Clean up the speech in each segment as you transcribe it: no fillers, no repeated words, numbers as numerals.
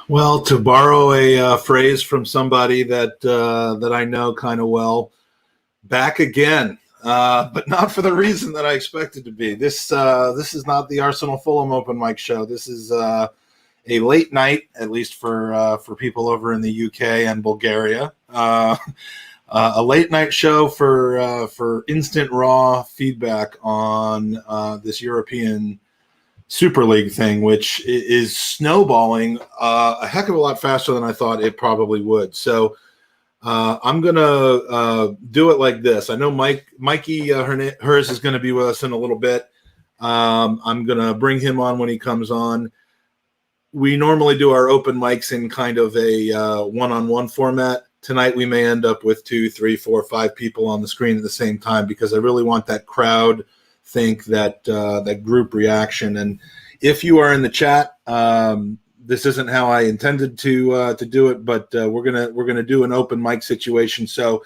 Well, to borrow a phrase from somebody that I know kind of well, back again, but not for the reason that I expected to be. This is not the Arsenal Fulham open mic show. This is a late night, at least for people over in the UK and Bulgaria. A late night show for instant raw feedback on this European Super League thing, which is snowballing a heck of a lot faster than I thought it probably would. So I'm gonna do it like this. I know Mikey hers is going to be with us in a little bit. I'm gonna bring him on when he comes on. We normally do our open mics in kind of a one-on-one format. Tonight we may end up with 2, 3, 4, 5 people on the screen at the same time because I really want that crowd think, that group reaction. And if you are in the chat, this isn't how I intended to do it, but we're gonna do an open mic situation. So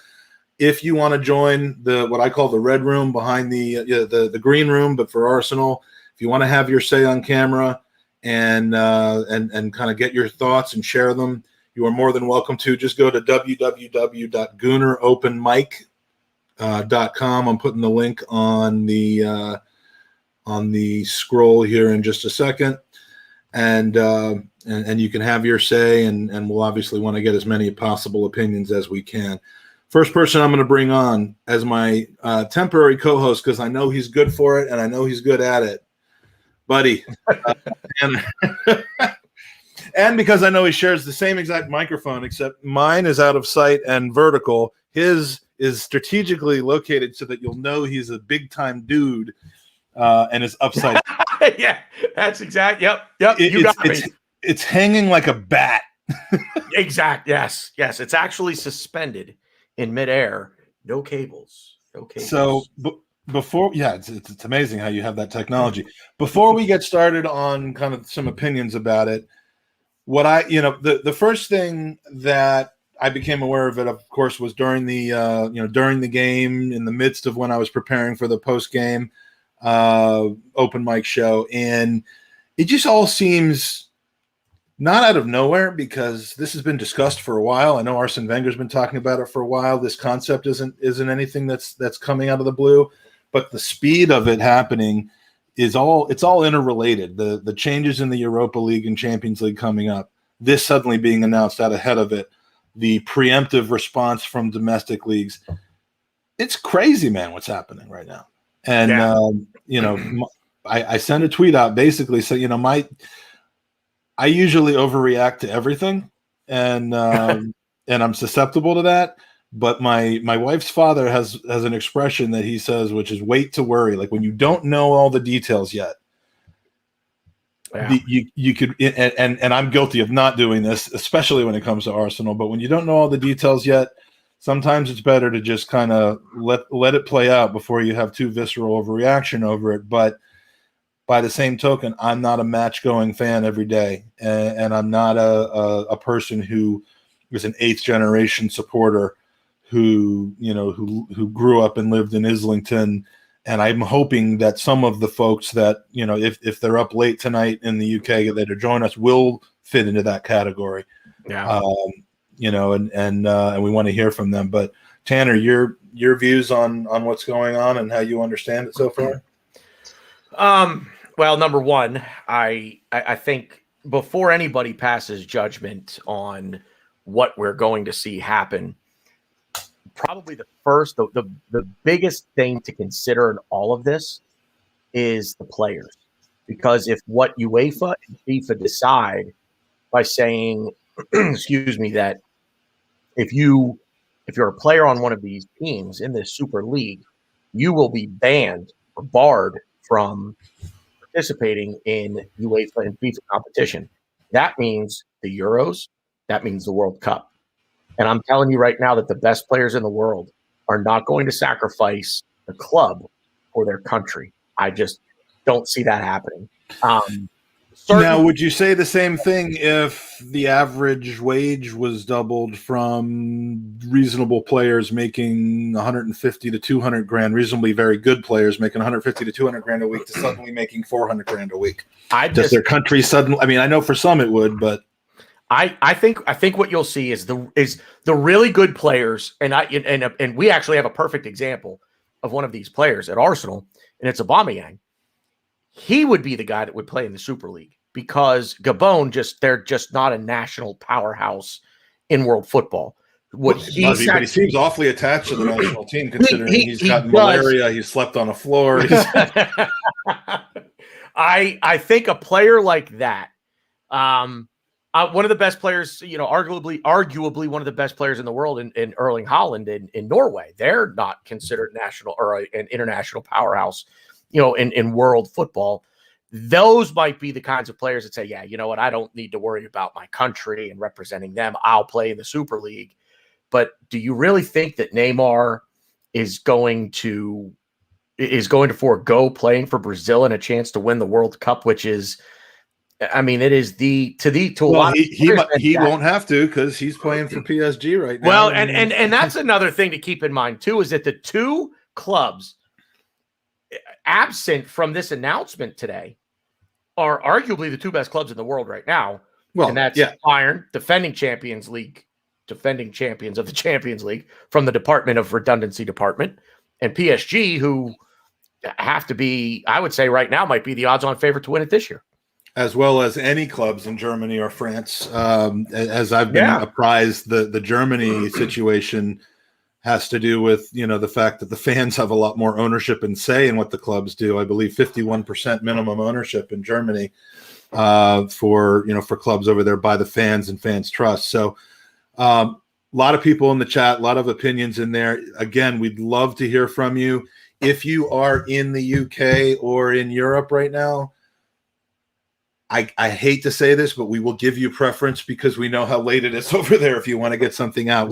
if you want to join what I call the red room behind the green room, but for Arsenal, if you want to have your say on camera and kind of get your thoughts and share them, you are more than welcome to. Just go to www.gooneropenmic.com. I'm putting the link on the scroll here in just a second, and you can have your say, and we'll obviously want to get as many possible opinions as we can. First person I'm going to bring on as my temporary co-host, because I know he's good for it and I know he's good at it, buddy. And because I know he shares the same exact microphone, except mine is out of sight and vertical. His is strategically located so that you'll know he's a big-time dude and is upside down. Yeah, that's exact. Yep. You got me. It's hanging like a bat. Exact. Yes. It's actually suspended in midair. No cables. So before, it's amazing how you have that technology. Before we get started on kind of some opinions about it, the first thing that I became aware of it, of course, was during the game, in the midst of when I was preparing for the post game open mic show, and it just all seems not out of nowhere because this has been discussed for a while. I know Arsene Wenger's been talking about it for a while. This concept isn't anything that's coming out of the blue, but the speed of it happening it's all interrelated. The changes in the Europa League and Champions League coming up, this suddenly being announced out ahead of it, the preemptive response from domestic leagues. It's crazy, man, what's happening right now. And, I sent a tweet out basically saying, I usually overreact to everything and I'm susceptible to that. But my wife's father has an expression that he says, which is wait to worry. Like when you don't know all the details yet, you could, and I'm guilty of not doing this, especially when it comes to Arsenal. But when you don't know all the details yet, sometimes it's better to just kind of let it play out before you have too visceral overreaction over it. But by the same token, I'm not a match-going fan every day, and I'm not a person who is an 8th generation supporter who grew up and lived in Islington. And I'm hoping that some of the folks that, if they're up late tonight in the UK that are joining us will fit into that category. Yeah. And we want to hear from them. But Tanner, your views on what's going on and how you understand it so far? Well, number one, I think before anybody passes judgment on what we're going to see happen, probably the biggest thing to consider in all of this is the players. Because if what UEFA and FIFA decide by saying, excuse me, that if you're a player on one of these teams in this Super League, you will be banned or barred from participating in UEFA and FIFA competition. That means the Euros, that means the World Cup. And I'm telling you right now that the best players in the world are not going to sacrifice the club for their country. I just don't see that happening. Now, would you say the same thing if the average wage was doubled from reasonable players making 150 to 200 grand, reasonably very good players making 150 to 200 grand a week, to suddenly making 400 grand a week? Does their country suddenly? I mean, I know for some it would, but I think what you'll see is the really good players, and we actually have a perfect example of one of these players at Arsenal, and it's Aubameyang. He would be the guy that would play in the Super League because Gabon they're just not a national powerhouse in world football. But he seems awfully attached to the national team, considering he's gotten malaria, he's slept on a floor. I think a player like that, one of the best players, arguably one of the best players in the world in Erling Haaland in Norway. They're not considered national or an international powerhouse, in world football. Those might be the kinds of players that say, yeah, you know what, I don't need to worry about my country and representing them. I'll play in the Super League. But do you really think that Neymar is going to forego playing for Brazil and a chance to win the World Cup, which is, I mean, it is to a lot. He won't have to because he's playing for PSG right now. Well, and that's another thing to keep in mind too, is that the two clubs absent from this announcement today are arguably the two best clubs in the world right now. Well, and that's Bayern, defending champions of the Champions League from the Department of Redundancy Department, and PSG, who have to be, I would say right now, might be the odds-on favorite to win it this year. As well as any clubs in Germany or France. As I've been apprised, the Germany situation has to do with, the fact that the fans have a lot more ownership and say in what the clubs do. I believe 51% minimum ownership in Germany for clubs over there by the fans and fans trust. So a lot of people in the chat, a lot of opinions in there. Again, we'd love to hear from you. If you are in the UK or in Europe right now, I hate to say this, but we will give you preference because we know how late it is over there if you want to get something out.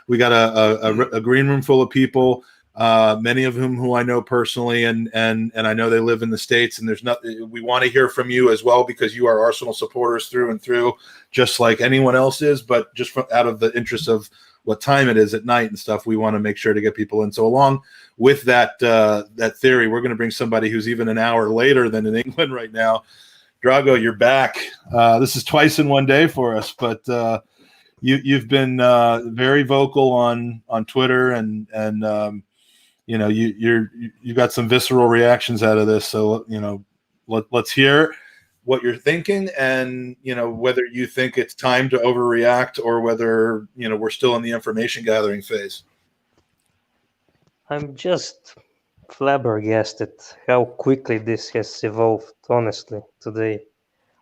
We got a green room full of people, many of who I know personally, and I know they live in the States, and we want to hear from you as well because you are Arsenal supporters through and through, just like anyone else is, but just out of the interest of what time it is at night and stuff, we want to make sure to get people in. So along with that theory, we're going to bring somebody who's even an hour later than in England right now. Drago, you're back. This is twice in one day for us, but you've been very vocal on Twitter, and you got some visceral reactions out of this. So let's hear what you're thinking, and whether you think it's time to overreact or whether we're still in the information gathering phase. I'm just flabbergasted how quickly this has evolved, honestly, today.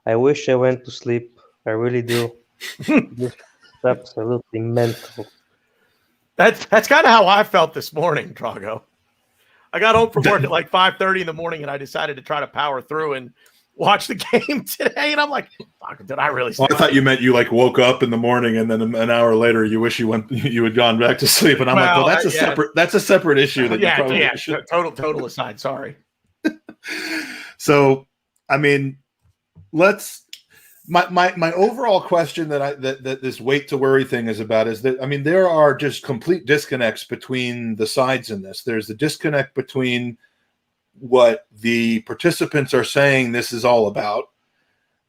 I wish I went to sleep. I really do. This is absolutely mental. That's kind of how I felt this morning, Drago. I got home from work at like 5:30 in the morning, and I decided to try to power through and watch the game today. And I'm like, fuck, did I really sleep? Well, I thought you meant you woke up in the morning and then an hour later you wish you had gone back to sleep. And I'm like, well, that's a separate issue that you probably should. Total aside. Sorry. So, I mean, my overall question that this wait to worry thing is about is that, I mean, there are just complete disconnects between the sides in this. There's the disconnect between what the participants are saying this is all about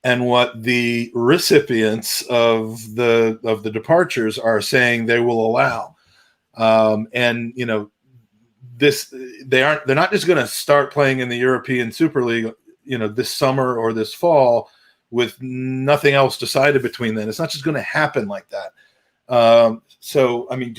and what the recipients of the departures are saying they will allow. And they're not just going to start playing in the European Super League, this summer or this fall with nothing else decided between then. It's not just going to happen like that. So, I mean,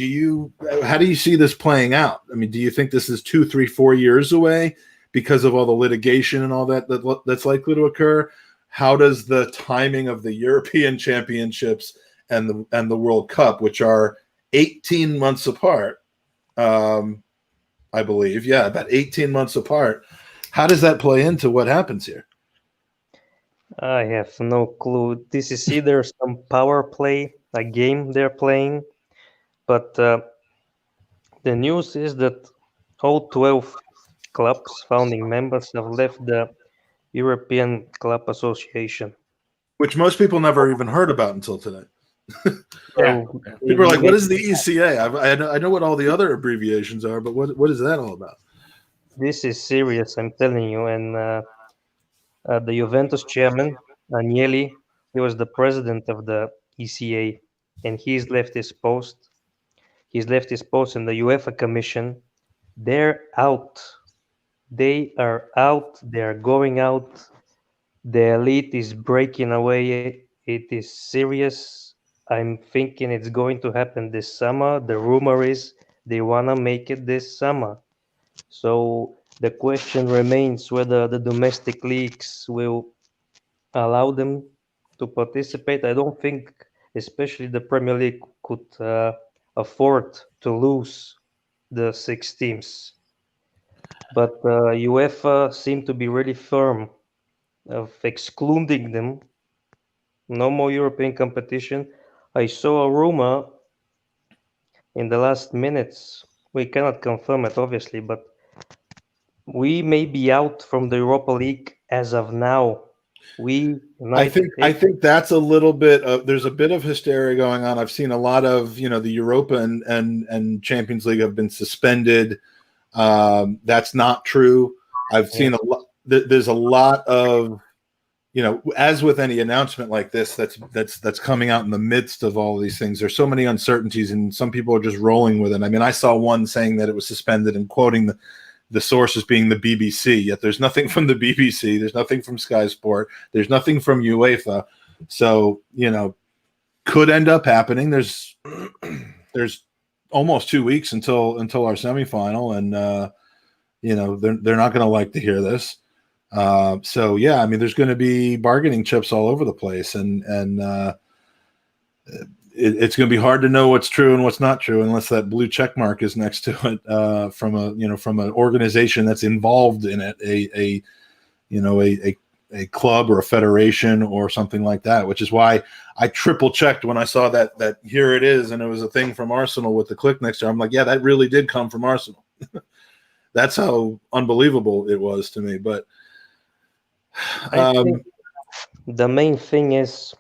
how do you see this playing out? I mean, do you think this is 2, 3, 4 years away because of all the litigation and all that's likely to occur? How does the timing of the European Championships and the World Cup, which are 18 months apart, I believe, about 18 months apart, how does that play into what happens here? I have no clue. This is either some power play, a game they're playing, but the news is that all 12 clubs, founding members, have left the European Club Association. Which most people never even heard about until today. People are like, what is the ECA? I know what all the other abbreviations are, but what is that all about? This is serious, I'm telling you. And the Juventus chairman, Agnelli, He was the president of the ECA, and he's left his post. He's left his post in the UEFA Commission. They're out. They are out. They are going out. The elite is breaking away. It is serious. I'm thinking it's going to happen this summer. The rumor is they want to make it this summer. So the question remains whether the domestic leagues will allow them to participate. I don't think, especially the Premier League, could afford to lose the 6 teams. But UEFA seemed to be really firm of excluding them. No more European competition. I saw a rumor in the last minutes. We cannot confirm it, obviously, but we may be out from the Europa League as of now. We I think that's a little bit of, there's a bit of hysteria going on. I've seen a lot of, the Europa and Champions League have been suspended. That's not true. I've seen a lot. There's a lot of, as with any announcement like this, that's coming out in the midst of all of these things. There's so many uncertainties, and some people are just rolling with it. I mean, I saw one saying that it was suspended and quoting the source as being the BBC. Yet there's nothing from the BBC. There's nothing from Sky Sport. There's nothing from UEFA. So could end up happening. There's almost 2 weeks until our semifinal, and they're not going to like to hear this. So yeah, I mean, there's going to be bargaining chips all over the place, and it's going to be hard to know what's true and what's not true unless that blue check mark is next to it from an organization that's involved in it, a club or a federation or something like that. Which is why I triple checked when I saw that here it is, and it was a thing from Arsenal with the click next to it. I'm like, yeah, that really did come from Arsenal. That's how unbelievable it was to me. But I think the main thing is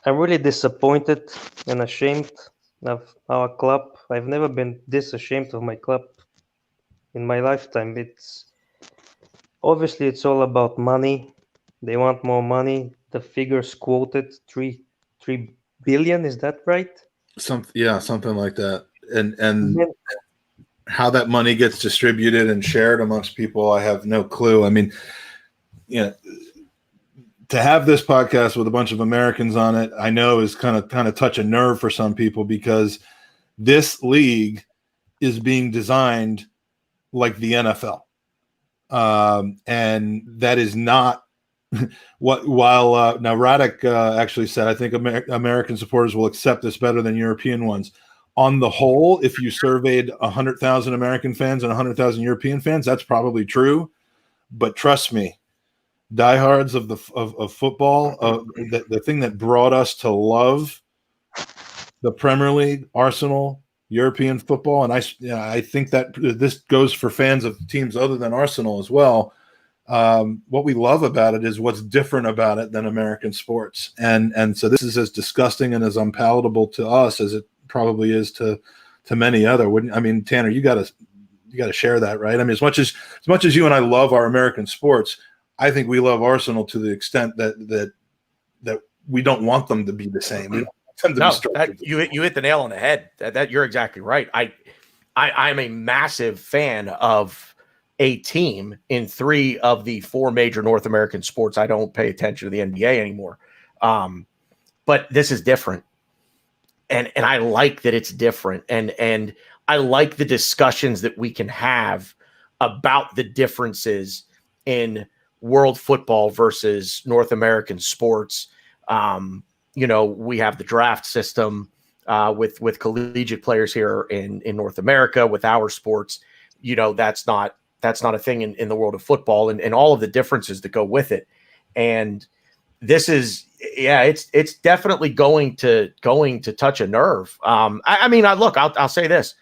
I'm really disappointed and ashamed of our club. I've never been this ashamed of my club in my lifetime. It's all about money. They want more money. The figures quoted 3 billion. Is that right? Something like that. And how that money gets distributed and shared amongst people, I have no clue. I mean, to have this podcast with a bunch of Americans on it, I know is kind of touch a nerve for some people, because this league is being designed like the NFL. And that is not what, while now Radek actually said, I think American supporters will accept this better than European ones. On the whole, if you surveyed 100,000 American fans and 100,000 European fans, that's probably true. But trust me, diehards of football, the thing that brought us to love the Premier League, Arsenal, European football, and I think that this goes for fans of teams other than Arsenal as well. What we love about it is what's different about it than American sports, and so this is as disgusting and as unpalatable to us as it probably is to many other. I mean, Tanner, you got to share that, right? I mean, as much as you and I love our American sports, I think we love Arsenal to the extent that we don't want them to be the same. We don't want them to be you hit the nail on the head. That you're exactly right. I'm a massive fan of a team in 3 of the 4 major North American sports. I don't pay attention to the NBA anymore, but this is different, and I like that it's different, and I like the discussions that we can have about the differences in world football versus North American sports. We have the draft system with collegiate players here in North America. With our sports, that's not a thing in the world of football, and all of the differences that go with it. And this is, it's definitely going to touch a nerve. I'll say this.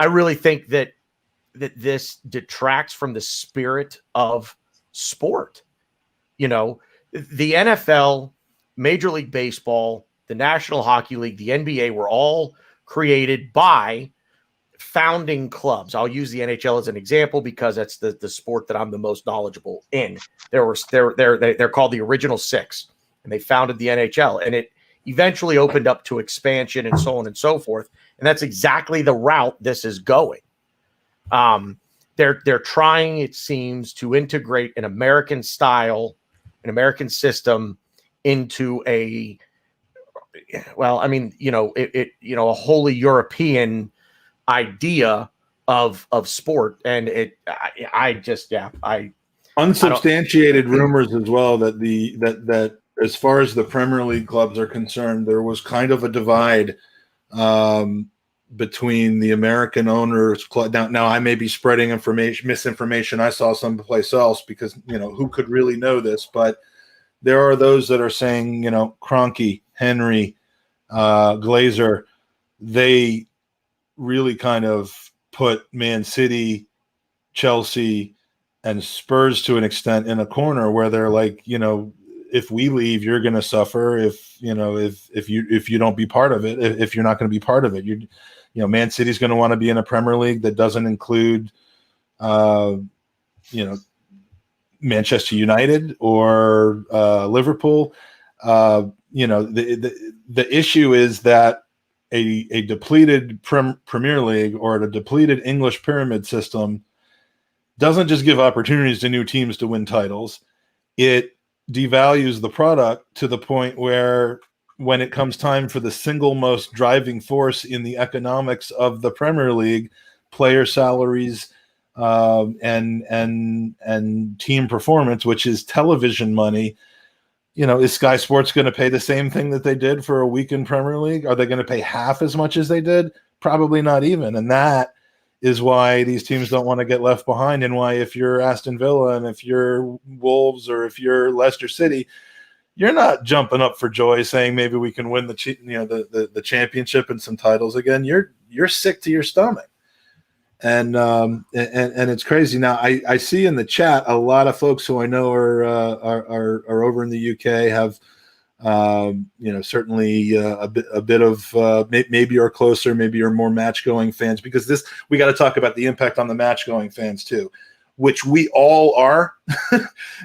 I really think that this detracts from the spirit of sport. The NFL, Major League Baseball, the National Hockey League, the NBA were all created by founding clubs. I'll use the NHL as an example because that's the sport that I'm the most knowledgeable in. They're called the Original Six. and they founded the NHL, and it eventually opened up to expansion and so on and so forth. And that's exactly the route this is going. They're trying, it seems, to integrate an American style, an American system into a, well, I mean, a wholly European idea of sport. And unsubstantiated rumors as well that as far as the Premier League clubs are concerned, there was kind of a divide between the American owners. Now I may be spreading misinformation. I saw someplace else because who could really know this, but there are those that are saying Kroenke, Henry, Glazer, they really kind of put Man City, Chelsea, and Spurs to an extent in a corner where they're like, if we leave, you're going to suffer. If you don't be part of it, if you're not going to be part of it, Man City's going to want to be in a Premier League that doesn't include, Manchester United or Liverpool. The issue is that a depleted Premier League or a depleted English pyramid system doesn't just give opportunities to new teams to win titles. It devalues the product to the point where when it comes time for the single most driving force in the economics of the Premier League, player salaries and team performance, which is television money, is Sky Sports going to pay the same thing that they did for a week in Premier League? Are they going to pay half as much as they did? Probably not even. And that is why these teams don't want to get left behind, and why if you're Aston Villa and if you're Wolves or if you're Leicester City, you're not jumping up for joy saying maybe we can win the championship and some titles again. You're sick to your stomach, and it's crazy. Now I see in the chat a lot of folks who I know are over in the UK have certainly a bit of maybe are closer, maybe are more match going fans, because we got to talk about the impact on the match going fans too, which we all are.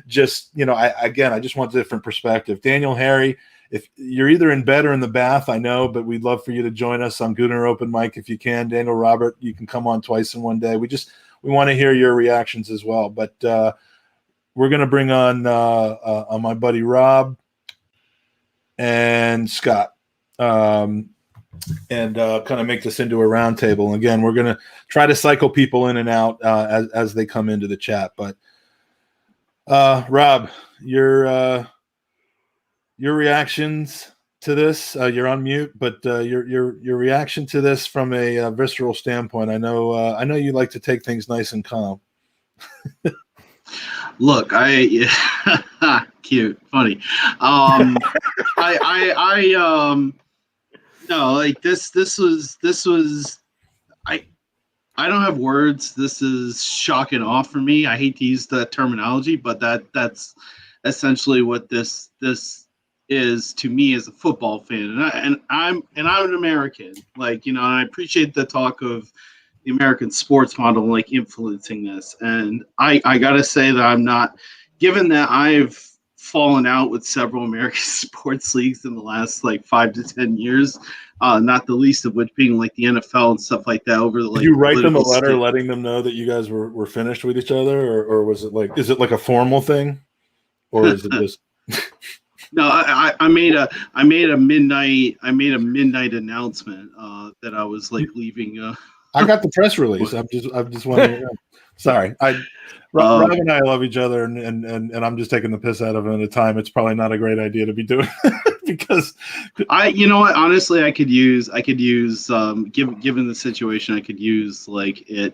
Just I just want a different perspective. Daniel, Harry, if you're either in bed or in the bath, I know, but we'd love for you to join us on Gooner Open Mic if you can. Daniel, Robert, you can come on twice in one day. We want to hear your reactions as well. But we're going to bring on my buddy Rob and Scott, and kind of make this into a roundtable. And again, we're going to try to cycle people in and out as they come into the chat. But Rob, your reactions to this, you're on mute, but your reaction to this from a visceral standpoint. I know you like to take things nice and calm. Look, cute, funny. No, like this was, I don't have words. This is shock and awe for me. I hate to use that terminology, but that's essentially what this is to me as a football fan. And I'm an American, and I appreciate the talk of the American sports model, influencing this. And I gotta say that I'm not, given that I've fallen out with several American sports leagues in the last 5 to 10 years, not the least of which being the NFL and stuff like that. Over the Did you write them a letter letting them know that you guys were finished with each other, or was it is it a formal thing, or is it just? No, I made a midnight announcement that I was leaving. I got the press release. I'm just wondering. Sorry, Rob and I love each other, and I'm just taking the piss out of him at a time. It's probably not a great idea to be doing because you know what? Honestly, I could use given the situation, I could use the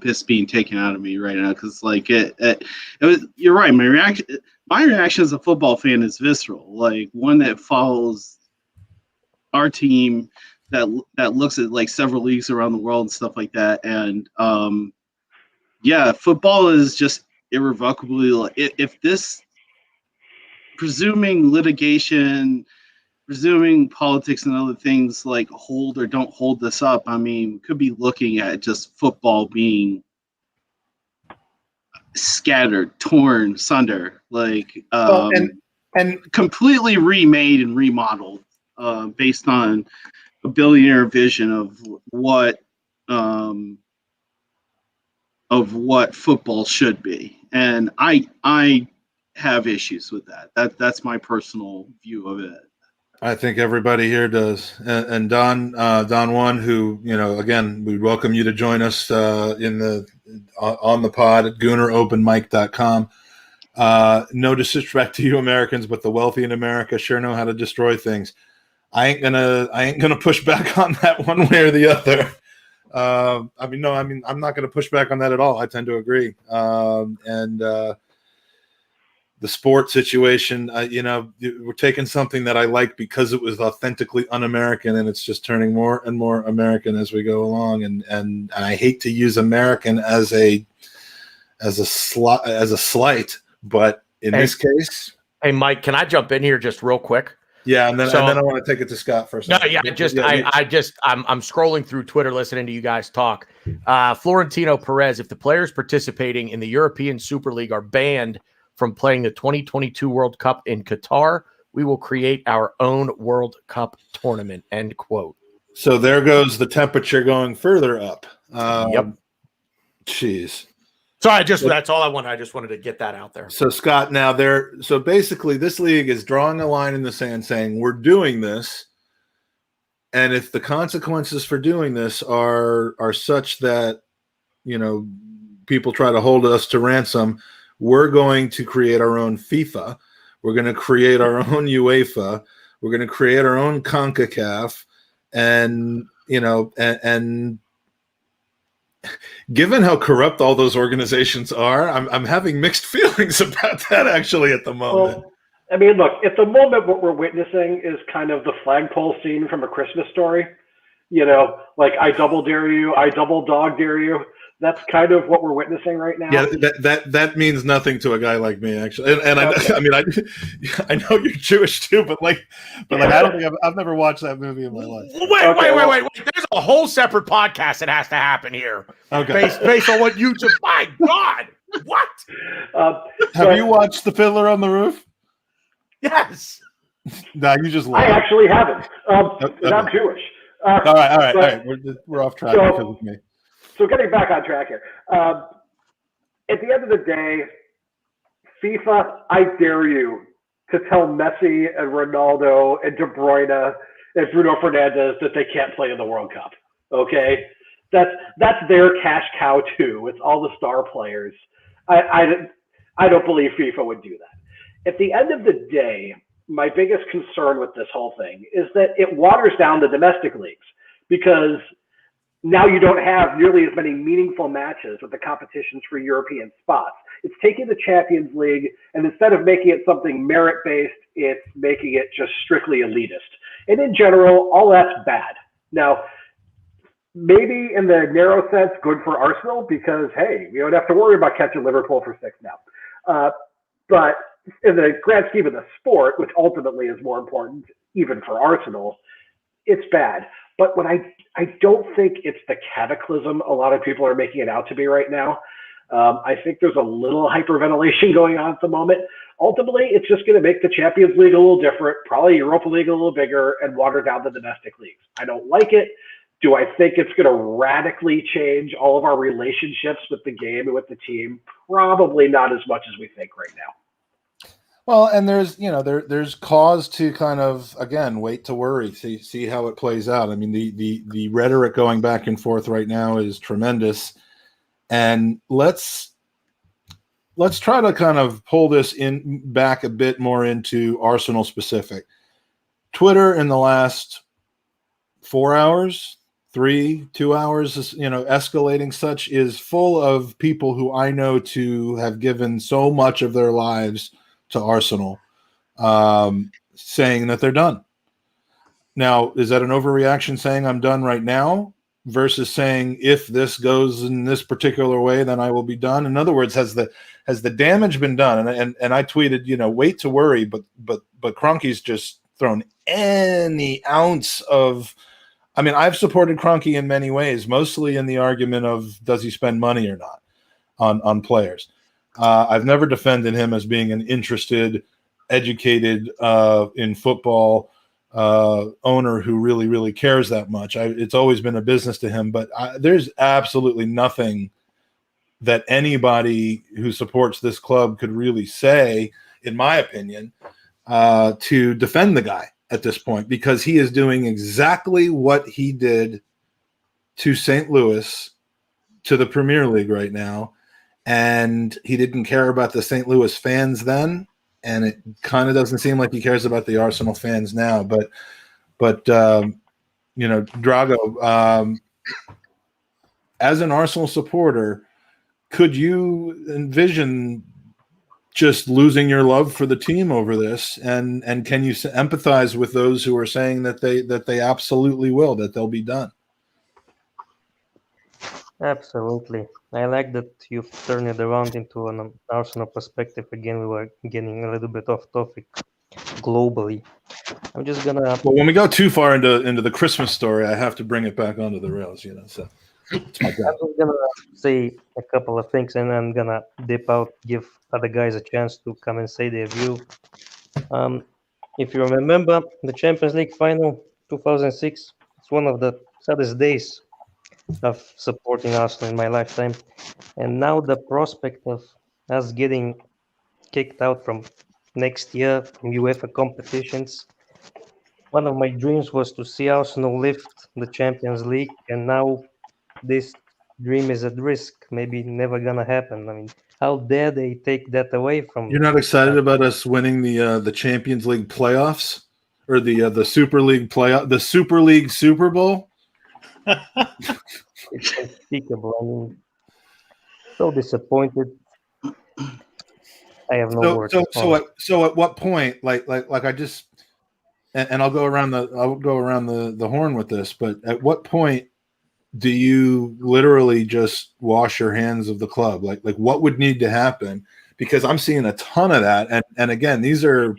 piss being taken out of me right now, because it was. You're right. My reaction as a football fan is visceral, one that follows our team, that looks at several leagues around the world and stuff like that. And football is just irrevocably, if this, presuming litigation, presuming politics and other things hold or don't hold this up, I mean, could be looking at just football being scattered, torn, sunder. and completely remade and remodeled based on a billionaire vision of what football should be. And I have issues with that. That's my personal view of it. I think everybody here does. And Don Juan, who, again, we welcome you to join us on the pod at GoonerOpenMic.com. No disrespect to you Americans, but the wealthy in America sure know how to destroy things. I ain't gonna push back on that one way or the other. I'm not gonna push back on that at all. I tend to agree. The sport situation, we're taking something that I like because it was authentically un-American, and it's just turning more and more American as we go along. And I hate to use American as a slight, but in this case, hey Mike, can I jump in here just real quick? Yeah, and then I want to take it to Scott for a second. No, I'm scrolling through Twitter listening to you guys talk. Florentino Perez, if the players participating in the European Super League are banned from playing the 2022 World Cup in Qatar, we will create our own World Cup tournament, end quote. So there goes the temperature going further up. Yep. Jeez. So that's all I wanted. I just wanted to get that out there. So Scott, so basically this league is drawing a line in the sand saying we're doing this. And if the consequences for doing this are such that, people try to hold us to ransom, we're going to create our own FIFA. We're going to create our own UEFA. We're going to create our own CONCACAF. And given how corrupt all those organizations are, I'm having mixed feelings about that actually at the moment. Well, I mean, look, at the moment, what we're witnessing is kind of the flagpole scene from A Christmas Story. Like I double dare you, I double dog dare you. That's kind of what we're witnessing right now. Yeah, that means nothing to a guy like me, actually. And okay. I know you're Jewish too, but I don't think I've never watched that movie in my life. Wait. There's a whole separate podcast that has to happen here. Okay. Based on what you just. My God, what? Have you watched The Fiddler on the Roof? Yes. No, you just. I actually haven't. And I'm Jewish. All right. We're off track because of me. So getting back on track here, at the end of the day, FIFA, I dare you to tell Messi and Ronaldo and De Bruyne and Bruno Fernandes that they can't play in the World Cup. Okay, that's their cash cow too. It's all the star players. I don't believe FIFA would do that. At the end of the day, my biggest concern with this whole thing is that it waters down the domestic leagues because now you don't have nearly as many meaningful matches with the competitions for European spots. It's taking the Champions League, and instead of making it something merit-based, it's making it just strictly elitist. And in general, all that's bad. Now, maybe in the narrow sense, good for Arsenal because, hey, we don't have to worry about catching Liverpool for 6 now. But in the grand scheme of the sport, which ultimately is more important, even for Arsenal, it's bad. But what I don't think it's the cataclysm a lot of people are making it out to be right now. I think there's a little hyperventilation going on at the moment. Ultimately, it's just going to make the Champions League a little different, probably Europa League a little bigger, and water down the domestic leagues. I don't like it. Do I think it's going to radically change all of our relationships with the game and with the team? Probably not as much as we think right now. Well, and there's cause to kind of, again, wait to worry, see how it plays out. I mean, the rhetoric going back and forth right now is tremendous. And let's try to kind of pull this back a bit more into Arsenal specific. Twitter in the last 4 hours, 2 hours, escalating such, is full of people who I know to have given so much of their lives to Arsenal, saying that they're done. Now, is that an overreaction saying I'm done right now versus saying if this goes in this particular way, then I will be done? In other words, has the damage been done? And I tweeted, wait to worry, but Kroenke's just thrown any ounce of. I mean, I've supported Kroenke in many ways, mostly in the argument of does he spend money or not on players. I've never defended him as being an interested educated in football owner who really cares that much. It's always been a business to him, but there's absolutely nothing that anybody who supports this club could really say, in my opinion, to defend the guy at this point, because he is doing exactly what he did to St. Louis, to the Premier League right now. And he didn't care about the St. Louis fans then, and it kind of doesn't seem like he cares about the Arsenal fans now. But you know, Drago, as an Arsenal supporter, could you envision just losing your love for the team over this? And can you empathize with those who are saying that they absolutely will, that they'll be done? Absolutely. I like that you've turned it around into an Arsenal perspective. Again, we were getting a little bit off topic globally. I'm just gonna. Well, when we go too far into the Christmas story, I have to bring it back onto the rails, you know. So it's my job. I'm just gonna say a couple of things, and I'm gonna dip out, give other guys a chance to come and say their view. If you remember the Champions League final 2006, it's one of the saddest days of supporting Arsenal in my lifetime. And now the prospect of us getting kicked out from next year from UEFA competitions. One of my dreams was to see Arsenal lift the Champions League, and now this dream is at risk. Maybe never gonna happen. I mean, how dare they take that away from? You're not excited about us winning the Champions League playoffs or the Super League playoff, the Super League Super Bowl? It's unspeakable. I mean, so disappointed. I have no words. So at what point, like I just, and I'll go around the horn with this, but at what point do you literally just wash your hands of the club? Like what would need to happen? Because I'm seeing a ton of that, and again, these are,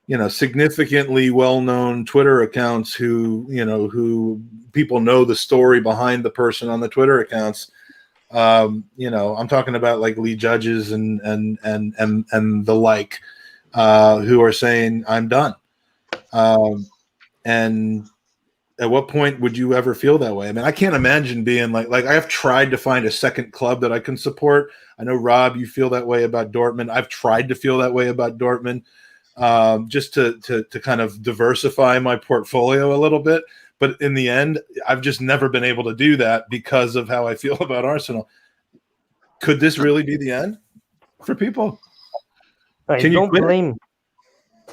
you know, significantly well-known Twitter accounts who people know the story behind the person on the Twitter accounts. You know, I'm talking about like Lee Judges and the like, who are saying I'm done. And at what point would you ever feel that way? I mean, I can't imagine being like I have tried to find a second club that I can support. I know, Rob, you feel that way about Dortmund. I've tried to feel that way about Dortmund, just to kind of diversify my portfolio a little bit. But in the end, I've just never been able to do that because of how I feel about Arsenal. Could this really be the end for people? I don't blame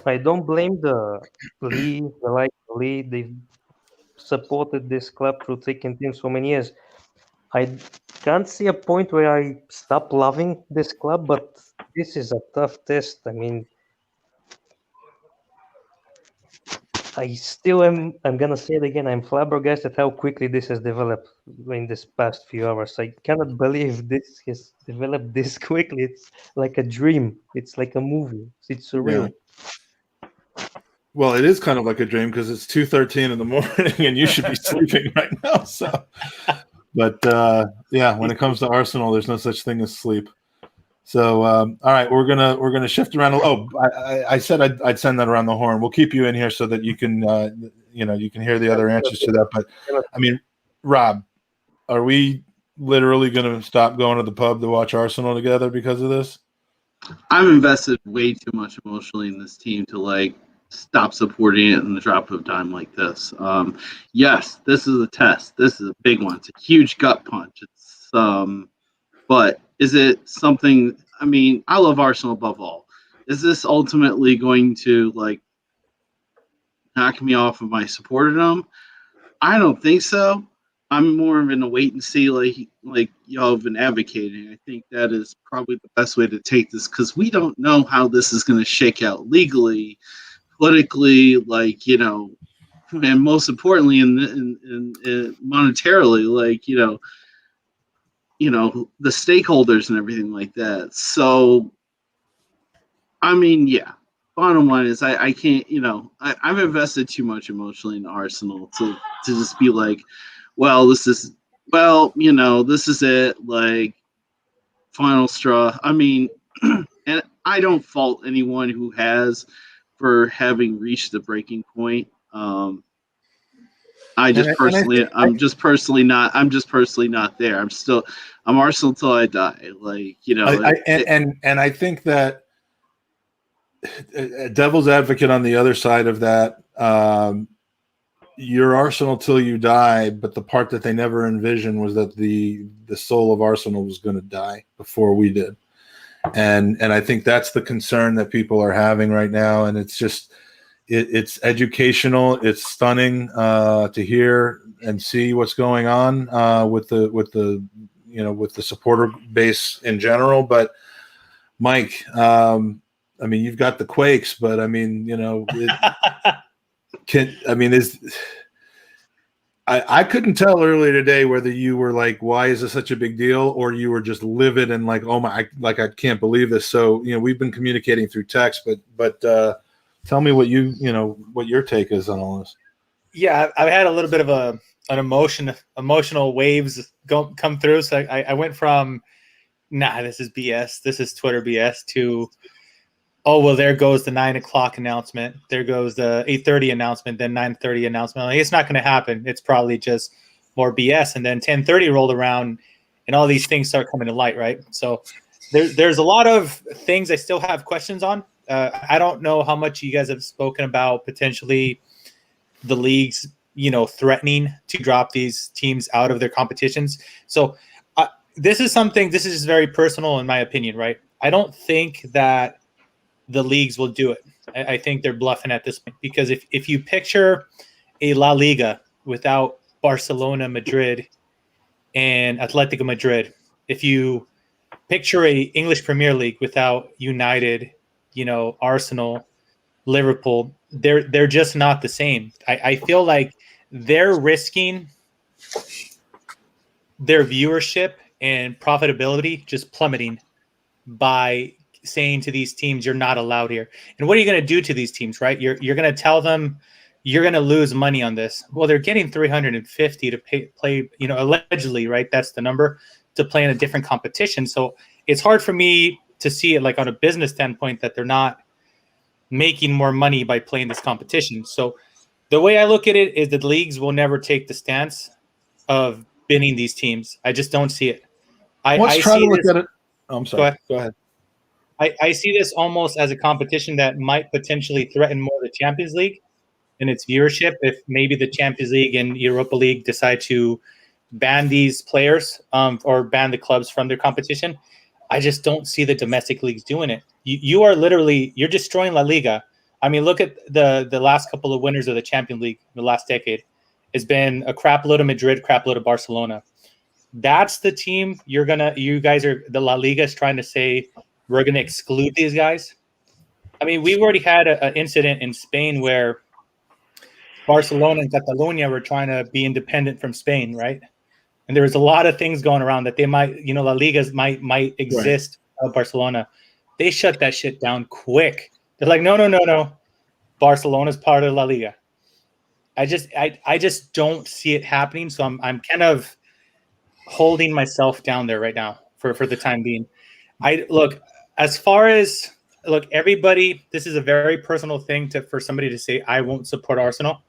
the Lee. They've supported this club through thick and thin so many years. I can't see a point where I stop loving this club, but this is a tough test. I mean, I still am. I'm gonna say it again. I'm flabbergasted how quickly this has developed in this past few hours. I cannot believe this has developed this quickly. It's like a dream. It's like a movie. It's surreal. Yeah. Well, it is kind of like a dream because it's 2:13 in the morning and you should be sleeping right now. So, but yeah, when it comes to Arsenal, there's no such thing as sleep. So, all right, we're gonna shift around. Oh, I said I'd send that around the horn. We'll keep you in here so that you can you can hear the other answers to that. But I mean, Rob, are we literally going to stop going to the pub to watch Arsenal together because of this? I'm invested way too much emotionally in this team to like stop supporting it in the drop of time like this. Yes, this is a test. This is a big one. It's a huge gut punch. It's but is it something? I mean, I love Arsenal above all. Is this ultimately going to like knock me off of my support of them? I don't think so. I'm more of in a wait and see, like y'all have been advocating. I think that is probably the best way to take this because we don't know how this is going to shake out legally, politically, like and most importantly, in monetarily, like the stakeholders and everything like that. So, I mean, yeah. Bottom line is, I can't. I've invested too much emotionally in Arsenal to just be like, well, this is it. Like, final straw. I mean, and I don't fault anyone who has for having reached the breaking point. I'm just personally not there. I'm Arsenal till I die. Like, you know, and I think that devil's advocate on the other side of that, you're Arsenal till you die, but the part that they never envisioned was that the soul of Arsenal was going to die before we did. And I think that's the concern that people are having right now. And it's just, it's educational. It's stunning to hear and see what's going on with the supporter base in general. But Mike, I mean, you've got the Quakes, but I mean, I couldn't tell earlier today whether you were like, why is this such a big deal? Or you were just livid and like, oh my, like, I can't believe this. So, we've been communicating through text, but tell me what what your take is on all this. Yeah, I've had a little bit of an emotional waves come through. So I went from, nah, this is BS. This is Twitter BS to, oh, well, there goes the 9 o'clock announcement. There goes the 8:30 announcement, then 9:30 announcement. Like, it's not going to happen. It's probably just more BS. And then 10:30 rolled around and all these things start coming to light, right? So there's a lot of things I still have questions on. I don't know how much you guys have spoken about potentially the leagues, threatening to drop these teams out of their competitions. So this is very personal in my opinion, right? I don't think that the leagues will do it. I think they're bluffing at this point, because if you picture a La Liga without Barcelona, Madrid, and Atletico Madrid, if you picture a English Premier League without United, Arsenal, Liverpool, they're just not the same. I feel like they're risking their viewership and profitability just plummeting by saying to these teams, you're not allowed here. And what are you going to do to these teams, right? You're going to tell them you're going to lose money on this. Well, they're getting 350 to play, allegedly, right? That's the number, to play in a different competition. So it's hard for me to see it like on a business standpoint that they're not making more money by playing this competition. So the way I look at it is that leagues will never take the stance of binning these teams. I just don't see it. Let's try to look at it. Oh, I'm sorry. Go ahead. I see this almost as a competition that might potentially threaten more the Champions League and its viewership if maybe the Champions League and Europa League decide to ban these players or ban the clubs from their competition. I just don't see the domestic leagues doing it. You're destroying La Liga. I mean, look at the last couple of winners of the Champions League in the last decade. It's been a crap load of Madrid, crap load of Barcelona. That's the team the La Liga is trying to say, we're going to exclude these guys. I mean, we've already had an incident in Spain where Barcelona and Catalonia were trying to be independent from Spain, right? And there was a lot of things going around that they might, La Ligas might exist of Barcelona. They shut that shit down quick. They're like, no. Barcelona's part of La Liga. I just don't see it happening. So I'm kind of holding myself down there right now for the time being. Everybody, this is a very personal thing for somebody to say, I won't support Arsenal.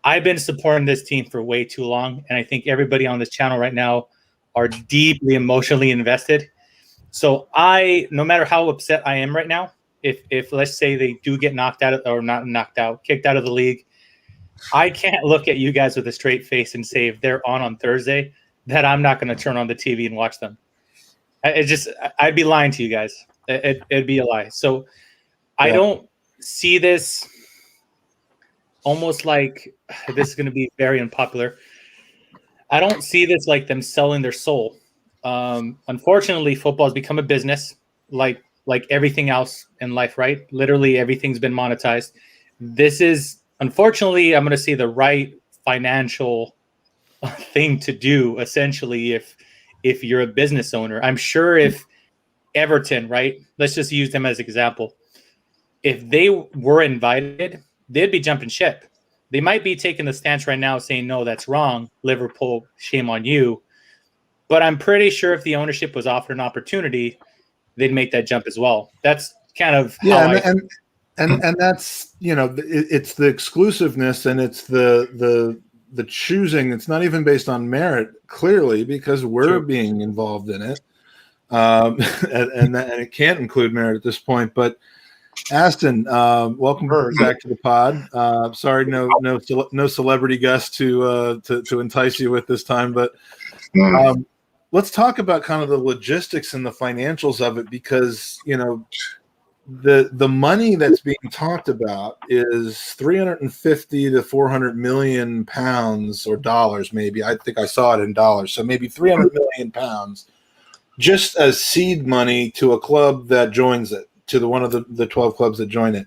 I've been supporting this team for way too long, and I think everybody on this channel right now are deeply emotionally invested. So no matter how upset I am right now, if let's say they do get kicked out of the league, I can't look at you guys with a straight face and say if they're on Thursday that I'm not going to turn on the TV and watch them. I'd be lying to you guys. It'd be a lie. So I don't see this almost like this is going to be very unpopular. I don't see this like them selling their soul. Unfortunately, football has become a business like everything else in life, right? Literally everything's been monetized. This is, unfortunately, I'm going to say the right financial thing to do, essentially, if you're a business owner. I'm sure if Everton, right? Let's just use them as an example. If they were invited, they'd be jumping ship. They might be taking the stance right now saying, no, that's wrong. Liverpool, shame on you. But I'm pretty sure if the ownership was offered an opportunity, they'd make that jump as well. That's kind of Yeah, how and that's, you know, it's the exclusiveness, and it's the choosing. It's not even based on merit, clearly, because we're True. being involved in it, and it can't include merit at this point. But Aston, welcome back to the pod. Sorry, no celebrity guest to entice you with this time, but let's talk about kind of the logistics and the financials of it, because, you know, the money that's being talked about is 350 to 400 million pounds, or dollars, maybe. I think I saw it in dollars, so maybe 300 million pounds, just as seed money to a club that joins it, to one of the 12 clubs that join it.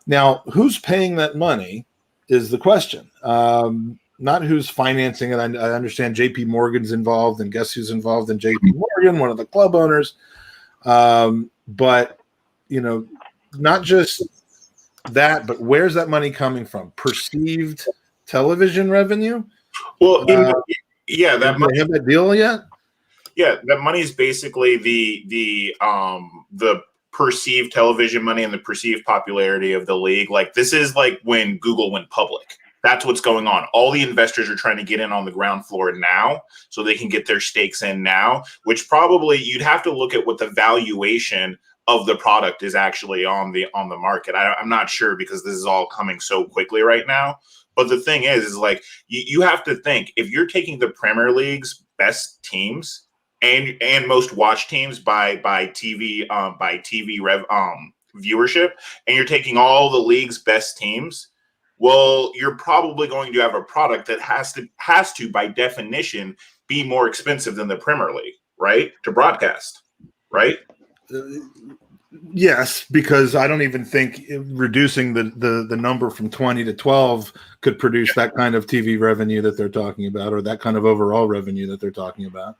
Now, who's paying that money is the question. Not who's financing it. I understand JP Morgan's involved, and guess who's involved in JP Morgan, one of the club owners. But, you know, not just that, but where's that money coming from? Perceived television revenue? Well, yeah, that money, have that deal yet? Yeah, that money is basically the perceived television money and the perceived popularity of the league. Like, this is like when Google went public. That's what's going on. All the investors are trying to get in on the ground floor now, so they can get their stakes in now, which probably you'd have to look at what the valuation of the product is actually on the market. I'm not sure, because this is all coming so quickly right now. But the thing is like, you have to think, if you're taking the Premier League's best teams and most watched teams by TV viewership, and you're taking all the league's best teams, well, you're probably going to have a product that has to by definition be more expensive than the Premier League, right? To broadcast, right? Yes, because I don't even think reducing the number from 20 to 12 could produce that kind of TV revenue that they're talking about, or that kind of overall revenue that they're talking about.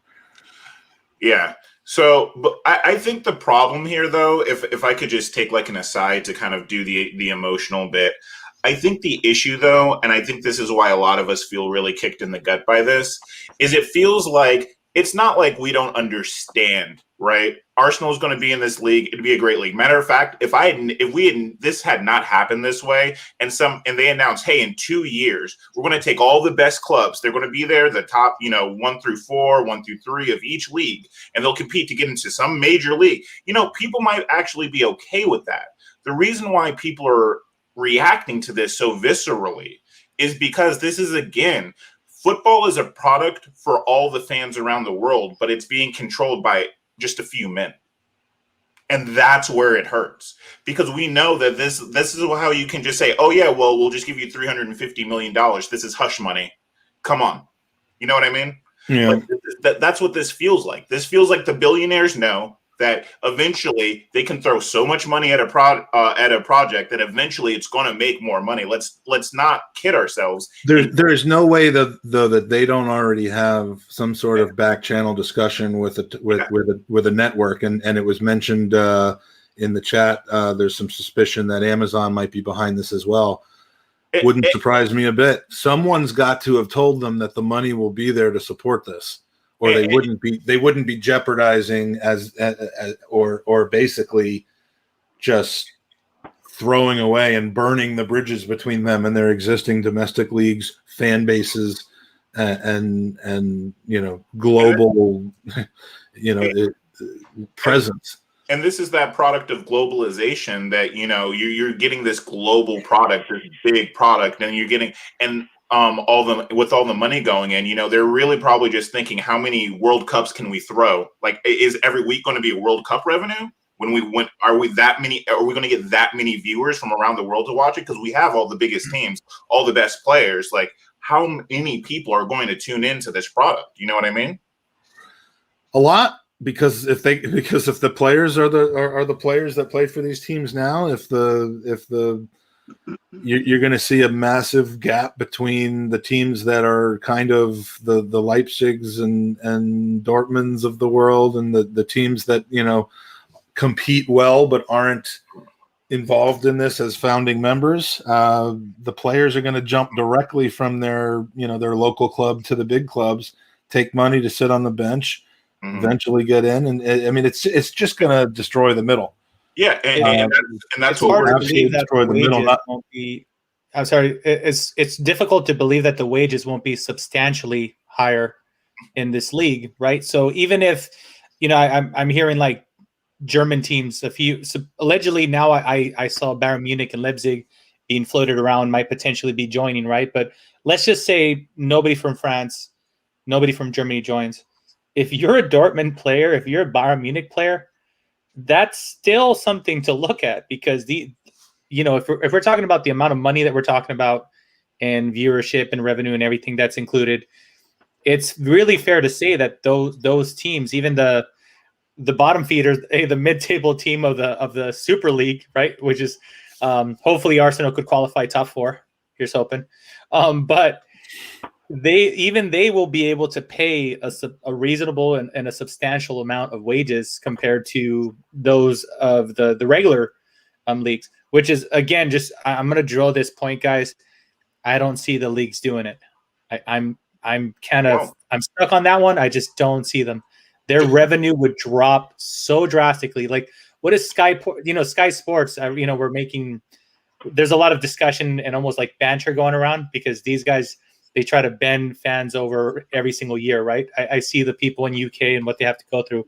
Yeah. So, but I think the problem here, though, if I could just take like an aside to kind of do the emotional bit, I think the issue, though, and I think this is why a lot of us feel really kicked in the gut by this, is it feels like it's not like we don't understand, right? Arsenal is going to be in this league. It'd be a great league. Matter of fact, this had not happened this way, and they announced, hey, in 2 years, we're going to take all the best clubs. They're going to be there, the top, 1 through 4, 1 through 3 of each league, and they'll compete to get into some major league. People might actually be okay with that. The reason why people are reacting to this so viscerally is because this is, again, football is a product for all the fans around the world, but it's being controlled by just a few men. And that's where it hurts, because we know that this is how you can just say, oh yeah, well, we'll just give you $350 million. This is hush money. Come on. You know what I mean? Yeah. That's what this feels like. This feels like the billionaires know that eventually they can throw so much money at a project that eventually it's going to make more money. Let's not kid ourselves. There is no way that they don't already have some sort of back channel discussion with a network, and it was mentioned in the chat. There's some suspicion that Amazon might be behind this as well. Wouldn't surprise me a bit. Someone's got to have told them that the money will be there to support this, or they wouldn't be jeopardizing or basically just throwing away and burning the bridges between them and their existing domestic leagues, fan bases, and global presence. And this is that product of globalization that, you're getting this global product, this big product, and you're getting, and with all the money going in, they're really probably just thinking, how many World Cups can we throw? Like, is every week going to be a World Cup revenue? Are we going to get that many viewers from around the world to watch it? Because we have all the biggest teams, all the best players. Like, how many people are going to tune into this product? You know what I mean? A lot. Because if the players are the players that play for these teams now, you're going to see a massive gap between the teams that are kind of the Leipzigs and Dortmunds of the world, and the teams that compete well but aren't involved in this as founding members. The players are going to jump directly from their local club to the big clubs, take money to sit on the bench. eventually get in, and I mean it's just going to destroy the middle. Yeah, and that's it's what hard we're to believe that destroy the the middle, wages not- won't be. I'm sorry. It's difficult to believe that the wages won't be substantially higher in this league, right? So even if, I'm hearing like German teams, allegedly now I saw Bayern Munich and Leipzig being floated around, might potentially be joining, right? But let's just say nobody from France, nobody from Germany joins. If you're a Dortmund player, if you're a Bayern Munich player, that's still something to look at, because if we're talking about the amount of money that we're talking about and viewership and revenue and everything that's included, it's really fair to say that those teams, even the bottom feeders, the mid-table team of the Super League, right, which is hopefully Arsenal could qualify top 4. Here's hoping, but they will be able to pay a reasonable and a substantial amount of wages compared to those of the regular leagues. Which is, again, just I'm going to drill this point, guys. I don't see the leagues doing it. I'm stuck on that one. I just don't see them. Their revenue would drop so drastically. Like, what is Sky Sports? We're making. There's a lot of discussion and almost like banter going around, because these guys, they try to bend fans over every single year, right? I see the people in UK and what they have to go through.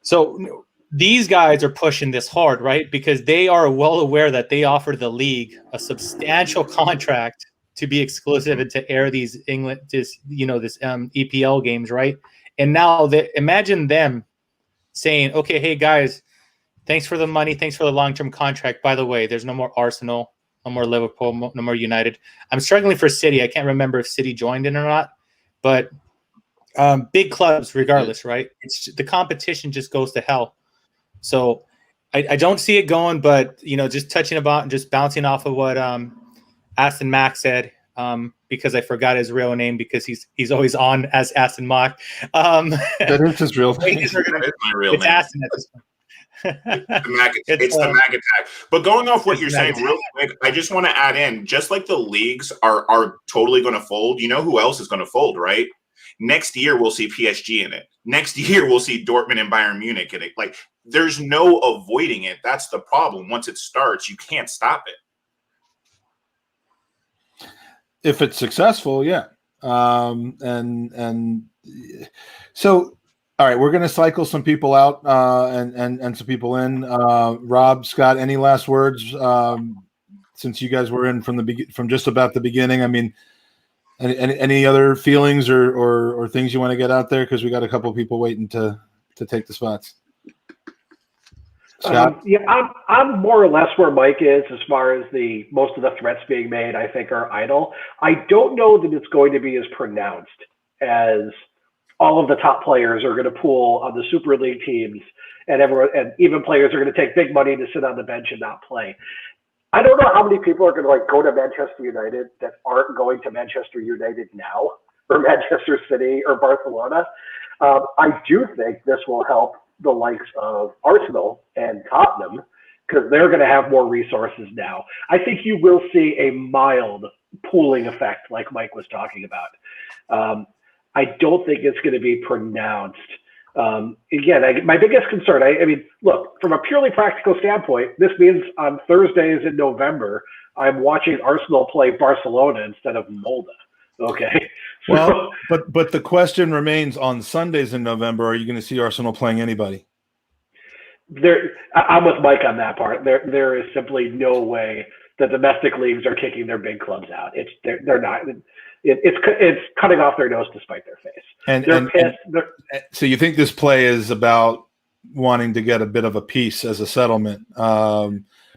So these guys are pushing this hard, right? Because they are well aware that they offer the league a substantial contract to be exclusive and to air these EPL games, right? And now imagine them saying, okay, hey guys, thanks for the money, thanks for the long-term contract. By the way, there's no more Arsenal, no more Liverpool, no more United. I'm struggling for City. I can't remember if City joined in or not, but big clubs regardless, right? The competition just goes to hell. So I don't see it going, but just touching about and just bouncing off of what Aston Mack said, because I forgot his real name, because he's always on as Aston Mack. That is his real name. That is my real It's name. Aston at this point. It's the Mag Attack. But going off what you're saying real quick, I just want to add in, just like the leagues are totally going to fold, you know who else is going to fold, right? Next year, we'll see PSG in it. Next year, we'll see Dortmund and Bayern Munich in it. Like, there's no avoiding it. That's the problem. Once it starts, you can't stop it. If it's successful, yeah. And so, all right, we're going to cycle some people out and some people in. Rob, Scott, any last words? Since you guys were in from just about the beginning, I mean, any other feelings or things you want to get out there? Because we got a couple of people waiting to take the spots. Scott? I'm more or less where Mike is as far as most of the threats being made, I think, are idle. I don't know that it's going to be as pronounced as all of the top players are going to pool on the Super League teams, and even players are going to take big money to sit on the bench and not play. I don't know how many people are going to go to Manchester United that aren't going to Manchester United now, or Manchester City or Barcelona. I do think this will help the likes of Arsenal and Tottenham, because they're going to have more resources now. I think you will see a mild pooling effect like Mike was talking about. I don't think it's going to be pronounced. Again, my biggest concern, I mean, look, from a purely practical standpoint, this means on Thursdays in November, I'm watching Arsenal play Barcelona instead of Molde. Okay. Well, but the question remains, on Sundays in November, are you going to see Arsenal playing anybody? I'm with Mike on that part. There is simply no way the domestic leagues are kicking their big clubs out. They're not. It's cutting off their nose to spite their face. And they're pissed. So you think this play is about wanting to get a bit of a piece as a settlement?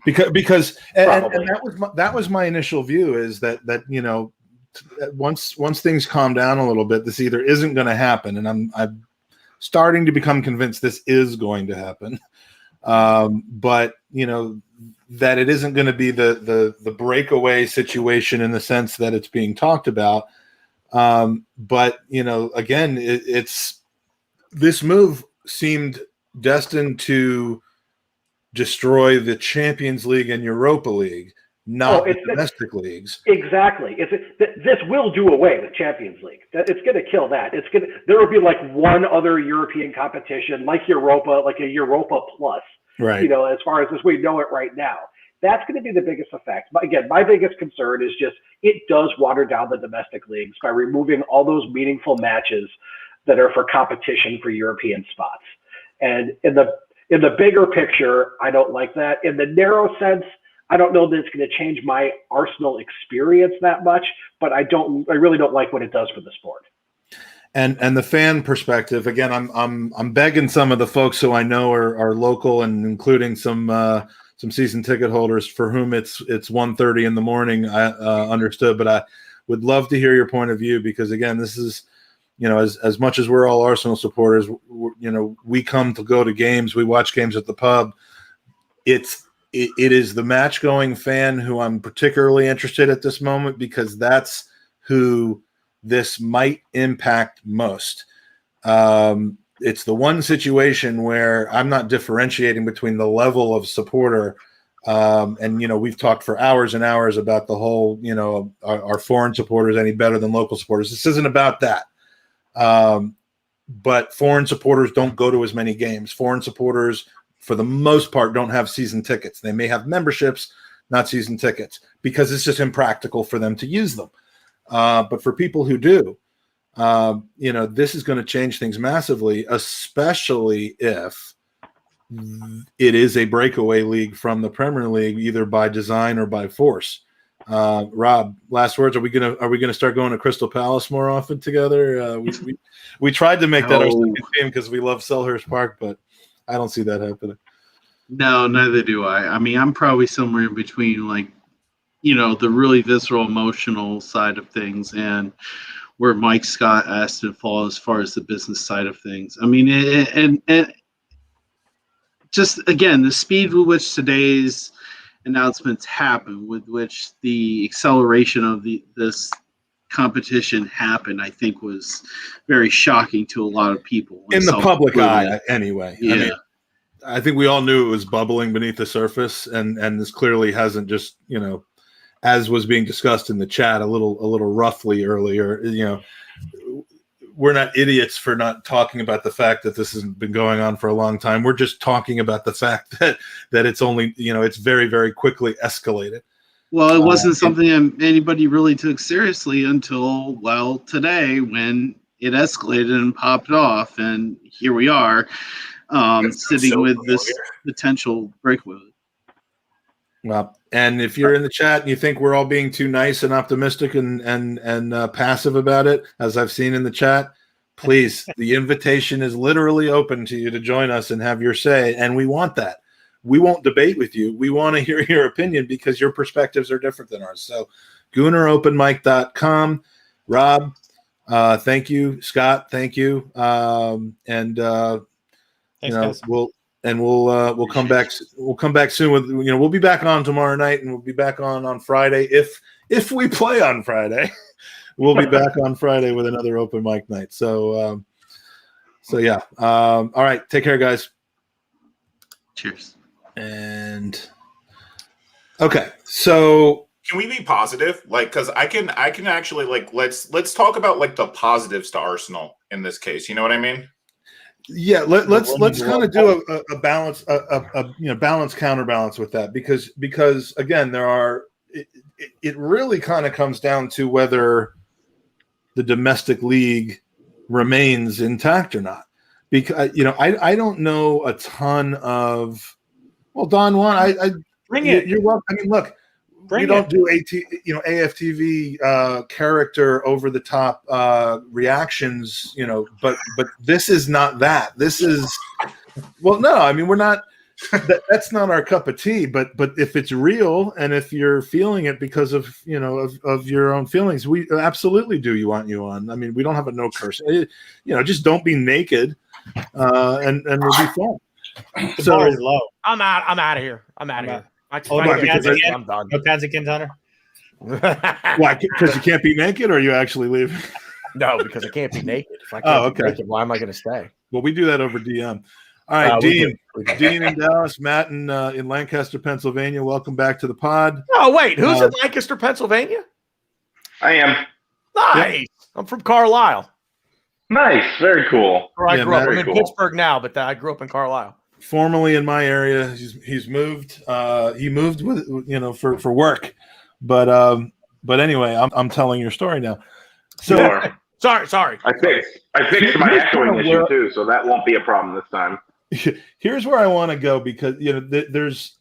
Because that was my initial view, is that once things calm down a little bit, this either isn't going to happen, and I'm starting to become convinced this is going to happen. But that it isn't going to be the breakaway situation in the sense that it's being talked about. But again, it's this move seemed destined to destroy the Champions League and Europa League. not the domestic leagues. Exactly. This will do away with Champions League. It's going to kill that. There will be like one other European competition, like Europa, like a Europa Plus. Right. You know, as far as we know it right now, that's going to be the biggest effect. But again, my biggest concern is just it does water down the domestic leagues by removing all those meaningful matches that are for competition for European spots. And in the bigger picture, I don't like that. In the narrow sense, I don't know that it's going to change my Arsenal experience that much, but I really don't like what it does for the sport. And the fan perspective, again, I'm begging some of the folks who I know are local, and including some season ticket holders for whom it's 1:30 in the morning. I understood, but I would love to hear your point of view, because again, this is, you know, as much as we're all Arsenal supporters, you know, we come to go to games, we watch games at the pub. It is the match going fan who I'm particularly interested at this moment, because that's who this might impact most. It's the one situation where I'm not differentiating between the level of supporter. And, you know, we've talked for hours and hours about the whole, you know, are foreign supporters any better than local supporters? This isn't about that. But foreign supporters don't go to as many games. Foreign supporters, for the most part, don't have season tickets. They may have memberships, not season tickets, because it's just impractical for them to use them. But for people who do, you know, this is going to change things massively, especially if it is a breakaway league from the Premier League, either by design or by force. Rob, last words. Are we gonna start going to Crystal Palace more often together? We tried to make that our second team because we love Selhurst Park, but I don't see that happening. No, neither do I. I mean, I'm probably somewhere in between, like, you know, the really visceral, emotional side of things, and where Mike Scott asked to fall as far as the business side of things. I mean, and just again, the speed with which today's announcements happen, with which the acceleration of this competition happened, I think was very shocking to a lot of people. In the public eye, anyway. Yeah. I mean, I think we all knew it was bubbling beneath the surface, and this clearly hasn't just, you know, as was being discussed in the chat a little roughly earlier, you know, we're not idiots for not talking about the fact that this has been going on for a long time. We're just talking about the fact that it's only, you know, it's very, very quickly escalated. Well, it wasn't something anybody really took seriously until, well, today, when it escalated and popped off, and here we are, sitting with this potential breakaway. Well, and if you're in the chat and you think we're all being too nice and optimistic and passive about it, as I've seen in the chat, please, the invitation is literally open to you to join us and have your say, and we want that. We won't debate with you. We want to hear your opinion, because your perspectives are different than ours. So, GoonerOpenMic.com. Rob, thank you. Scott, thank you. Thanks, you know, guys. we'll come back. We'll come back soon with, you know, we'll be back on tomorrow night, and we'll be back on Friday if we play on Friday. We'll be back on Friday with another open mic night. So yeah. All right. Take care, guys. Cheers. And okay, so can we be positive? Like, because I can actually, like, let's talk about, like, the positives to Arsenal in this case. You know what I mean? Yeah, let's kind of do a balance, you know, balance counterbalance with that, because again, there are it really kind of comes down to whether the domestic league remains intact or not. Because, you know, I don't know a ton of. Well, Don Juan, I Bring it. You're welcome. I mean, look, we don't do AFTV character over the top reactions, you know, but this is not that. This is, well, no, I mean, we're not. That's not our cup of tea. But if it's real, and if you're feeling it because of, you know, of your own feelings, we absolutely do. You want you on. I mean, we don't have a no curse. You know, just don't be naked, and we'll be fine. The bar is low. I'm out of here. I'm done. I'm done. No pants again, Hunter? Why? Because you can't be naked, or are you actually leaving? No, because I can't be naked. If I can't be naked, why am I going to stay? Well, we do that over DM. All right, We Dean. do. Dean in Dallas, Matt in Lancaster, Pennsylvania. Welcome back to the pod. Oh, wait. Who's in Lancaster, Pennsylvania? I am. Nice. I'm from Carlisle. Nice. Very cool. Where I grew up. very I'm in cool. Pittsburgh now, but I grew up in Carlisle. Formerly in my area, he's moved. He moved with for work, but anyway, I'm telling your story now. So Sure. Sorry. I fixed my echoing issue too, so that won't be a problem this time. Here's where I want to go, because there's,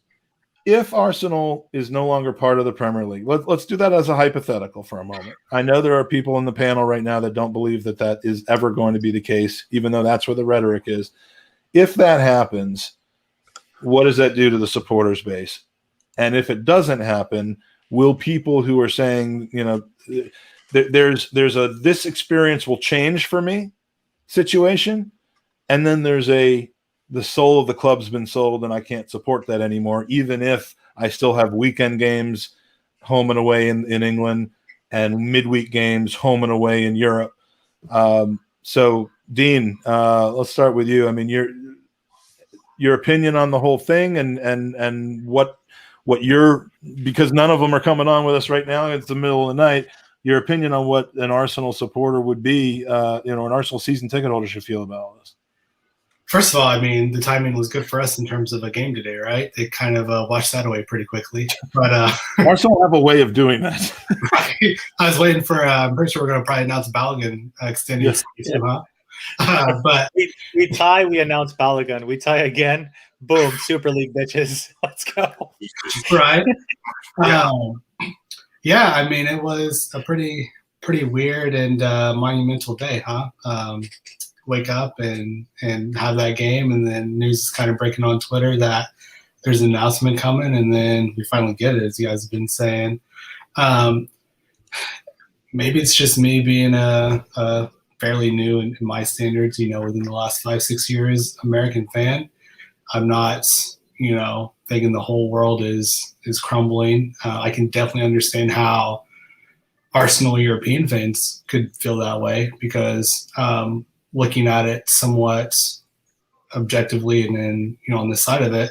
if Arsenal is no longer part of the Premier League, let's do that as a hypothetical for a moment. I know there are people in the panel right now that don't believe that is ever going to be the case, even though that's where the rhetoric is. If that happens, what does that do to the supporters base? And if it doesn't happen, will people who are saying, there's a this experience will change for me situation, and then there's the soul of the club's been sold and I can't support that anymore, even if I still have weekend games home and away in England and midweek games home and away in Europe. So Dean, let's start with you. I mean, your opinion on the whole thing, and what you're, because none of them are coming on with us right now. It's the middle of the night. Your opinion on what an Arsenal supporter would be, an Arsenal season ticket holder should feel about all this. First of all, I mean, the timing was good for us in terms of a game today, right? They kind of washed that away pretty quickly. But Arsenal have a way of doing that. I was waiting for. I'm pretty sure we're going to probably announce Balogun extending his season, huh? But we tie, we announce Balogun. We tie again. Boom! Super League bitches. Let's go. Right. Yeah. I mean, it was a pretty weird and monumental day, huh? Wake up and have that game, and then news is kind of breaking on Twitter that there's an announcement coming, and then we finally get it, as you guys have been saying. Maybe it's just me being a fairly new in my standards, within the last 5-6 years American fan. I'm not, thinking the whole world is crumbling. I can definitely understand how Arsenal European fans could feel that way, because looking at it somewhat objectively, and then on the side of it,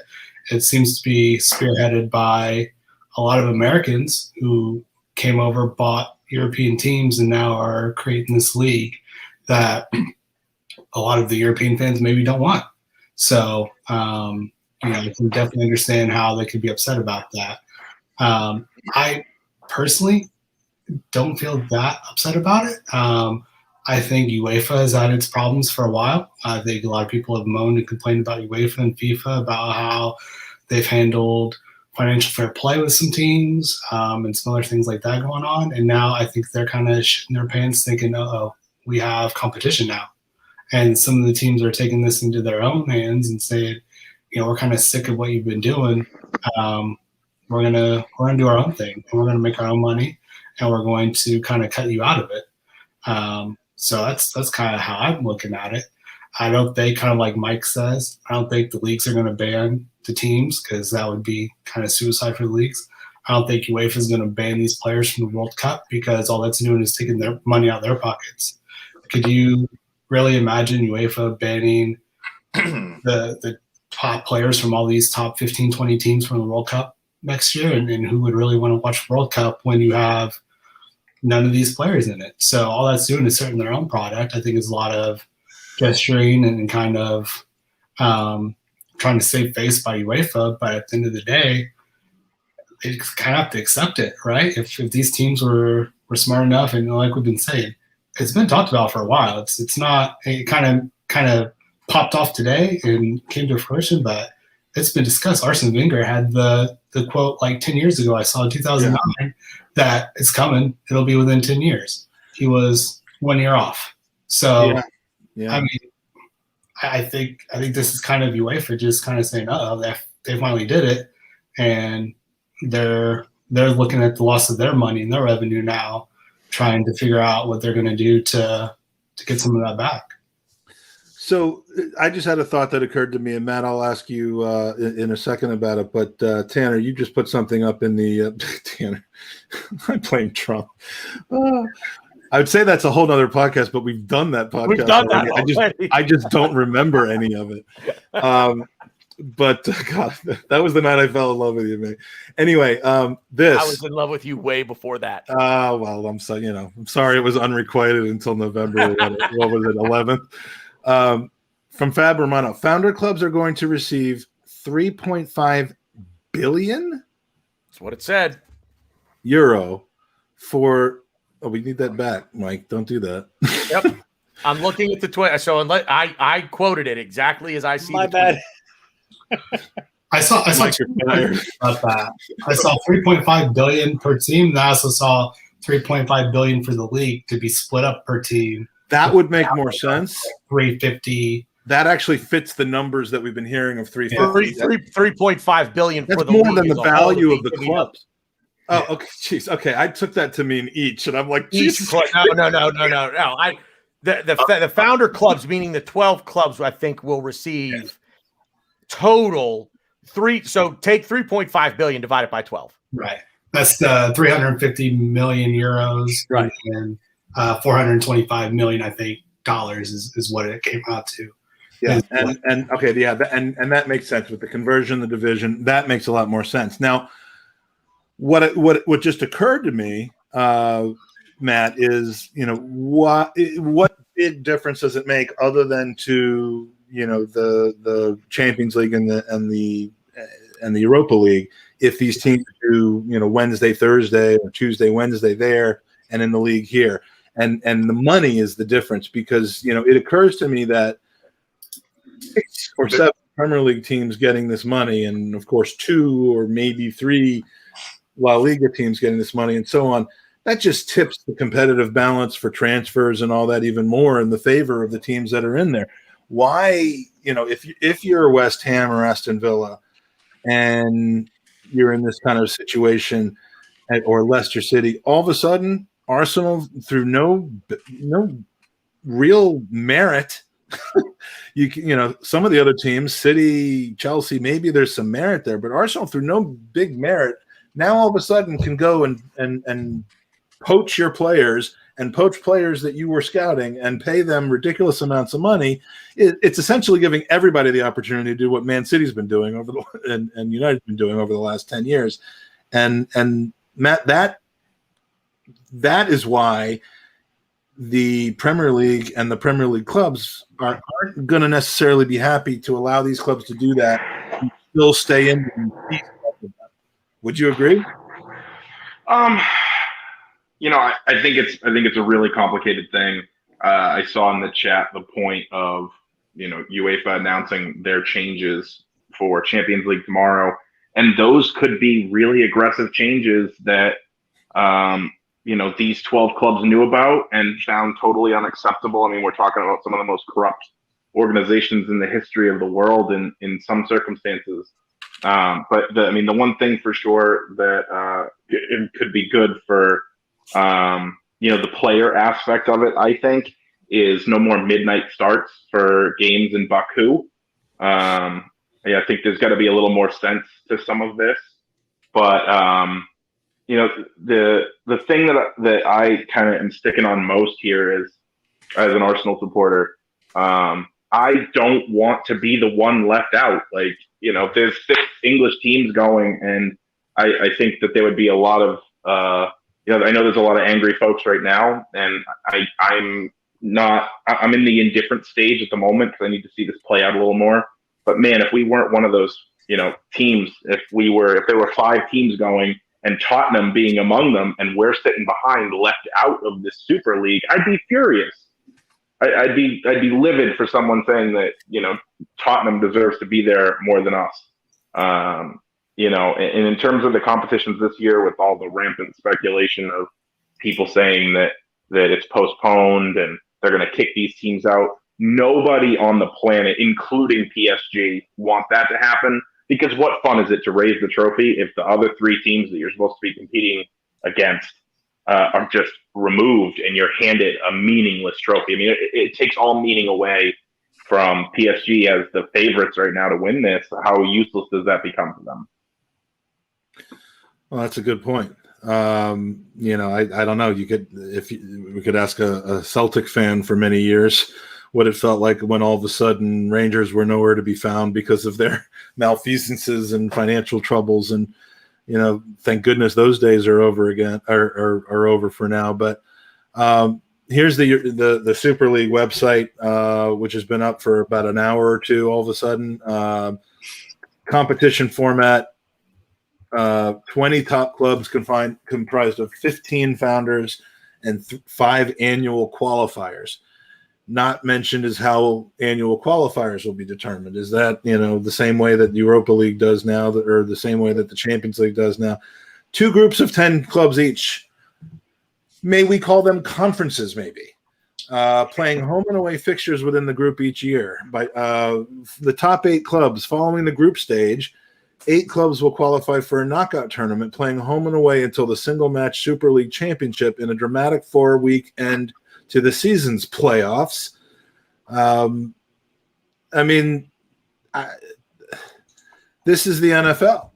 it seems to be spearheaded by a lot of Americans who came over, bought European teams, and now are creating this league that a lot of the European fans maybe don't want. So I can definitely understand how they could be upset about that. I personally don't feel that upset about it. I think UEFA has had its problems for a while. I think a lot of people have moaned and complained about UEFA and FIFA, about how they've handled financial fair play with some teams, and some other things like that going on. And now I think they're kind of shitting their pants thinking, uh-oh, we have competition now. And some of the teams are taking this into their own hands and saying, we're kind of sick of what you've been doing. We're gonna do our own thing, and we're gonna make our own money, and we're going to kind of cut you out of it. So that's kind of how I'm looking at it. I don't think, kind of like Mike says, I don't think the leagues are going to ban the teams, because that would be kind of suicide for the leagues. I don't think UEFA is going to ban these players from the World Cup, because all that's doing is taking their money out of their pockets. Could you really imagine UEFA banning the top players from all these top 15, 20 teams from the World Cup next year? And who would really want to watch the World Cup when you have none of these players in it? So all that's doing is hurting their own product. I think it's a lot of gesturing and kind of trying to save face by UEFA. But at the end of the day, they kind of have to accept it, right? If these teams were smart enough, and like we've been saying, it's been talked about for a while. It's not, it kind of popped off today and came to fruition, but it's been discussed. Arsene Wenger had the quote like 10 years ago, I saw in 2009, that it's coming. It'll be within 10 years. He was 1 year off. So, I mean, I think this is kind of UEFA just kind of saying, they finally did it, and they're looking at the loss of their money and their revenue now, trying to figure out what they're going to do to get some of that back. So I just had a thought that occurred to me, and Matt, I'll ask you in a second about it. But Tanner, you just put something up in the Tanner. I'm playing Trump. I would say that's a whole nother podcast, but we've done that podcast. We've done that already. already. I just don't remember any of it. But God, that was the night I fell in love with you, man. Anyway, this I was in love with you way before that. well, I'm sorry it was unrequited until November. What was it, 11th? From Fab Romano, founder clubs are going to receive 3.5 billion. That's what it said. Euro for. Oh, we need that back, Mike. Don't do that. Yep. I'm looking at the Twitter. So I quoted it exactly as I see. My bad. I saw about that. I saw 3.5 billion per team. And I also saw 3.5 billion for the league to be split up per team. That would make more sense. 350. That actually fits the numbers that we've been hearing of 350. 3.5 billion. That's for the more league than the as a value whole of the to be clubs. Oh, okay. Jeez. Okay, I took that to mean each, and I'm like, Each Jesus. club. No. The founder clubs, meaning the 12 clubs, I think will receive total three. So take 3.5 billion divided by 12. Right. That's 350 million euros. Right. And 425 million, I think, dollars is what it came out to. Yeah, and okay, yeah, and that makes sense with the conversion, the division. That makes a lot more sense. Now, what just occurred to me, Matt, is what big difference does it make other than to the Champions League and the Europa League if these teams do Wednesday, Thursday, or Tuesday, Wednesday there, and in the league here, and the money is the difference because it occurs to me that 6 or 7 Premier League teams getting this money, and of course 2 or maybe 3 La Liga teams getting this money, and so on. That just tips the competitive balance for transfers and all that even more in the favor of the teams that are in there. Why, if you're West Ham or Aston Villa, and you're in this kind of situation, or Leicester City, all of a sudden Arsenal, through no real merit. Some of the other teams, City, Chelsea, maybe there's some merit there, but Arsenal, through no big merit, now all of a sudden can go and poach your players and poach players that you were scouting and pay them ridiculous amounts of money. It's essentially giving everybody the opportunity to do what Man City's been doing and United's been doing over the last 10 years. And Matt, that is why the Premier League and the Premier League clubs aren't going to necessarily be happy to allow these clubs to do that and still stay in. Would you agree? I think it's a really complicated thing. I saw in the chat the point of UEFA announcing their changes for Champions League tomorrow, and those could be really aggressive changes that these 12 clubs knew about and found totally unacceptable. I mean, we're talking about some of the most corrupt organizations in the history of the world in some circumstances. But the one thing for sure that it could be good for the player aspect of it, I think, is no more midnight starts for games in Baku. I think there's got to be a little more sense to some of this, but the thing that I kind of am sticking on most here is, as an Arsenal supporter, I don't want to be the one left out. Like, if there's 6 English teams going, and I think that there would be a lot of, I know there's a lot of angry folks right now, and I'm in the indifferent stage at the moment because I need to see this play out a little more. But man, if we weren't one of those, teams, if there were 5 teams going and Tottenham being among them, and we're sitting behind, left out of this Super League, I'd be furious. I'd be livid for someone saying that Tottenham deserves to be there more than us. And in terms of the competitions this year, with all the rampant speculation of people saying that it's postponed and they're going to kick these teams out, nobody on the planet, including PSG, want that to happen. Because what fun is it to raise the trophy if the other 3 teams that you're supposed to be competing against are just removed and you're handed a meaningless trophy? I mean, it takes all meaning away from PSG as the favorites right now to win this. How useless does that become for them? Well, that's a good point. You know, I don't know. You could, we could ask a Celtic fan for many years what it felt like when all of a sudden Rangers were nowhere to be found because of their malfeasances and financial troubles. And, you know, thank goodness those days are over again, are over for now. But here's the Super League website, which has been up for about an hour or two. All of a sudden, competition format. 20 top clubs comprised of 15 founders and 5 annual qualifiers. Not mentioned is how annual qualifiers will be determined. Is that, you know, the same way that Europa League does now, or the same way that the Champions League does now? 2 groups of 10 clubs each. May we call them conferences, maybe? Playing home and away fixtures within the group each year. By the top 8 clubs following the group stage, 8 clubs will qualify for a knockout tournament, playing home and away until the single match Super League championship in a dramatic 4-week end to the season's playoffs. I mean, this is the NFL.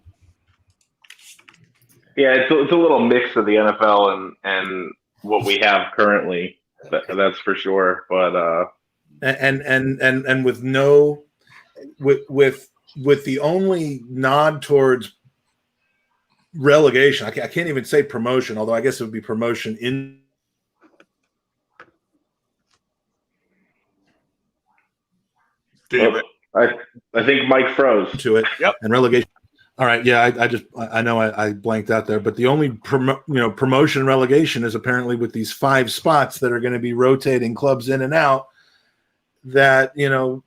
Yeah, it's a little mix of the NFL and what we have currently. That's for sure. But and with no with the only nod towards relegation, I can't even say promotion, although I guess it would be promotion in. I think Mike froze to it. Yep. And relegation. All right. Yeah, I know I blanked out there, but the only promotion and relegation is apparently with these 5 spots that are going to be rotating clubs in and out. That, you know,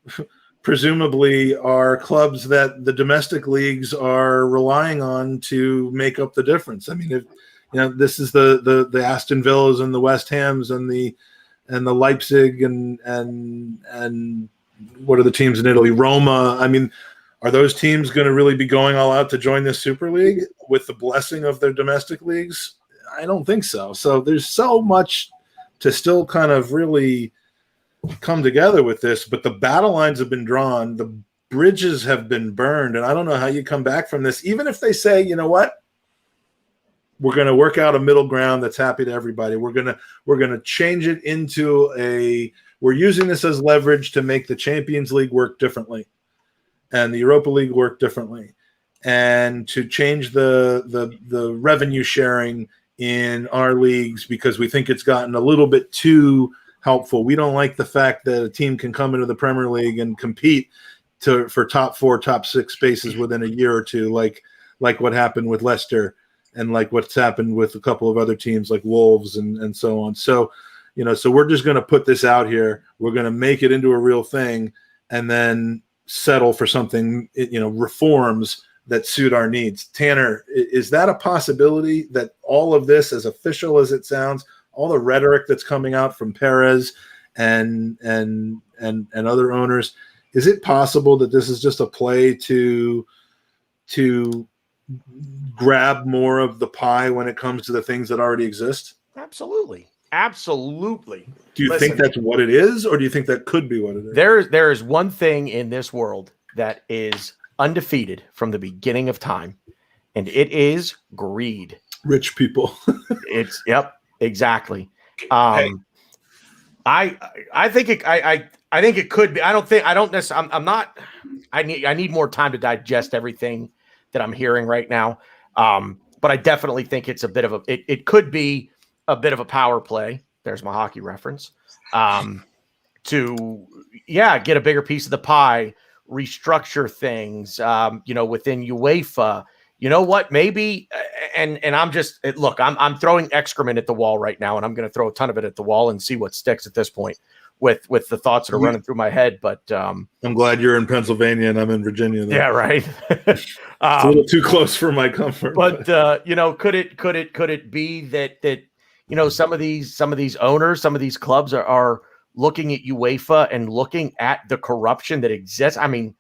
presumably are clubs that the domestic leagues are relying on to make up the difference. I mean, if, you know, this is the Aston Villas and the West Hams and the Leipzig and what are the teams in Italy? Roma. I mean, are those teams going to really be going all out to join this Super League with the blessing of their domestic leagues? I don't think so. So there's so much to still kind of really come together with this, but the battle lines have been drawn, the bridges have been burned, and I don't know how you come back from this, even if they say, you know what, we're going to work out a middle ground that's happy to everybody. We're going to change it into we're using this as leverage to make the Champions League work differently and the Europa League work differently, and to change the revenue sharing in our leagues because we think it's gotten a little bit too helpful. We don't like the fact that a team can come into the Premier League and compete for top 4, top 6 spaces within a year or two, like what happened with Leicester and like what's happened with a couple of other teams like Wolves and so on. So, you know, so we're just going to put this out here. We're going to make it into a real thing and then settle for something, you know, reforms that suit our needs. Tanner, is that a possibility that all of this, as official as it sounds, all the rhetoric that's coming out from Perez and other owners, is it possible that this is just a play to grab more of the pie when it comes to the things that already exist? Absolutely. Do you think that's what it is, or do you think that could be what it is? There is one thing in this world that is undefeated from the beginning of time, and it is greed. Rich people. It's exactly. I think it could be. I need more time to digest everything that I'm hearing right now. But I definitely think it's it could be a bit of a power play. There's my hockey reference. To get a bigger piece of the pie, restructure things, within UEFA. You know what? Maybe, and I'm throwing excrement at the wall right now, and I'm going to throw a ton of it at the wall and see what sticks at this point with the thoughts that are running through my head. But I'm glad you're in Pennsylvania and I'm in Virginia. Though. Yeah, right. It's a little too close for my comfort. But could it be that some of these owners, some of these clubs are looking at UEFA and looking at the corruption that exists? I mean,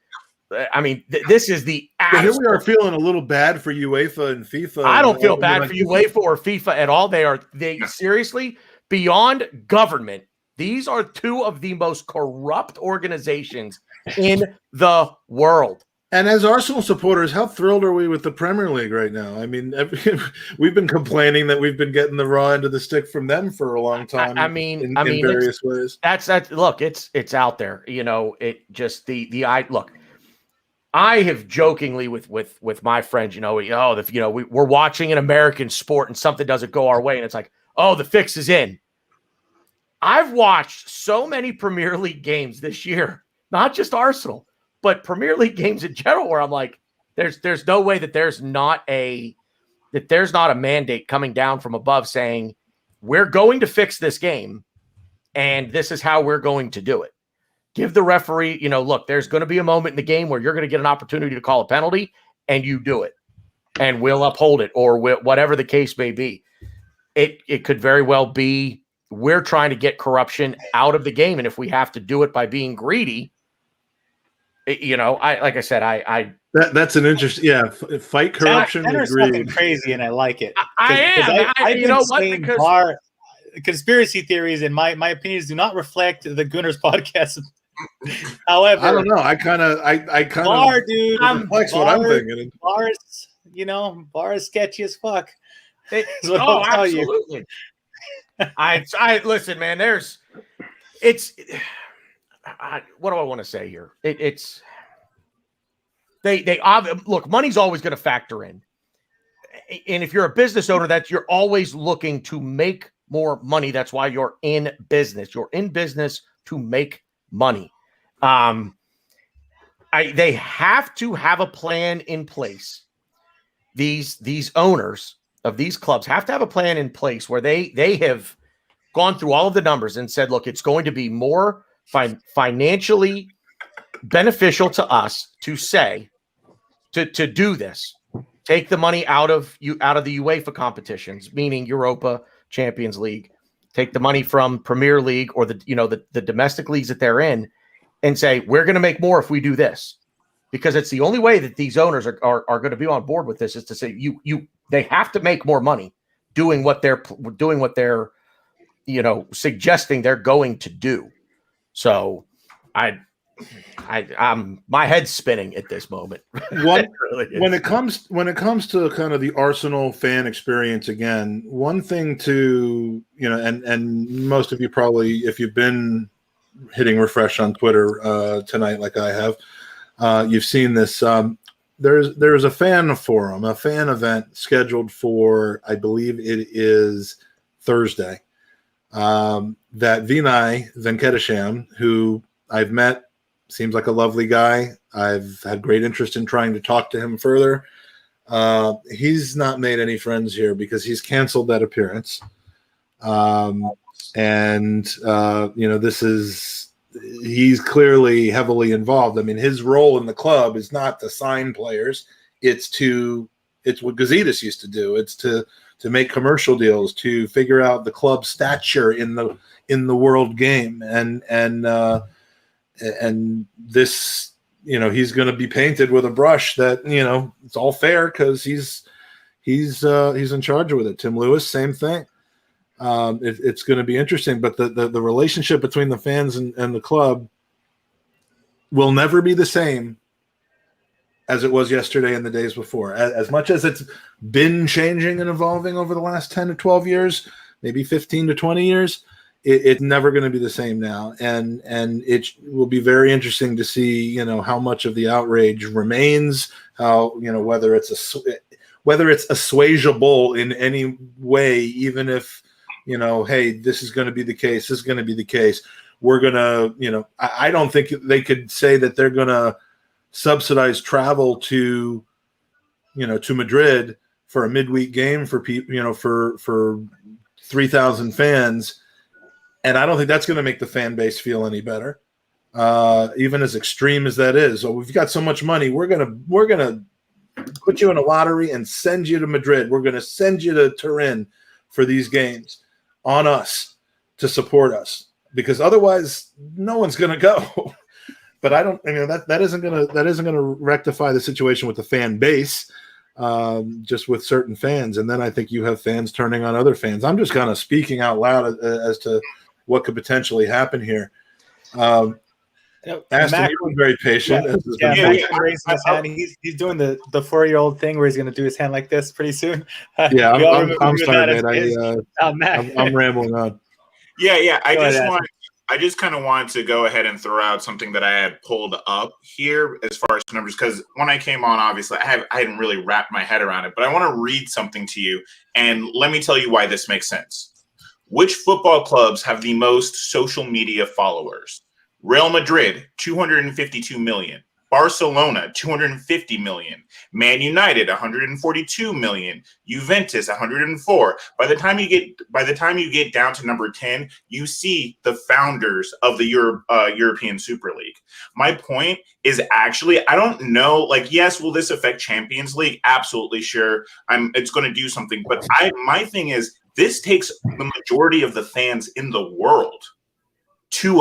this is the. Here we are feeling a little bad for UEFA and FIFA. I don't feel bad for UEFA or FIFA at all. They seriously, beyond government, these are 2 of the most corrupt organizations in the world. And as Arsenal supporters, how thrilled are we with the Premier League right now? I mean, we've been complaining that we've been getting the raw end of the stick from them for a long time. In various ways. That's look, it's out there. It just look. I have jokingly with my friends, we're watching an American sport and something doesn't go our way, and it's like, oh, the fix is in. I've watched so many Premier League games this year, not just Arsenal, but Premier League games in general, where I'm like, there's no way that there's not a mandate coming down from above saying we're going to fix this game, and this is how we're going to do it. Give the referee, look, there's going to be a moment in the game where you're going to get an opportunity to call a penalty, and you do it, and we'll uphold it, or whatever the case may be. It could very well be we're trying to get corruption out of the game, and if we have to do it by being greedy, like I said, that's an interesting, fight corruption and greed. Crazy, and I like it. I've been saying conspiracy theories, in my opinions, do not reflect the Gunners podcast. However, I don't know. I kind of reflects what I'm thinking. Bar is sketchy as fuck. Absolutely. I listen, man. What do I want to say here? They look. Money's always going to factor in, and if you're a business owner, you're always looking to make more money. That's why you're in business. You're in business to make money. They have to have a plan in place. These owners of these clubs have to have a plan in place where they have gone through all of the numbers and said, look, it's going to be more financially beneficial to us to do this. Take the money out of the UEFA competitions, meaning Europa, Champions League. Take the money from Premier League or the domestic leagues that they're in, and say we're going to make more if we do this, because it's the only way that these owners are going to be on board with this, is to say they have to make more money doing what they're suggesting they're going to do. So I'm my head's spinning at this moment. When it comes to kind of the Arsenal fan experience, again, one thing to and most of you probably, if you've been hitting refresh on Twitter tonight like I have, you've seen this. There's a fan forum, a fan event scheduled for, I believe it is Thursday, that Vinay Venkatesham, who I've met, seems like a lovely guy. I've had great interest in trying to talk to him further. He's not made any friends here because he's canceled that appearance. He's clearly heavily involved. I mean, his role in the club is not to sign players. It's what Gazidis used to do. It's to make commercial deals, to figure out the club's stature in the world game. And this, he's going to be painted with a brush that, it's all fair because he's in charge with it. Tim Lewis, same thing. It's going to be interesting, but the relationship between the fans and the club will never be the same as it was yesterday and the days before. As much as it's been changing and evolving over the last 10 to 12 years, maybe 15 to 20 years, it's never going to be the same now. And it will be very interesting to see, how much of the outrage remains, how, whether it's assuageable in any way, even if, hey, this is going to be the case. This is going to be the case. We're going to, I don't think they could say that they're going to subsidize travel to Madrid for a midweek game for people, for 3,000 fans. And I don't think that's going to make the fan base feel any better, even as extreme as that is. So we've got so much money. We're gonna put you in a lottery and send you to Madrid. We're going to send you to Turin for these games on us to support us, because otherwise no one's going to go. But that isn't going to rectify the situation with the fan base, just with certain fans. And then I think you have fans turning on other fans. I'm just kind of speaking out loud as to what could potentially happen here. Aston, Mac, you've been very patient. yeah, As has yeah, been Mac's yeah. been raising his hand. He's doing the 4-year-old thing where he's going to do his hand like this pretty soon. Yeah, We all I'm remember doing sorry, that as man. kids. Mac. I'm rambling on. Yeah. Go ahead, I just kind of wanted to go ahead and throw out something that I had pulled up here as far as numbers, because when I came on, obviously I hadn't really wrapped my head around it, but I want to read something to you, and let me tell you why this makes sense. Which football clubs have the most social media followers? Real Madrid, 252 million. Barcelona, 250 million. Man United, 142 million. Juventus, 104. By the time you get down to number 10, you see the founders of the European Super League. My point is, actually, I don't know. Like, yes, will this affect Champions League? Absolutely, sure. It's going to do something. But my thing is, this takes the majority of the fans in the world to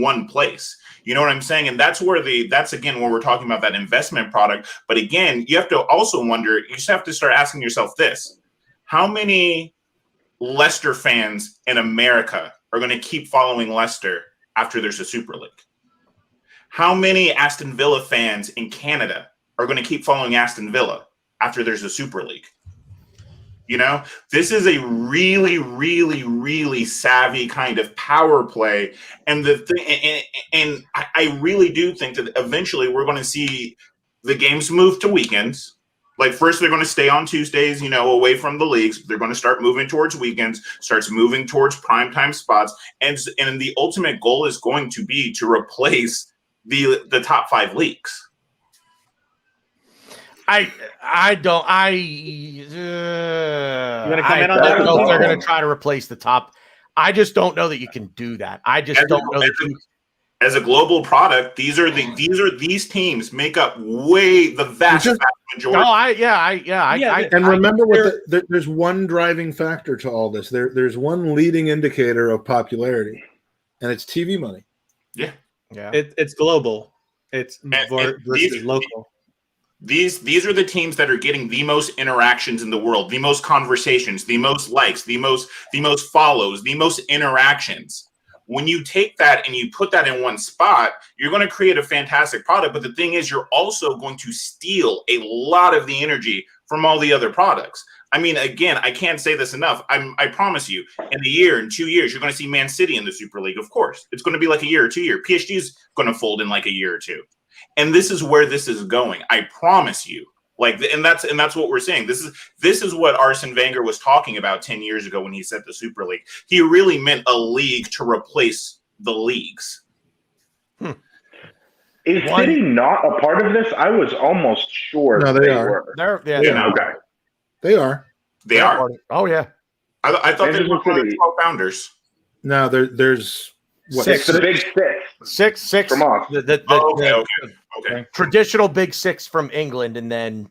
one place. You know what I'm saying? And that's again where we're talking about that investment product. But again, you have to also wonder, you just have to start asking yourself this: how many Leicester fans in America are going to keep following Leicester after there's a Super League? How many Aston Villa fans in Canada are going to keep following Aston Villa after there's a Super League? You know, this is a really, really, really savvy kind of power play. And I really do think that eventually we're going to see the games move to weekends. Like, first they're going to stay on Tuesdays, away from the leagues. They're going to start moving towards weekends, starts moving towards primetime spots. And the ultimate goal is going to be to replace the top 5 leagues. You want to comment on that? I don't know if they're going to try to replace the top. I just don't know that you can do that. I just don't know that as a global product, these teams make up the vast majority. And remember, there's one driving factor to all this. There's one leading indicator of popularity, and it's TV money. Yeah. It's global. It's versus local. These are the teams that are getting the most interactions in the world, the most conversations, the most likes, the most follows, the most interactions. When you take that and you put that in one spot, you're going to create a fantastic product. But the thing is, you're also going to steal a lot of the energy from all the other products. I mean, again, I can't say this enough. I promise you, in a year, in 2 years, you're going to see Man City in the Super League. Of course, it's going to be like a year or 2 year. PSG is going to fold in like a year or two. And this is where this is going. I promise you. And that's what we're saying. This is what Arsene Wenger was talking about 10 years ago when he said the Super League. He really meant a league to replace the leagues. Is City not a part of this? I was almost sure they are. Were. Okay. They are. They are. Oh yeah. I thought they were one of the 12 founders. No, there's what? Six. The big six. Six from us. Okay. Traditional big 6 from England, and then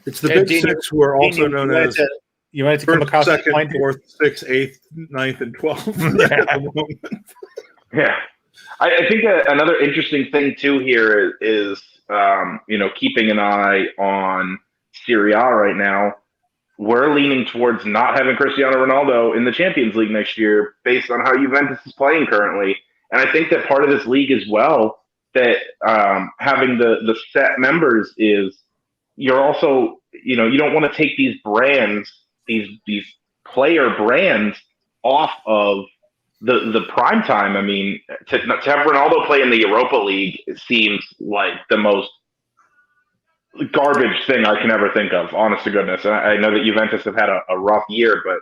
it's the big 6 who are also known as. You wanted to come across second, the point 4th, 6th, 8th, 9th, and 12th. Yeah. I think another interesting thing too here is keeping an eye on Serie A right now. We're leaning towards not having Cristiano Ronaldo in the Champions League next year based on how Juventus is playing currently. And I think that part of this league as well, that having the set members is you're also, you don't want to take these brands, these player brands off of the prime time. I mean, to have Ronaldo play in the Europa League, it seems like the most garbage thing I can ever think of, honest to goodness. And I know that Juventus have had a rough year, but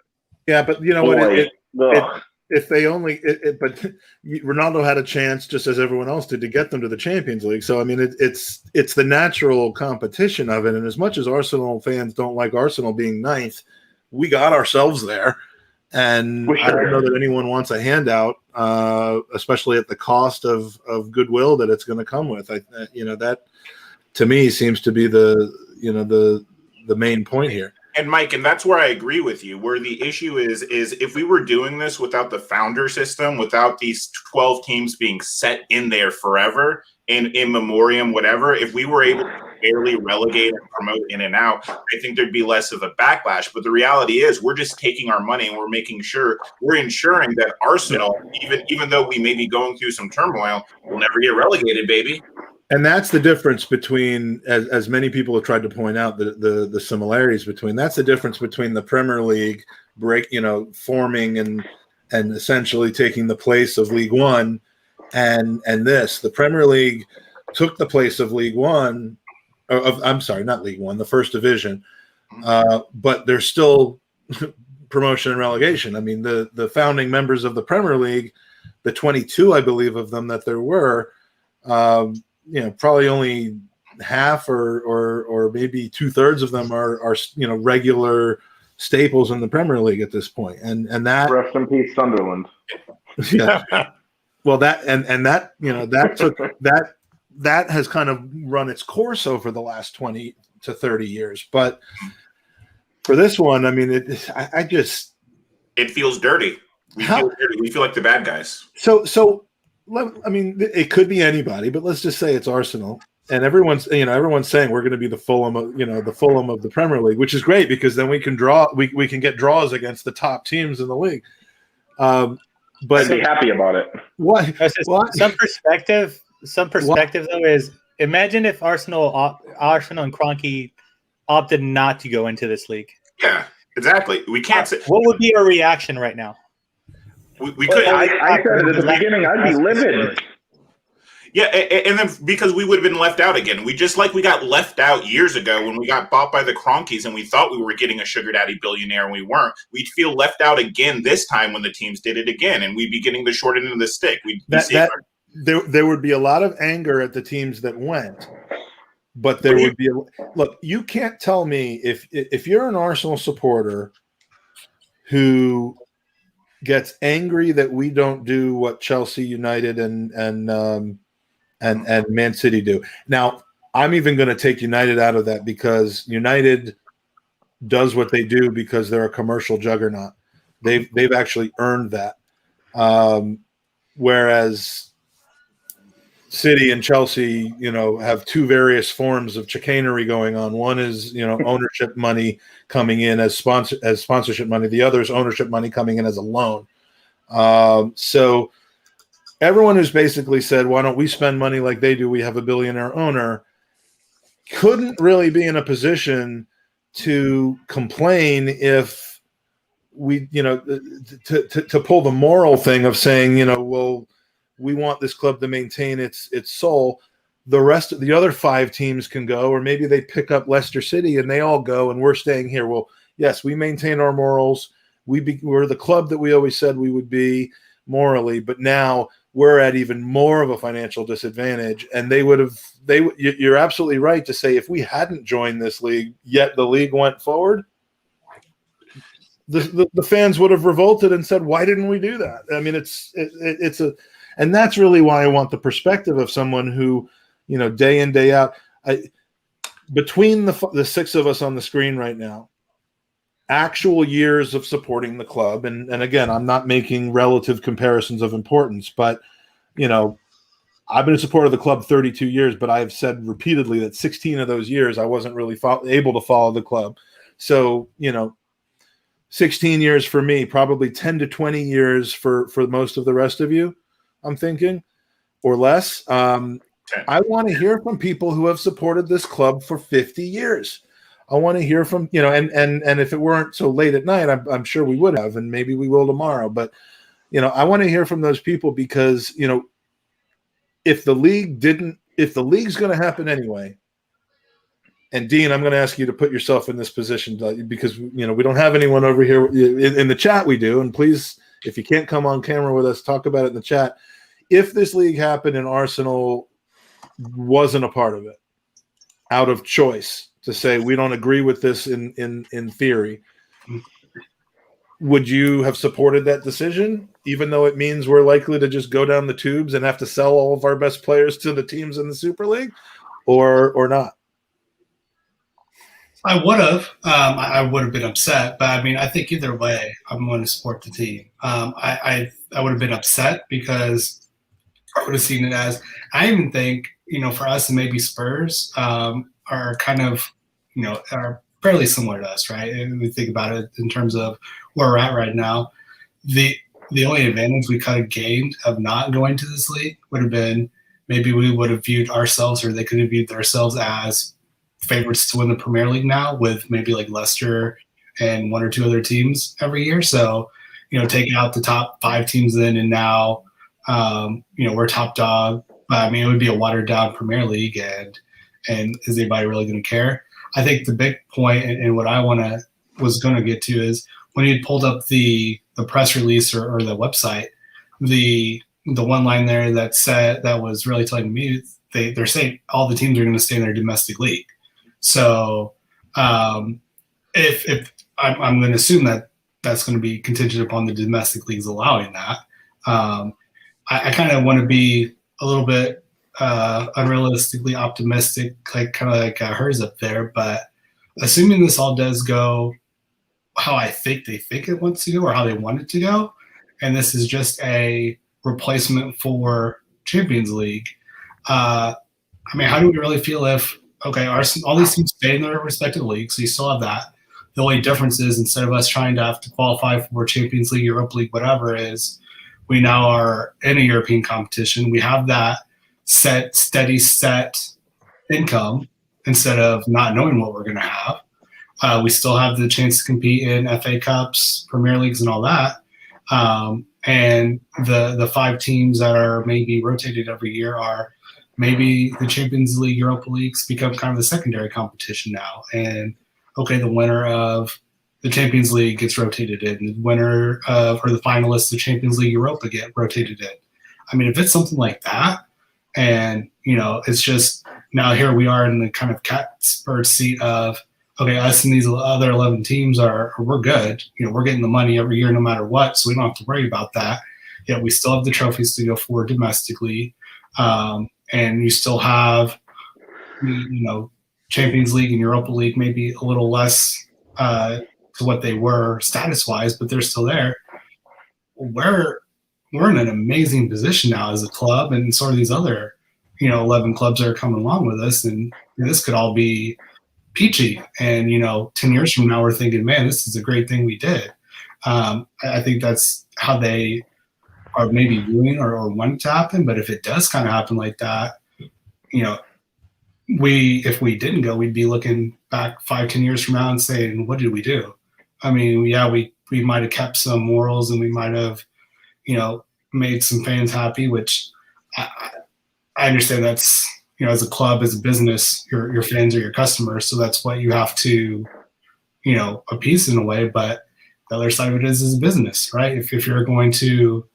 you know what? If they only, but Ronaldo had a chance, just as everyone else did, to get them to the Champions League. So I mean, it's the natural competition of it. And as much as Arsenal fans don't like Arsenal being ninth, we got ourselves there. And I don't know that anyone wants a handout, especially at the cost of goodwill that it's going to come with. That to me seems to be the main point here. And Mike, and that's where I agree with you, where the issue is if we were doing this without the founder system, without these 12 teams being set in there forever, in memoriam, whatever, if we were able to barely relegate and promote in and out, I think there'd be less of a backlash. But the reality is we're just taking our money and we're making sure we're ensuring that Arsenal, even though we may be going through some turmoil, will never get relegated, baby. And that's the difference between, as many people have tried to point out, the similarities between. That's the difference between the Premier League forming and essentially taking the place of League One, and this. The Premier League took the place of League One. I'm sorry, not League One, the First Division. But there's still promotion and relegation. I mean, the founding members of the Premier League, the 22, I believe, of them that there were. Probably only half or maybe 2/3 of them are regular staples in the Premier League at this point. And that, rest in peace, Sunderland. Yeah. Well, that took that has kind of run its course over the last 20 to 30 years. But for this one, I mean, it feels dirty. We feel dirty. We feel like the bad guys. So. I mean, it could be anybody, but let's just say it's Arsenal, and everyone's saying we're going to be the Fulham of the Premier League, which is great because then we can we can get draws against the top teams in the league. But I'd be happy about it. Why? Some perspective though is imagine if Arsenal and Kroenke opted not to go into this league. Yeah, exactly. We can't say. What would be our reaction right now? We could. I said it at the beginning. I'd be livid. Yeah, and then because we would have been left out again. We got left out years ago when we got bought by the Kroenkes and we thought we were getting a sugar daddy billionaire and we weren't. We'd feel left out again this time when the teams did it again, and we'd be getting the short end of the stick. There would be a lot of anger at the teams that went, but there would be look. You can't tell me if you're an Arsenal supporter who gets angry that we don't do what Chelsea, United, and Man City do. Now, I'm even going to take United out of that because United does what they do because they're a commercial juggernaut. They've actually earned that. Whereas City and Chelsea, have two various forms of chicanery going on. One is, ownership money coming in as sponsorship money. The other is ownership money coming in as a loan. So everyone who's basically said, why don't we spend money like they do? We have a billionaire owner, couldn't really be in a position to complain if we, to pull the moral thing of saying, well, we want this club to maintain its soul. The rest of the other 5 teams can go, or maybe they pick up Leicester City and they all go and we're staying here. Well, yes, we maintain our morals. We're the club that we always said we would be morally, but now we're at even more of a financial disadvantage. And you're absolutely right to say if we hadn't joined this league, yet the league went forward, the fans would have revolted and said, why didn't we do that? I mean, and that's really why I want the perspective of someone who, day in, day out, between the 6 of us on the screen right now, actual years of supporting the club. And again, I'm not making relative comparisons of importance, but, I've been a supporter of the club 32 years, but I've said repeatedly that 16 of those years, I wasn't really able to follow the club. So, 16 years for me, probably 10 to 20 years for most of the rest of you, I'm thinking, or less. I want to hear from people who have supported this club for 50 years. I want to hear from, and if it weren't so late at night, I'm sure we would have, and maybe we will tomorrow. But, I want to hear from those people because, if the league's going to happen anyway, and Dean, I'm going to ask you to put yourself in this position because, we don't have anyone over here in the chat. We do. And please, if you can't come on camera with us, talk about it in the chat. If this league happened and Arsenal wasn't a part of it, out of choice to say we don't agree with this in theory, would you have supported that decision, even though it means we're likely to just go down the tubes and have to sell all of our best players to the teams in the Super League, or not? I would have. I would have been upset, but I mean, I think either way, I'm going to support the team. I would have been upset because I would have seen it as, I even think for us and maybe Spurs are kind of, are fairly similar to us, right? And we think about it in terms of where we're at right now. The only advantage we could have gained of not going to this league would have been maybe we would have viewed ourselves, or they could have viewed themselves as favorites to win the Premier League now, with maybe like Leicester and one or two other teams every year. So, taking out the top 5 teams then, and now, we're top dog. I mean, it would be a watered down Premier League, and is anybody really going to care? I think the big point, and what I was going to get to, is when you pulled up the press release or the website, the one line there that was really telling me they're saying all the teams are going to stay in their domestic league. So if I'm going to assume that that's going to be contingent upon the domestic leagues allowing that. I kind of want to be a little bit unrealistically optimistic, kind of like hers up there. But assuming this all does go how I think they think it wants to go, or how they want it to go, and this is just a replacement for Champions League, I mean, how do we really feel if, okay, all these teams stay in their respective leagues, so you still have that. The only difference is, instead of us trying to have to qualify for Champions League, Europa League, whatever, is we now are in a European competition. We have that steady income instead of not knowing what we're going to have. We still have the chance to compete in FA Cups, Premier Leagues, and all that. And the 5 teams that are maybe rotated every year are maybe the Champions League, Europa Leagues become kind of the secondary competition now. And okay, the winner of the Champions League gets rotated in. The winner of, or the finalists of Champions League Europa get rotated in. I mean, if it's something like that, and it's just now here we are in the kind of cat's bird seat of, okay, us and these other 11 teams we're good. We're getting the money every year no matter what, so we don't have to worry about that. Yet we still have the trophies to go for domestically, and you still have, Champions League and Europa League maybe a little less to what they were status-wise, but they're still there. We're in an amazing position now as a club, and sort of these other, 11 clubs that are coming along with us, and this could all be peachy. And 10 years from now, we're thinking, man, this is a great thing we did. I think that's how they are maybe viewing or want it to happen. But if it does kind of happen like that, if we didn't go, we'd be looking back 5-10 years from now and saying, what did we do? I mean, yeah, we might have kept some morals, and we might have, made some fans happy, which I understand that's, as a club, as a business, your fans are your customers. So that's what you have to, appease in a way. But the other side of it is a business, right? If you're going to,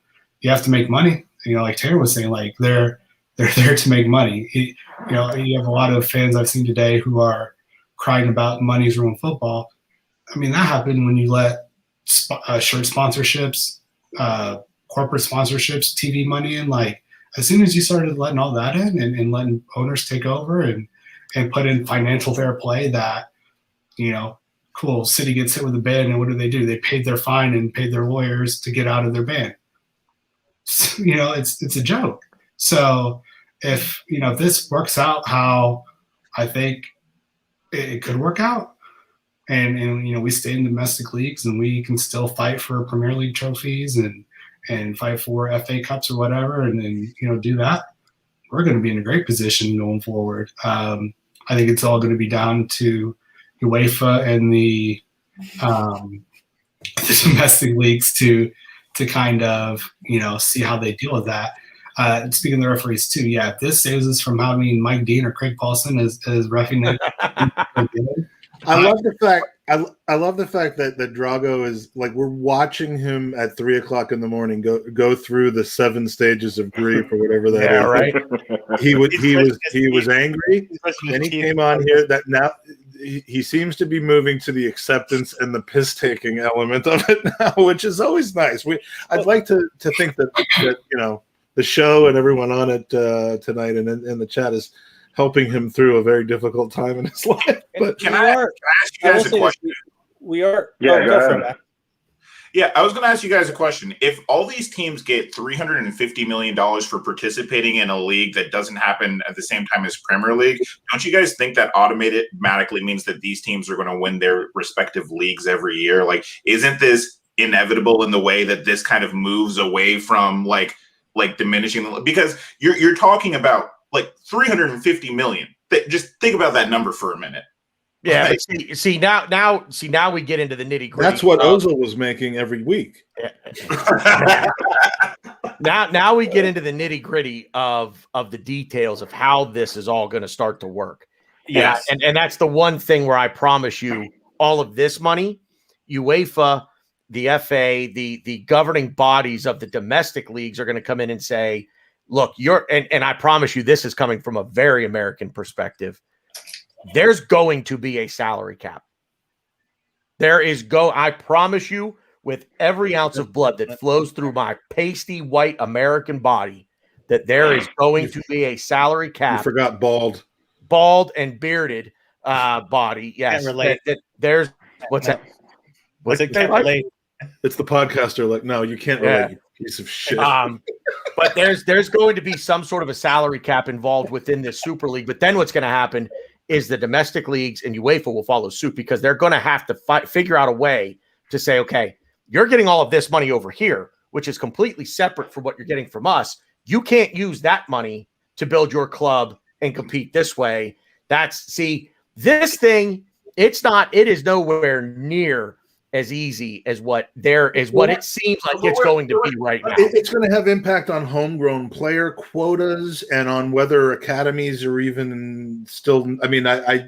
you have to make money. Like Taylor was saying, like they're there to make money. You have a lot of fans I've seen today who are crying about money's ruined football. I mean, that happened when you let shirt sponsorships, corporate sponsorships, TV money in. Like, as soon as you started letting all that in, and letting owners take over and put in financial fair play, that, cool, City gets hit with a ban, and what do? They paid their fine and paid their lawyers to get out of their ban. It's a joke. So if this works out how I think it could work out, and we stay in domestic leagues, and we can still fight for Premier League trophies and fight for FA Cups or whatever, and then do that, we're going to be in a great position going forward. I think it's all going to be down to UEFA and the domestic leagues to kind of see how they deal with that. Speaking of the referees too, yeah, if this saves us from having Mike Dean or Craig Paulson as referee, I love the fact that Drago is like, we're watching him at 3:00 in the morning go through the 7 stages of grief or whatever that is. Right. He was angry, and he came on here. That now he seems to be moving to the acceptance and the piss taking element of it now, which is always nice. I'd like to think that the show and everyone on it tonight and in the chat is helping him through a very difficult time in his life. But can I ask you guys a question? We are. Yeah, go for it, Matt. Yeah, I was going to ask you guys a question. If all these teams get $350 million for participating in a league that doesn't happen at the same time as Premier League, don't you guys think that automatically means that these teams are going to win their respective leagues every year? Like, isn't this inevitable in the way that this kind of moves away from like diminishing? Because you're talking about like 350 million. Just think about that number for a minute. Yeah, but see now we get into the nitty gritty. That's what Ozil was making every week. Now we get into the nitty gritty of the details of how this is all going to start to work. Yes, and that's the one thing where I promise you, all of this money, UEFA, the FA, the governing bodies of the domestic leagues are going to come in and say, look, and I promise you, this is coming from a very American perspective. There's going to be a salary cap. I promise you, with every ounce of blood that flows through my pasty white American body, that there is going to be a salary cap. You forgot bald and bearded body. Yes. Can't relate. There's what's that? What's it? Can't relate. It's the podcaster. Like, no, you can't relate, you piece of shit. But there's going to be some sort of a salary cap involved within this Super League. But then what's going to happen is the domestic leagues and UEFA will follow suit, because they're going to have to figure out a way to say, okay, you're getting all of this money over here, which is completely separate from what you're getting from us. You can't use that money to build your club and compete this way. This thing, it is nowhere near as easy as what it seems like it's going to be right now. It's going to have impact on homegrown player quotas and on whether academies are even still. I mean, I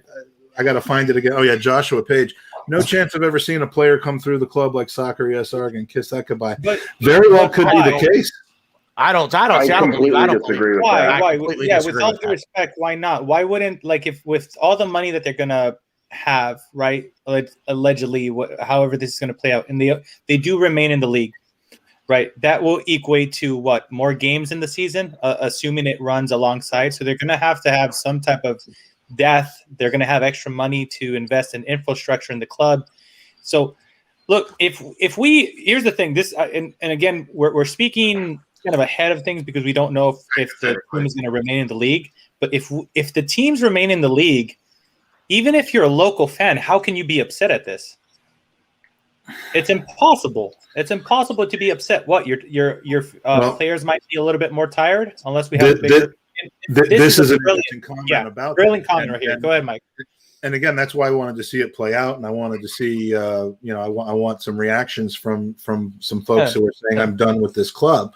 got to find it again. Oh yeah, Joshua Page. No chance I've ever seen a player come through the club like Soccer Yes Oregon. Kiss that goodbye. But very well could be the case. I don't completely disagree with that. Why? Yeah, with all due respect, why not? Why wouldn't, like, if with all the money that they're gonna have, right? Allegedly, however this is going to play out, and they do remain in the league, right? That will equate to what, more games in the season, assuming it runs alongside. So they're going to have some type of depth. They're going to have extra money to invest in infrastructure in the club. So, look, if here's the thing. This and again, we're speaking kind of ahead of things because we don't know if the team is going to remain in the league. But if the teams remain in the league, even if you're a local fan, how can you be upset at this? It's impossible. It's impossible to be upset. What, your players might be a little bit more tired unless we have this is an interesting comment about brilliant comment right here. Go ahead, Mike. And again, that's why I wanted to see it play out, and I wanted to see, I want some reactions from some folks who are saying I'm done with this club,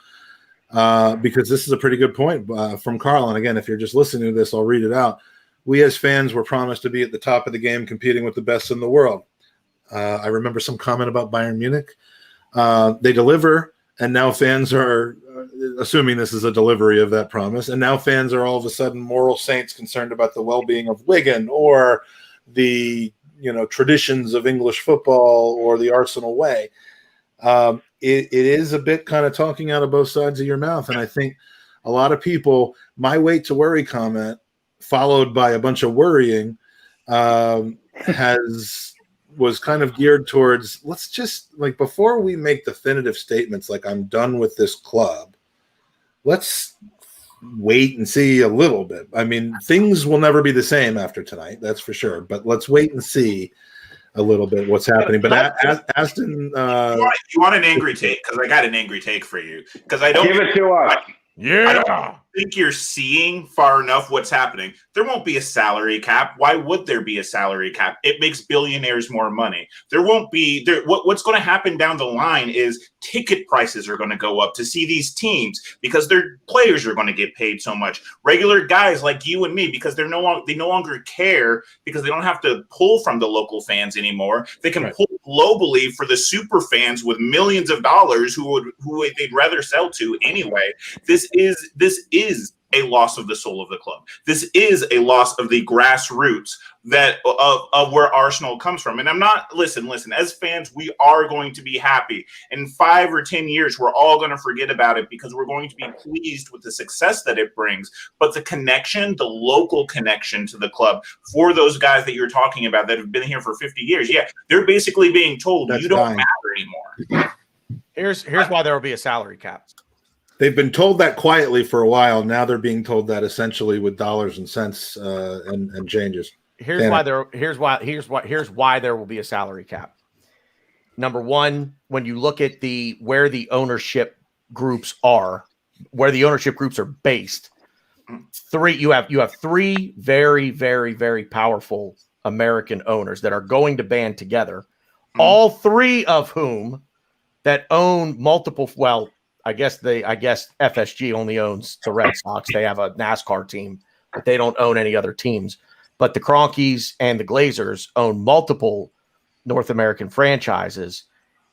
because this is a pretty good point from Carl. And again, if you're just listening to this, I'll read it out. We as fans were promised to be at the top of the game, competing with the best in the world. I remember some comment about Bayern Munich. They deliver, and now fans are assuming this is a delivery of that promise. And now fans are all of a sudden moral saints concerned about the well-being of Wigan or the traditions of English football or the Arsenal way. It is a bit kind of talking out of both sides of your mouth. And I think a lot of people, my wait to worry comment, followed by a bunch of worrying, was kind of geared towards, let's just, like, before we make definitive statements like I'm done with this club, let's wait and see a little bit. I mean, things will never be the same after tonight, that's for sure, but let's wait and see a little bit what's happening. But Aston, you want an angry take? Because I got an angry take for you. Because I don't give it to us. I don't think you're seeing far enough what's happening. There won't be a salary cap. Why would there be a salary cap? It makes billionaires more money. There won't be what's going to happen down the line is ticket prices are going to go up to see these teams because their players are going to get paid so much. Regular guys like you and me, because they no longer care because they don't have to pull from the local fans anymore. They can pull globally for the super fans with millions of dollars who they'd rather sell to anyway. This is a loss of the soul of the club. This is a loss of the grassroots that of where Arsenal comes from. And I'm not, listen, as fans, we are going to be happy. In 5 or 10 years, we're all going to forget about it because we're going to be pleased with the success that it brings. But the connection, the local connection to the club for those guys that you're talking about that have been here for 50 years, yeah, they're basically being told you don't matter anymore. Here's why there will be a salary cap. They've been told that quietly for a while. Now they're being told that essentially with dollars and cents and changes. Here's why there will be a salary cap. Number one, when you look at where the ownership groups are based, you have three very, very, very powerful American owners that are going to band together, all three of whom that own multiple. Well, I guess FSG only owns the Red Sox. They have a NASCAR team, but they don't own any other teams. But the Kroenkes and the Glazers own multiple North American franchises.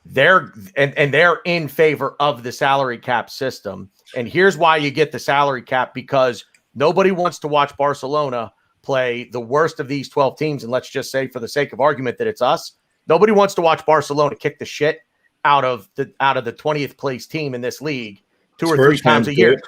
They're in favor of the salary cap system. And here's why you get the salary cap, because nobody wants to watch Barcelona play the worst of these 12 teams. And let's just say, for the sake of argument, that it's us. Nobody wants to watch Barcelona kick the shit out of the 20th place team in this league 2 or 3 times a year.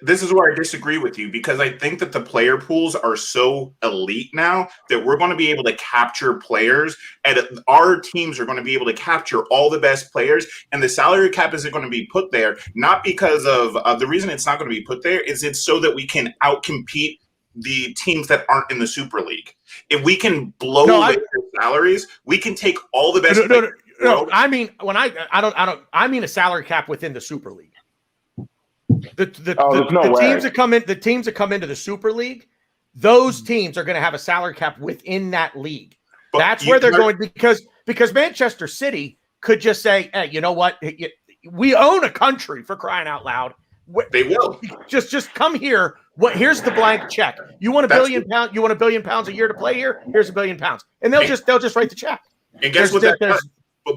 This is where I disagree with you, because I think that the player pools are so elite now that we're going to be able to capture players, and our teams are going to be able to capture all the best players. And the salary cap isn't going to be put there, not because of the reason it's not going to be put there is it's so that we can outcompete the teams that aren't in the Super League. If we can blow their salaries, we can take all the best. No, I mean, when I mean a salary cap within the Super League. The teams that come into the Super League, those teams are going to have a salary cap within that league. But that's where they're going, because Manchester City could just say, hey, you know what? We own a country, for crying out loud. They will just come here. Here's the blank check. You want £1 billion? You want £1 billion a year to play here? Here's £1 billion, and they'll just write the check. And guess what that does?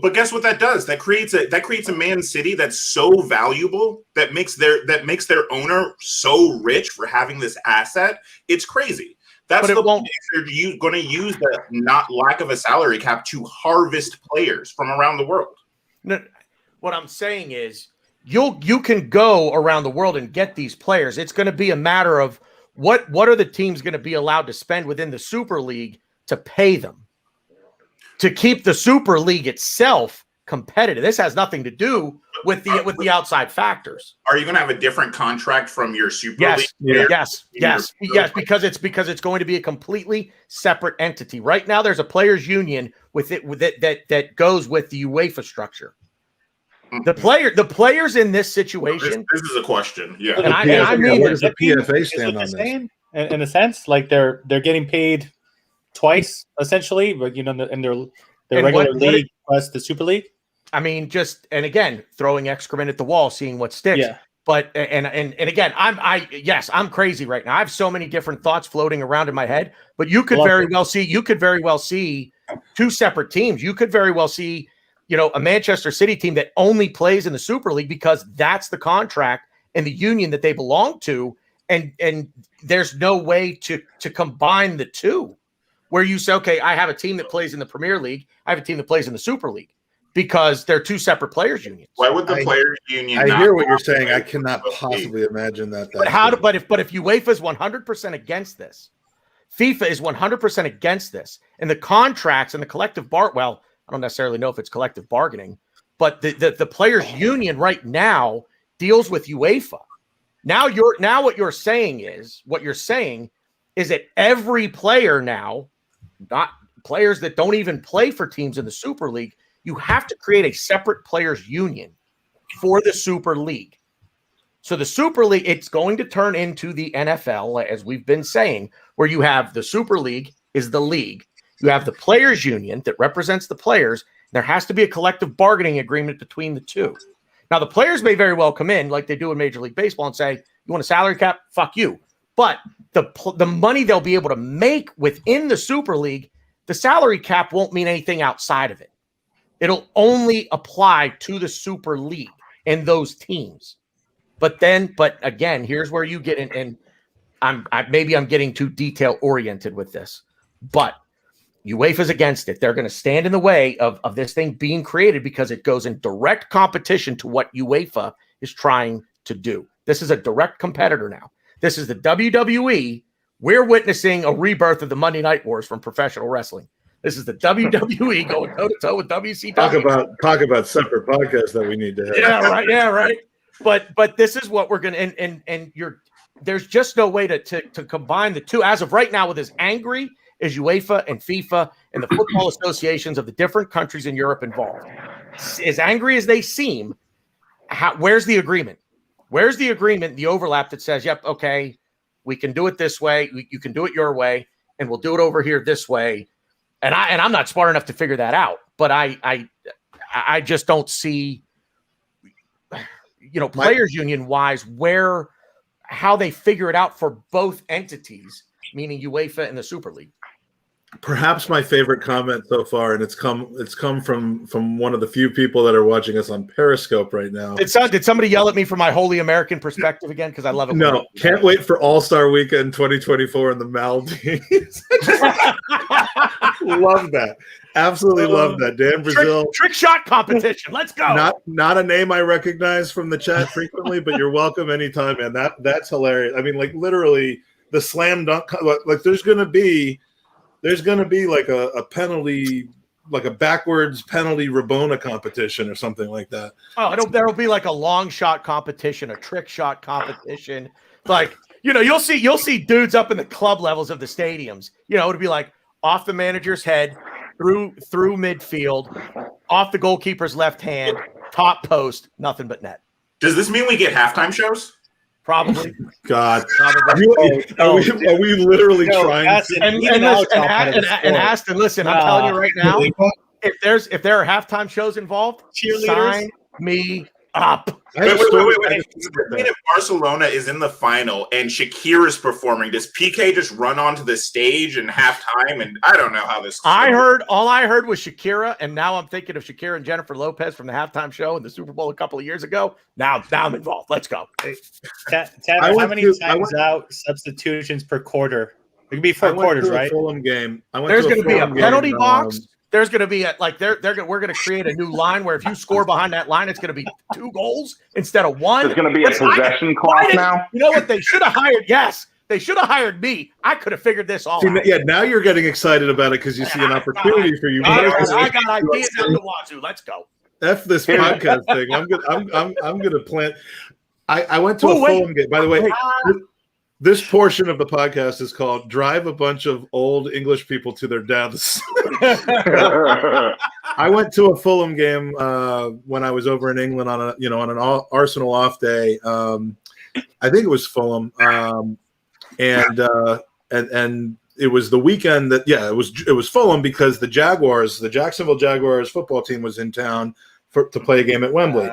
But guess what that does? That creates a Man City that's so valuable, that makes their owner so rich for having this asset. It's crazy. That's the point. You're going to use the lack of a salary cap to harvest players from around the world. No, what I'm saying is, you can go around the world and get these players. It's going to be a matter of what are the teams going to be allowed to spend within the Super League to pay them, to keep the Super League itself competitive. This has nothing to do with the outside factors. Are you going to have a different contract from your Super League? Yes, because it's going to be a completely separate entity. Right now, there's a players' union that goes with the UEFA structure. The players in this situation. This is a question. Yeah. And I mean, where does the PFA stand on this? In a sense, like they're getting paid twice, essentially, but in their regular league plus the Super League. I mean, and again, throwing excrement at the wall, seeing what sticks. Yeah. But and again, I'm crazy right now. I have so many different thoughts floating around in my head. But you could very well see 2 separate teams. You could very well see, a Manchester City team that only plays in the Super League because that's the contract and the union that they belong to, and there's no way to combine the two, where you say, okay, I have a team that plays in the Premier League, I have a team that plays in the Super League, because they're 2 separate players unions. Why would the players union? I hear what you're saying. I cannot possibly imagine that. But if UEFA is 100% against this, FIFA is 100% against this, and the contracts and the collective I don't necessarily know if it's collective bargaining, but the players union right now deals with UEFA. Now what you're saying is that every player now, not players that don't even play for teams in the Super League, you have to create a separate players union for the Super League. So the Super League, it's going to turn into the NFL, as we've been saying, where you have the Super League is the league. You have the players union that represents the players. There has to be a collective bargaining agreement between the two. Now, the players may very well come in like they do in Major League Baseball and say, you want a salary cap? Fuck you. But the money they'll be able to make within the Super League, the salary cap won't mean anything outside of it. It'll only apply to the Super League and those teams. But again, here's where you get in, and maybe I'm getting too detail oriented with this, but UEFA's against it. They're going to stand in the way of this thing being created because it goes in direct competition to what UEFA is trying to do. This is a direct competitor now. This is the WWE. We're witnessing a rebirth of the Monday Night Wars from professional wrestling. This is the WWE going toe-to-toe with WCW. Talk about separate podcasts that we need to have. Yeah, right. But this is what we're going to, and there's just no way to combine the two. As of right now, with as angry as UEFA and FIFA and the football associations of the different countries in Europe involved, as angry as they seem, where's the agreement? Where's the agreement, the overlap that says, yep, okay, we can do it this way, you can do it your way, and we'll do it over here this way. And I'm not smart enough to figure that out, but I just don't see, players union wise how they figure it out for both entities, meaning UEFA and the Super League. Perhaps my favorite comment so far, and it's come from one of the few people that are watching us on Periscope right now. Did somebody yell at me from my holy American perspective again? Because I love it. No, can't wait for All-Star Weekend 2024 in the Maldives. Love that. Absolutely love that. Dan Brazil. Trick shot competition. Let's go. Not a name I recognize from the chat frequently, but you're welcome anytime, man. That's hilarious. I mean, like literally the slam dunk. Like there's gonna be like a penalty, like a backwards penalty Rabona competition or something like that. Oh, there'll be like a long shot competition, a trick shot competition. Like, you'll see dudes up in the club levels of the stadiums. It'll be like off the manager's head, through midfield, off the goalkeeper's left hand, top post, nothing but net. Does this mean we get halftime shows? Probably. God. Are we literally trying to? And Aston, listen, I'm telling you right now, if there are halftime shows involved, sign me up. Wait. If Barcelona is in the final and Shakira is performing, does PK just run onto the stage in halftime? And I don't know how this. All I heard was Shakira, and now I'm thinking of Shakira and Jennifer Lopez from the halftime show in the Super Bowl a couple of years ago. Now I'm involved. Let's go. How many times out substitutions per quarter? It could be 4 quarters, right? Fulham game. There's going to be a penalty box. There's going to be we're going to create a new line where if you score behind that line, it's going to be 2 goals instead of 1. There's going to be a possession clause now. You know what they should have hired? Yes, they should have hired me. I could have figured this all out. Yeah, now you're getting excited about it because you see an opportunity for you. I got ideas out the wazoo. Let's go. F this podcast thing. I'm gonna plant. I went to a Fulham game. By the way, this portion of the podcast is called "Drive a Bunch of Old English People to Their Deaths." I went to a Fulham game when I was over in England on an Arsenal off day. I think it was Fulham, and it was the weekend that it was Fulham because the Jacksonville Jaguars football team was in town to play a game at Wembley.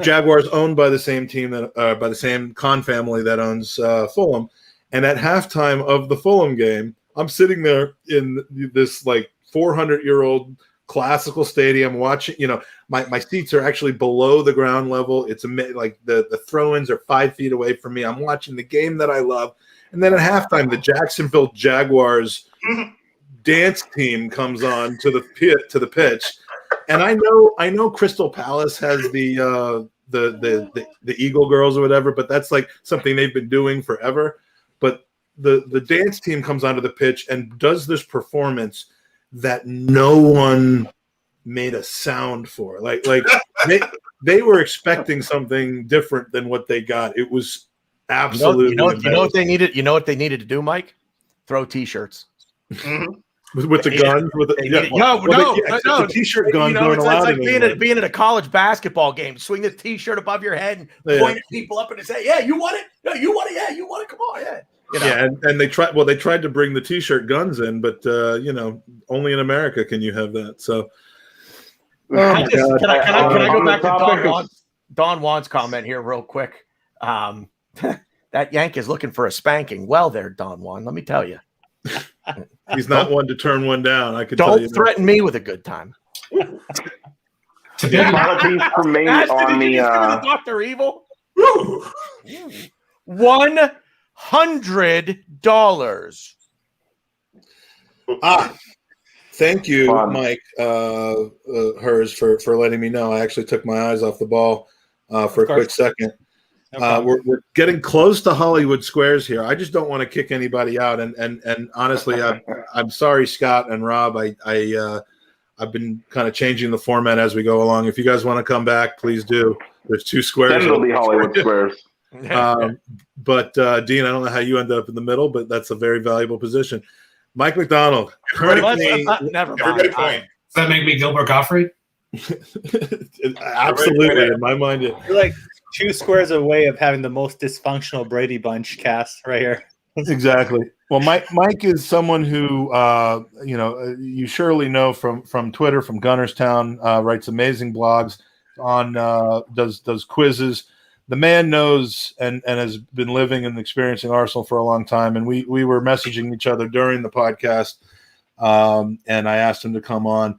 Jaguars owned by the same team by the same Khan family that owns Fulham. And at halftime of the Fulham game, I'm sitting there in this like 400-year-old classical stadium watching. My seats are actually below the ground level. It's like the throw-ins are 5 feet away from me. I'm watching the game that I love. And then at halftime, the Jacksonville Jaguars dance team comes on to the pitch. And I know Crystal Palace has the Eagle Girls or whatever, but that's like something they've been doing forever. But the dance team comes onto the pitch and does this performance that no one made a sound for. Like they were expecting something different than what they got. It was absolutely. You know what they needed. You know what they needed to do, Mike? Throw T-shirts. Mm-hmm. With the guns, no, T-shirt guns. It's like being at a college basketball game. Swing the T-shirt above your head and point at people up and say, "Yeah, you want it? No, you want it? Yeah, you want it? Come on, yeah." Yeah, and they tried. Well, they tried to bring the T-shirt guns in, but only in America can you have that. So, can I go back to Don Juan's comment here real quick? That Yank is looking for a spanking. Well, there, Don Juan. Let me tell you. He's not one to turn one down. I could tell you. Don't threaten me with a good time. Apologies for me on the Dr. Evil. Woo! $100. Thank you, Fun. Mike Hers, for letting me know. I actually took my eyes off the ball for a quick second. No problem. We're getting close to Hollywood Squares here. I just don't want to kick anybody out. And honestly, I'm sorry, Scott and Rob. I've been kind of changing the format as we go along. If you guys want to come back, please do. There's 2 squares. Then it'll be Hollywood Squares. But Dean, I don't know how you end up in the middle, but that's a very valuable position. Mike McDonald. Everybody Never mind. Everybody point. Does that make me Gilbert Gottfried? Absolutely. In my mind, You're like 2 squares away of having the most dysfunctional Brady Bunch cast right here. exactly. Well, Mike is someone who, you surely know from Twitter, from Gunnerstown, writes amazing blogs, does quizzes. The man knows and has been living and experiencing Arsenal for a long time. And we were messaging each other during the podcast, and I asked him to come on.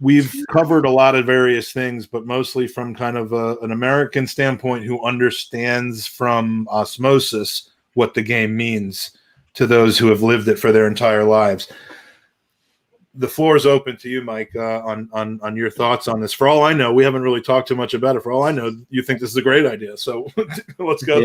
We've covered a lot of various things, but mostly from kind of an American standpoint who understands from osmosis what the game means to those who have lived it for their entire lives. The floor is open to you, Mike, on your thoughts on this. For all I know, we haven't really talked too much about it. For all I know, you think this is a great idea. So let's go.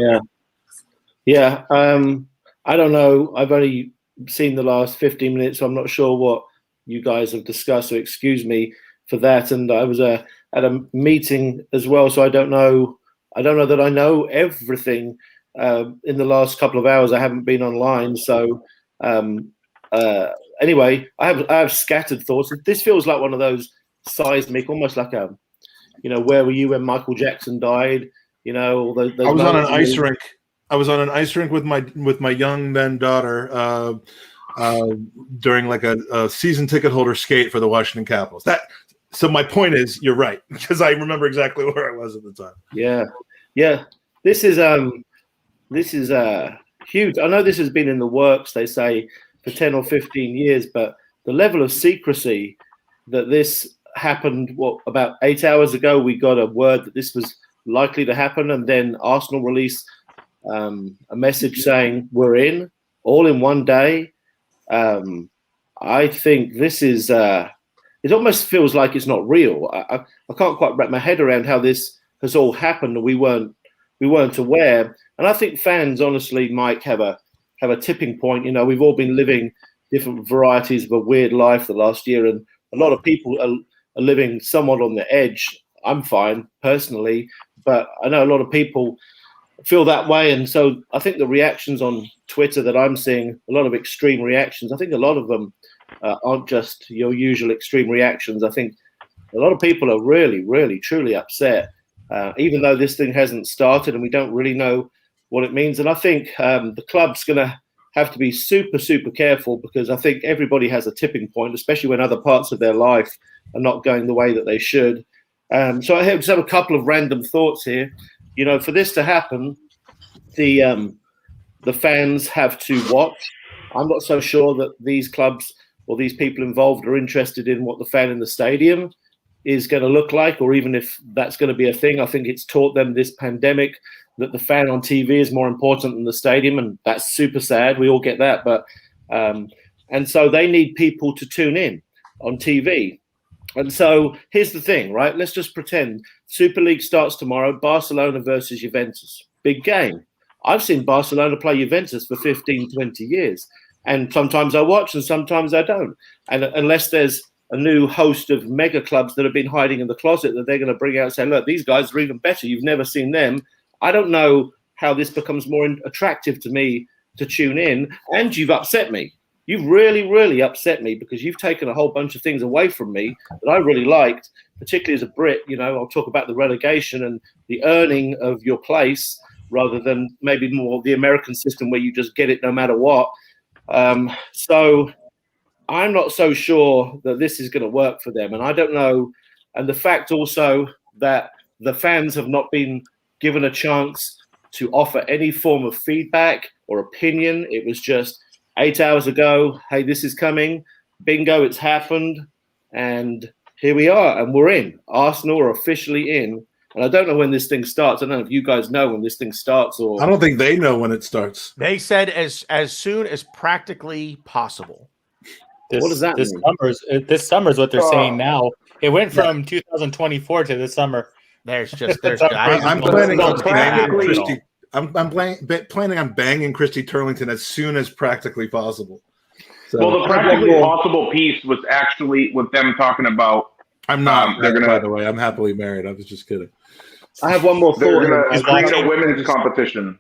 Yeah. I don't know. I've only seen the last 15 minutes, so I'm not sure what you guys have discussed, so excuse me for that. And I was at a meeting as well, so I don't know that I know everything. In the last couple of hours, I haven't been online, so anyway, I have scattered thoughts. This feels like one of those seismic, almost like where were you when Michael Jackson died? All those I was on an ice rink. I was on an ice rink with my young then daughter during like a season ticket holder skate for the Washington Capitals. So my point is, you're right, because I remember exactly where I was at the time. Yeah. This is huge. I know this has been in the works, they say, for 10 or 15 years, but the level of secrecy that this happened, about 8 hours ago, we got a word that this was likely to happen, and then Arsenal released a message saying we're in, all in one day. I think this is, it almost feels like it's not real. I can't quite wrap my head around how this has all happened, and we weren't aware. And I think fans, honestly, Mike, have a tipping point. We've all been living different varieties of a weird life the last year, and a lot of people are living somewhat on the edge. I'm fine personally, but I know a lot of people feel that way. And so I think the reactions on Twitter that I'm seeing, a lot of extreme reactions, I think a lot of them aren't just your usual extreme reactions. I think a lot of people are really, really, truly upset, even though this thing hasn't started and we don't really know what it means. And I think the club's going to have to be super, super careful, because I think everybody has a tipping point, especially when other parts of their life are not going the way that they should. So I just have a couple of random thoughts here. For this to happen, the fans have to watch. I'm not so sure that these clubs or these people involved are interested in what the fan in the stadium is going to look like, or even if that's going to be a thing. I think it's taught them, this pandemic, that the fan on TV is more important than the stadium, and that's super sad. We all get that, but and so they need people to tune in on TV. And so here's the thing, right? Let's just pretend Super League starts tomorrow, Barcelona versus Juventus. Big game. I've seen Barcelona play Juventus for 15, 20 years. And sometimes I watch and sometimes I don't. And unless there's a new host of mega clubs that have been hiding in the closet that they're going to bring out and say, look, these guys are even better. You've never seen them. I don't know how this becomes more attractive to me to tune in. And you've upset me. You've really, really upset me, because you've taken a whole bunch of things away from me that I really liked, particularly as a Brit. I'll talk about the relegation and the earning of your place rather than maybe more the American system where you just get it no matter what. So I'm not so sure that this is going to work for them. And I don't know. And the fact also that the fans have not been given a chance to offer any form of feedback or opinion. It was just 8 hours ago, hey, this is coming. Bingo, it's happened. And here we are, and we're in. Arsenal are officially in. And I don't know when this thing starts. I don't know if you guys know when this thing starts or. I don't think they know when it starts. They said as soon as practically possible. What does that mean? This summer is what they're saying now. It went from 2024 to this summer. I'm planning on practically- Christy. I'm planning on banging Christy Turlington as soon as practically possible. So, Well, the practically possible piece was actually with them talking about. I'm not. They're gonna. By the way, I'm happily married. I was just kidding. I have one more thought. They're going to create watching. a women's competition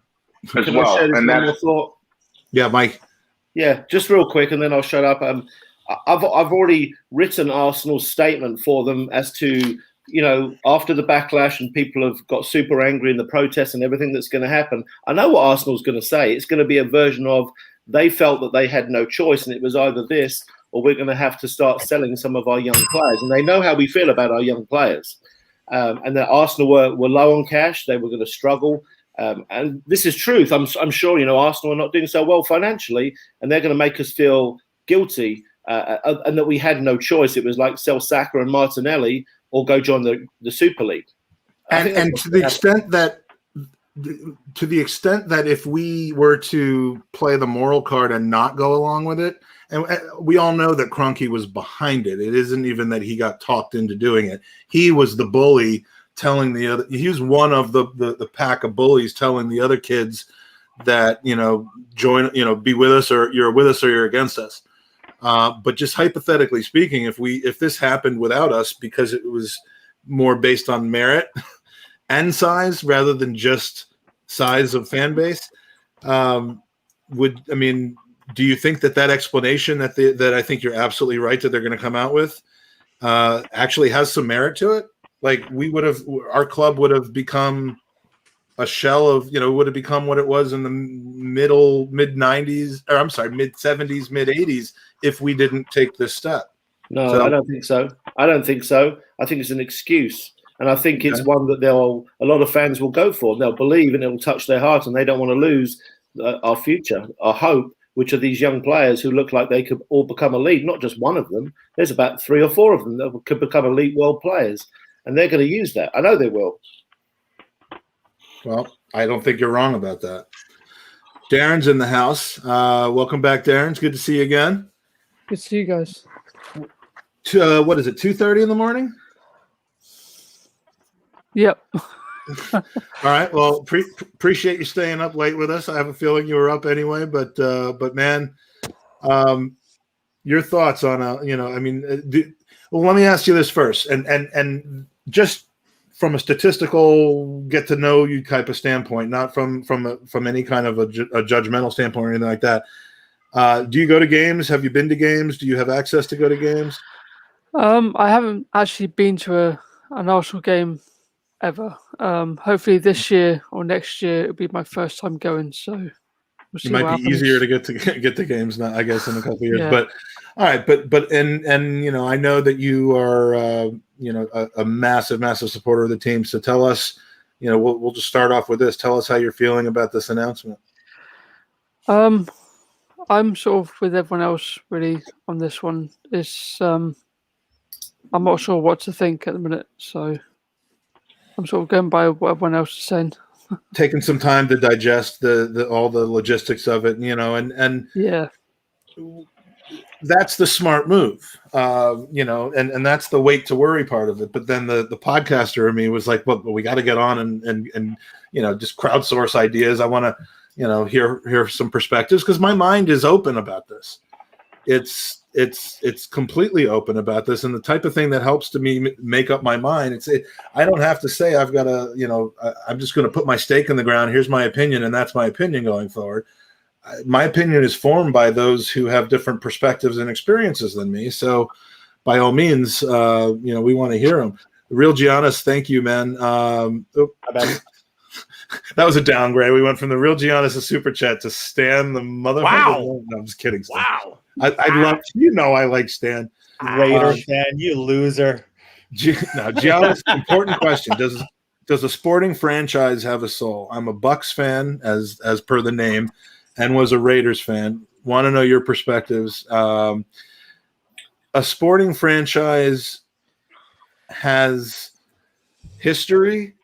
as Can I well, share this and one more that's. thought? Yeah, Mike. Yeah, just real quick, and then I'll shut up. I've already written Arsenal's statement for them as to, you know, after the backlash and people have got super angry in the protests and everything that's going to happen. I know what Arsenal's going to say. It's going to be a version of they felt that they had no choice and it was either this or we're going to have to start selling some of our young players. And they know how we feel about our young players. And that Arsenal were low on cash. They were going to struggle. And this is truth. I'm sure, you know, Arsenal are not doing so well financially and they're going to make us feel guilty and that we had no choice. It was like sell Saka and Martinelli or go join the Super League. And to the extent that if we were to play the moral card and not go along with it, and we all know that Kroenke was behind it. It isn't even that he got talked into doing it. He was the bully telling the other. He was one of the pack of bullies telling the other kids that, you know, join, you know, be with us or you're with us or you're against us. But just hypothetically speaking, if this happened without us because it was more based on merit and size rather than just size of fan base, do you think that explanation that I think you're absolutely right that they're going to come out with actually has some merit to it? Like our club would have become a shell of, you know, would have become what it was in the mid 90s, or I'm sorry, mid 70s, mid 80s if we didn't take this step. No, I don't think so. I think it's an excuse. And I think it's one that a lot of fans will go for. They'll believe and it will touch their heart and they don't want to lose our future, our hope, which are these young players who look like they could all become elite, not just one of them. There's about 3 or 4 of them that could become elite world players. And they're going to use that. I know they will. Well, I don't think you're wrong about that. Darren's in the house. Welcome back, Darren. It's good to see you again. Good to see you guys. What is it, 2:30 in the morning? Yep. All right. Well, appreciate you staying up late with us. I have a feeling you were up anyway, but man, your thoughts on let me ask you this first, and just from a statistical get to know you type of standpoint, not from any kind of a judgmental standpoint or anything like that. Do you go to games? Have you been to games? Do you have access to go to games? I haven't actually been to an Arsenal game ever. Hopefully this year or next year it'll be my first time going. So we'll see. It might be easier to get to games now, I guess, in a couple of years. Yeah. But all right, but you know, I know that you are a massive supporter of the team. So tell us, you know, we'll just start off with this. Tell us how you're feeling about this announcement. I'm sort of with everyone else really on this one. It's I'm not sure what to think at the minute, so I'm sort of going by what everyone else is saying. Taking some time to digest the all the logistics of it, you know, and yeah, that's the smart move, you know, and that's the wait to worry part of it. But then the podcaster in me was like, well, we got to get on and you know, just crowdsource ideas. I want to, you know, hear some perspectives because my mind is open about this. It's completely open about this, and the type of thing that helps to me make up my mind. I don't have to say I've got to, you know, I'm just going to put my stake in the ground. Here's my opinion, and that's my opinion going forward. My opinion is formed by those who have different perspectives and experiences than me. So, by all means, you know, we want to hear them. Real Giannis, thank you, man. That was a downgrade. We went from the Real Giannis, a super chat, to Stan the motherfucker. Wow. No, I'm just kidding. Stan. Wow. I love, you know, I like Stan. Raider fan, you loser. Now, Giannis, important question. Does a sporting franchise have a soul? I'm a Bucks fan, as per the name, and was a Raiders fan. Want to know your perspectives. A sporting franchise has history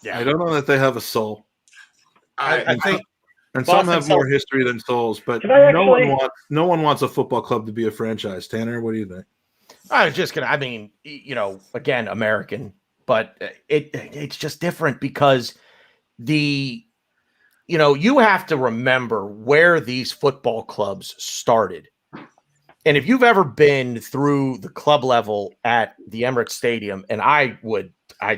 Yeah, I don't know that they have a soul. I think, and some Boston have more Celtics. history than souls, but Can I no one wants a football club to be a franchise. Tanner, what do you think? I was just gonna. I mean, again, American, but it's just different because you have to remember where these football clubs started. And if you've ever been through the club level at the Emirates Stadium, and I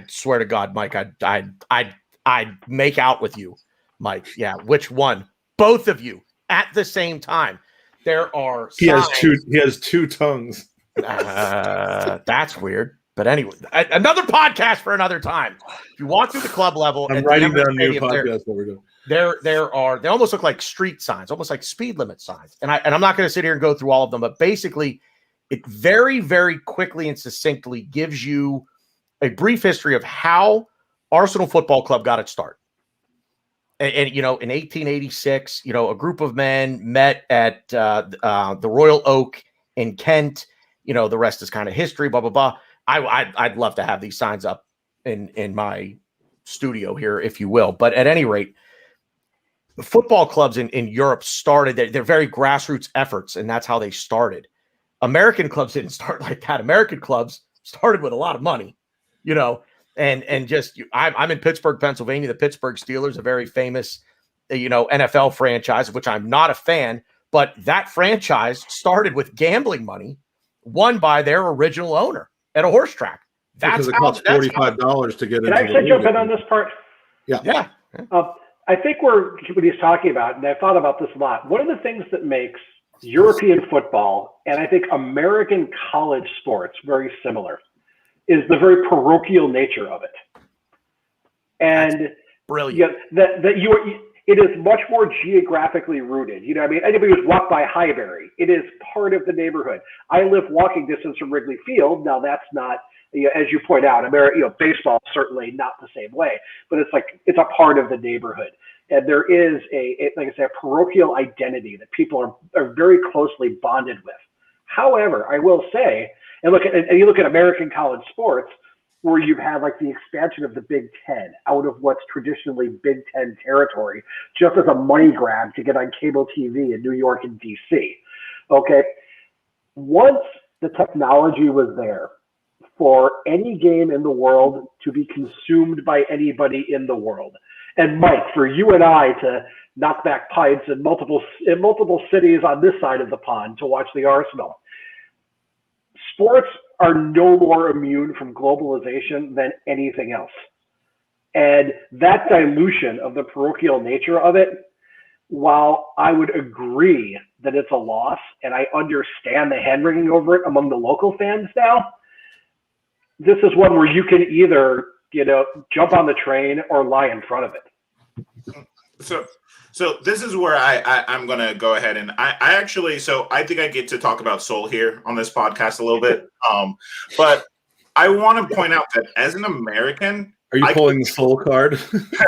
swear to God, Mike, I'd make out with you, Mike. Yeah, which one? Both of you at the same time. There are He has signs. two tongues. That's weird. But anyway, another podcast for another time. If you walk through the club level, I'm at writing the Emirates down new Stadium, podcasts. What we're doing. they almost look like street signs, almost like speed limit signs. And I'm not going to sit here and go through all of them, but basically, it very, very quickly and succinctly gives you a brief history of how Arsenal Football Club got its start. And in 1886, a group of men met at the Royal Oak in Kent. The rest is kind of history. Blah blah blah. I'd love to have these signs up in my studio here, if you will. But at any rate, football clubs in Europe started. They're very grassroots efforts, and that's how they started. American clubs didn't start like that. American clubs started with a lot of money, and just I'm in Pittsburgh, Pennsylvania. The Pittsburgh Steelers, a very famous, NFL franchise, of which I'm not a fan, but that franchise started with gambling money won by their original owner at a horse track. Because it costs $45 to get into. Can I actually jump in on this part? Yeah. I think what he's talking about, and I've thought about this a lot. One of the things that makes European football and I think American college sports very similar is the very parochial nature of it. And that's brilliant. It is much more geographically rooted. Anybody who's walked by Highbury, it is part of the neighborhood. I live walking distance from Wrigley Field. Now that's not, as you point out, baseball is certainly not the same way, but it's a part of the neighborhood. And there is like I said, a parochial identity that people are very closely bonded with. However, I will say, and you look at American college sports, where you've had like the expansion of the Big Ten out of what's traditionally Big Ten territory, just as a money grab to get on cable TV in New York and DC. Okay. Once the technology was there for any game in the world to be consumed by anybody in the world, and Mike, for you and I to knock back pints in multiple cities on this side of the pond to watch the Arsenal, sports are no more immune from globalization than anything else. And that dilution of the parochial nature of it, while I would agree that it's a loss, and I understand the hand-wringing over it among the local fans now, this is one where you can either, jump on the train or lie in front of it. So this is where I'm going to go ahead and I think I get to talk about soul here on this podcast a little bit. But I want to point out that as an American, are you pulling the soul card?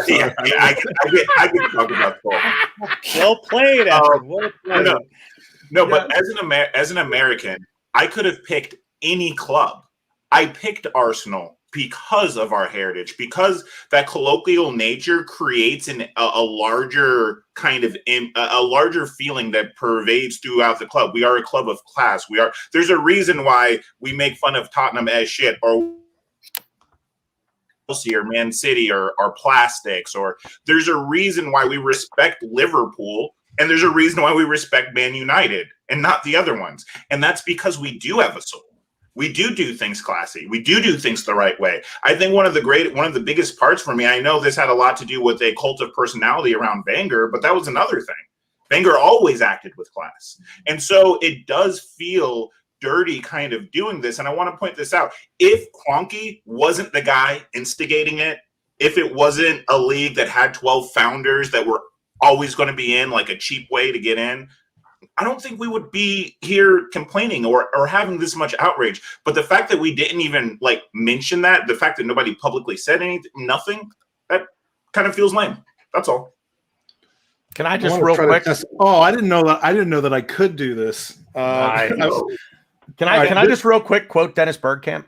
Yeah, I can talk about soul. Well played, Evan. Well played. No, but as an American, I could have picked any club. I picked Arsenal because of our heritage, because that colloquial nature creates a larger kind of a larger feeling that pervades throughout the club. We are a club of class. There's a reason why we make fun of Tottenham as shit, or Chelsea or Man City or plastics, or there's a reason why we respect Liverpool, and there's a reason why we respect Man United and not the other ones. And that's because we do have a soul. We do things classy. We do things the right way. I think one of the biggest parts for me, I know this had a lot to do with a cult of personality around Wenger, but that was another thing. Wenger always acted with class. And so it does feel dirty kind of doing this. And I want to point this out. If Kroenke wasn't the guy instigating it, if it wasn't a league that had 12 founders that were always going to be in like a cheap way to get in, I don't think we would be here complaining or having this much outrage. But the fact that we didn't even mention that, the fact that nobody publicly said anything, nothing, that kind of feels lame. That's all. Can I just real quick? I didn't know that I could do this. Can I just real quick quote Dennis Bergkamp?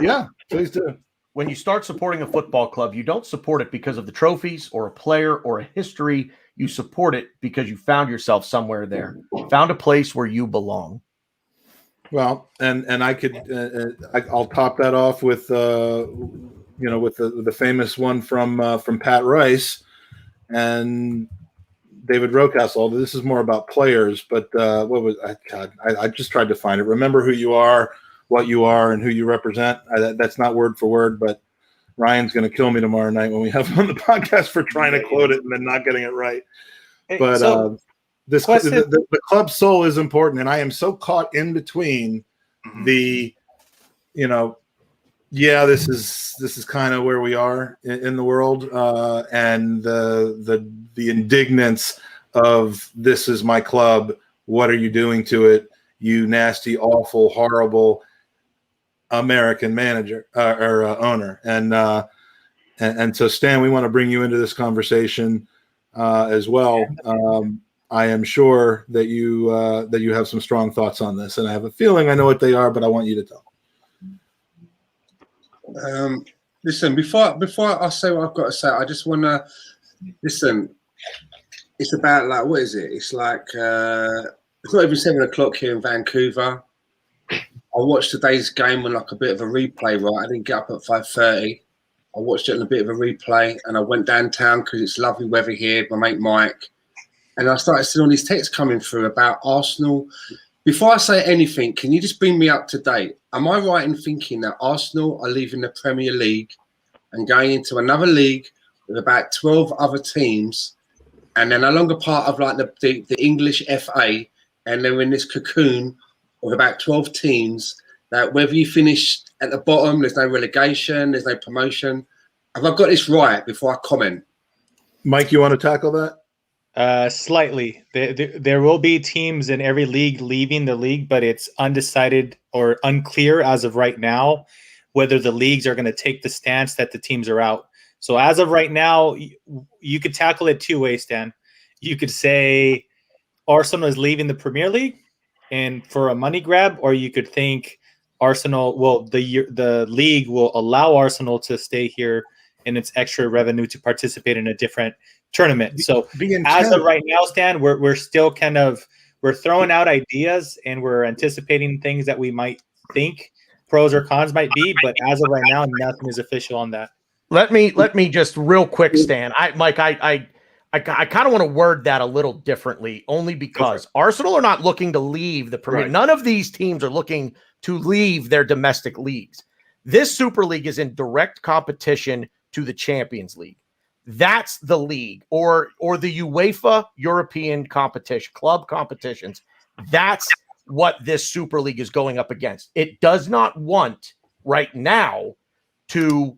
Yeah, please do. when you start supporting a football club, you don't support it because of the trophies or a player or a history. You support it because you found yourself somewhere there, found a place where you belong. Well, and I could I'll top that off with with the famous one from Pat Rice and David Rocastle. This is more about players, but what was I just tried to find it. Remember who you are, what you are, and who you represent. That's not word for word, but Ryan's going to kill me tomorrow night when we have him on the podcast for trying to quote it and then not getting it right. But the club soul is important, and I am so caught in between the, this is kind of where we are in the world, and the indignance of this is my club. What are you doing to it? You nasty, awful, horrible American manager or owner. And so, Stan, we want to bring you into this conversation as well. I am sure that you have some strong thoughts on this, and I have a feeling I know what they are, but I want you to tell. Listen, before I say what I've got to say, I just want to listen. It's about like, what is it? It's like it's not even 7 o'clock here in Vancouver. I watched today's game on like a bit of a replay. Right, I didn't get up at 5:30. I watched it on a bit of a replay, and I went downtown because it's lovely weather here. My mate Mike, and I started seeing all these texts coming through about Arsenal. Before I say anything, can you just bring me up to date? Am I right in thinking that Arsenal are leaving the Premier League and going into another league with about 12 other teams, and they're no longer part of like the English FA, and they're in this cocoon of about 12 teams that whether you finish at the bottom, there's no relegation, there's no promotion. Have I got this right before I comment? Mike, you want to tackle that? Slightly. There will be teams in every league leaving the league, but it's undecided or unclear as of right now whether the leagues are going to take the stance that the teams are out. So as of right now, you could tackle it two ways, Stan. You could say Arsenal is leaving the Premier League and for a money grab, or you could think Arsenal, the league will allow Arsenal to stay here in its extra revenue to participate in a different tournament. So as of right now, Stan, we're still we're throwing out ideas and we're anticipating things that we might think pros or cons might be, but as of right now, nothing is official on that. Let me just real quick, Stan. Mike, I kind of want to word that a little differently, only because Arsenal are not looking to leave the Premier. Right. None of these teams are looking to leave their domestic leagues. This Super League is in direct competition to the Champions League. That's the league, or the UEFA European competition, club competitions. That's what this Super League is going up against. It does not want right now to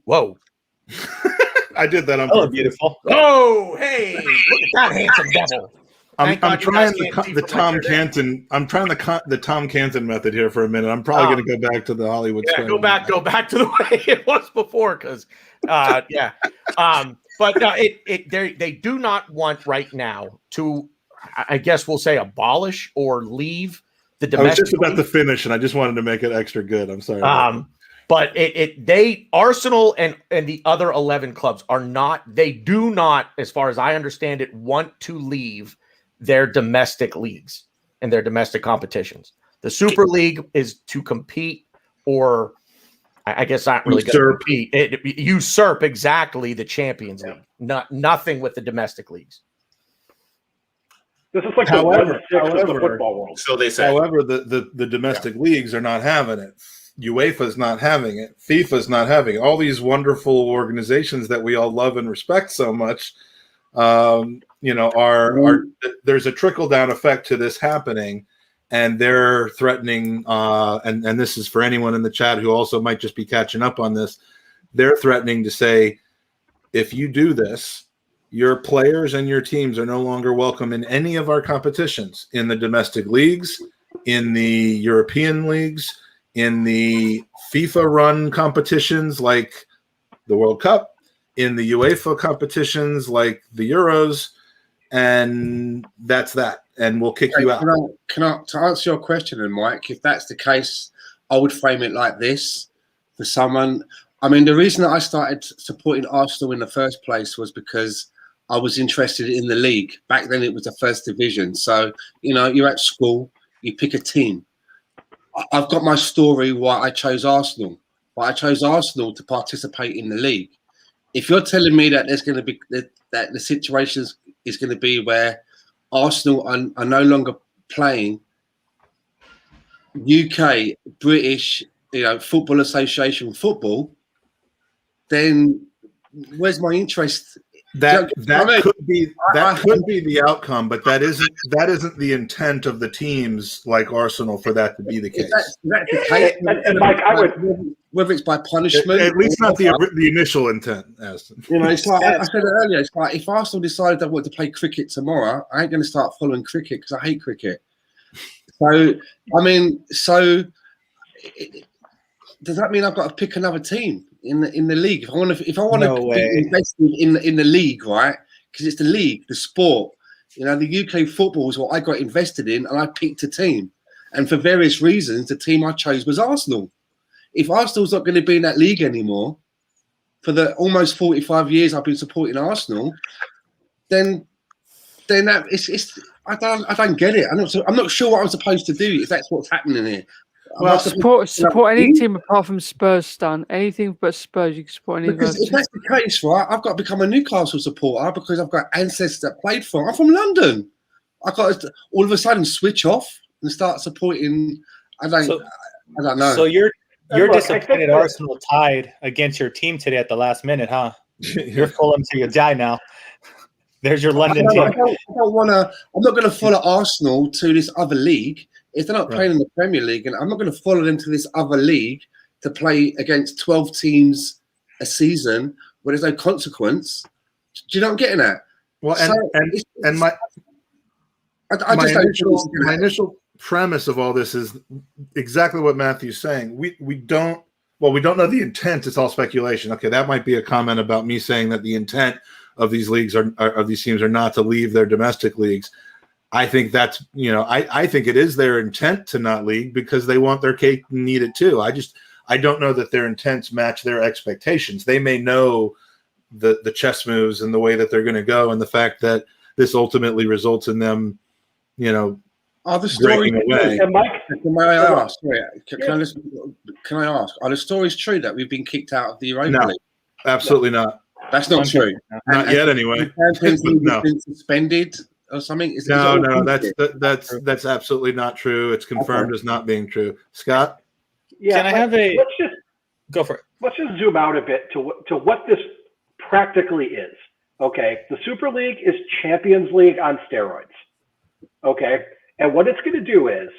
I did that on purpose. Beautiful. Oh, hey, look at that handsome devil. I'm trying the Tom Canton. I'm trying the Tom Canton method here for a minute. I'm probably going to go back to the Hollywood. Yeah, go back to the way it was before, because but no, they do not want right now to, I guess we'll say, abolish or leave the domestic. I was just about to finish, and I just wanted to make it extra good. I'm sorry. But they Arsenal and the other 11 clubs they do not, as far as I understand it, want to leave their domestic leagues and their domestic competitions. The Super League is to compete, or I guess not really compete. Usurp exactly the Champions League. Nothing with the domestic leagues. This is like however, the football world. So they say. However, the domestic leagues are not having it. UEFA's not having it. FIFA's not having it. All these wonderful organizations that we all love and respect so much, there's a trickle down effect to this happening, and they're threatening. And this is for anyone in the chat who also might just be catching up on this. They're threatening to say, if you do this, your players and your teams are no longer welcome in any of our competitions, in the domestic leagues, in the European leagues, in the FIFA-run competitions like the World Cup, in the UEFA competitions like the Euros, and that's that. And we'll kick you out. To answer your question, and Mike, if that's the case, I would frame it like this: for someone, I mean, the reason that I started supporting Arsenal in the first place was because I was interested in the league. Back then, it was the first division. So, you're at school, you pick a team. I've got my story why I chose Arsenal. But I chose Arsenal to participate in the league. If you're telling me that there's going to be that the situation is going to be where Arsenal are no longer playing UK, British, Football Association football, then where's my interest? That could be the outcome, but that isn't the intent of the teams like Arsenal for that to be the case. That's the case. And Mike, I would, whether it's by punishment, at least not the initial intent. Aston. It's like I said it earlier. It's like if Arsenal decided they want to play cricket tomorrow, I ain't going to start following cricket because I hate cricket. So does that mean I've got to pick another team in the league? If I want to be invested in the league, right? Because it's the league, the sport. The UK football is what I got invested in, and I picked a team. And for various reasons, the team I chose was Arsenal. If Arsenal's not going to be in that league anymore, for the almost 45 years I've been supporting Arsenal, then that it's I don't get it. I'm not sure what I'm supposed to do if that's what's happening here. Well, support any team apart from Spurs, Stan. Anything but Spurs, you can support any. Because if that's the case, right, I've got to become a Newcastle supporter because I've got ancestors that played for. I'm from London. I've got to all of a sudden switch off and start supporting. I don't know. So you're disappointed Arsenal tied against your team today at the last minute, huh? You're Fulham till you die now. There's your London team. I don't want to. I'm not going to follow Arsenal to this other league if they're not playing in the Premier League, and I'm not going to follow them to this other league to play against 12 teams a season where there's no consequence. Do you know what I'm getting at? Well, my initial premise of all this is exactly what Matthew's saying. We don't know the intent. It's all speculation. Okay, that might be a comment about me saying that the intent of these leagues of these teams are not to leave their domestic leagues. I think that's I think it is their intent to not league because they want their cake and eat it too. I don't know that their intents match their expectations. They may know the chess moves and the way that they're going to go, and the fact that this ultimately results in them, are the stories away. Can I ask? Can I ask? Are the stories true that we've been kicked out of the Europa League? Absolutely not. That's not true. Not yet, anyway. No. Been suspended or something? No. That's absolutely not true. It's confirmed as not being true. Scott? Yeah. Can I have a? Go for it. Let's just zoom out a bit to what this practically is. Okay, the Super League is Champions League on steroids. Okay, and what it's going to do is,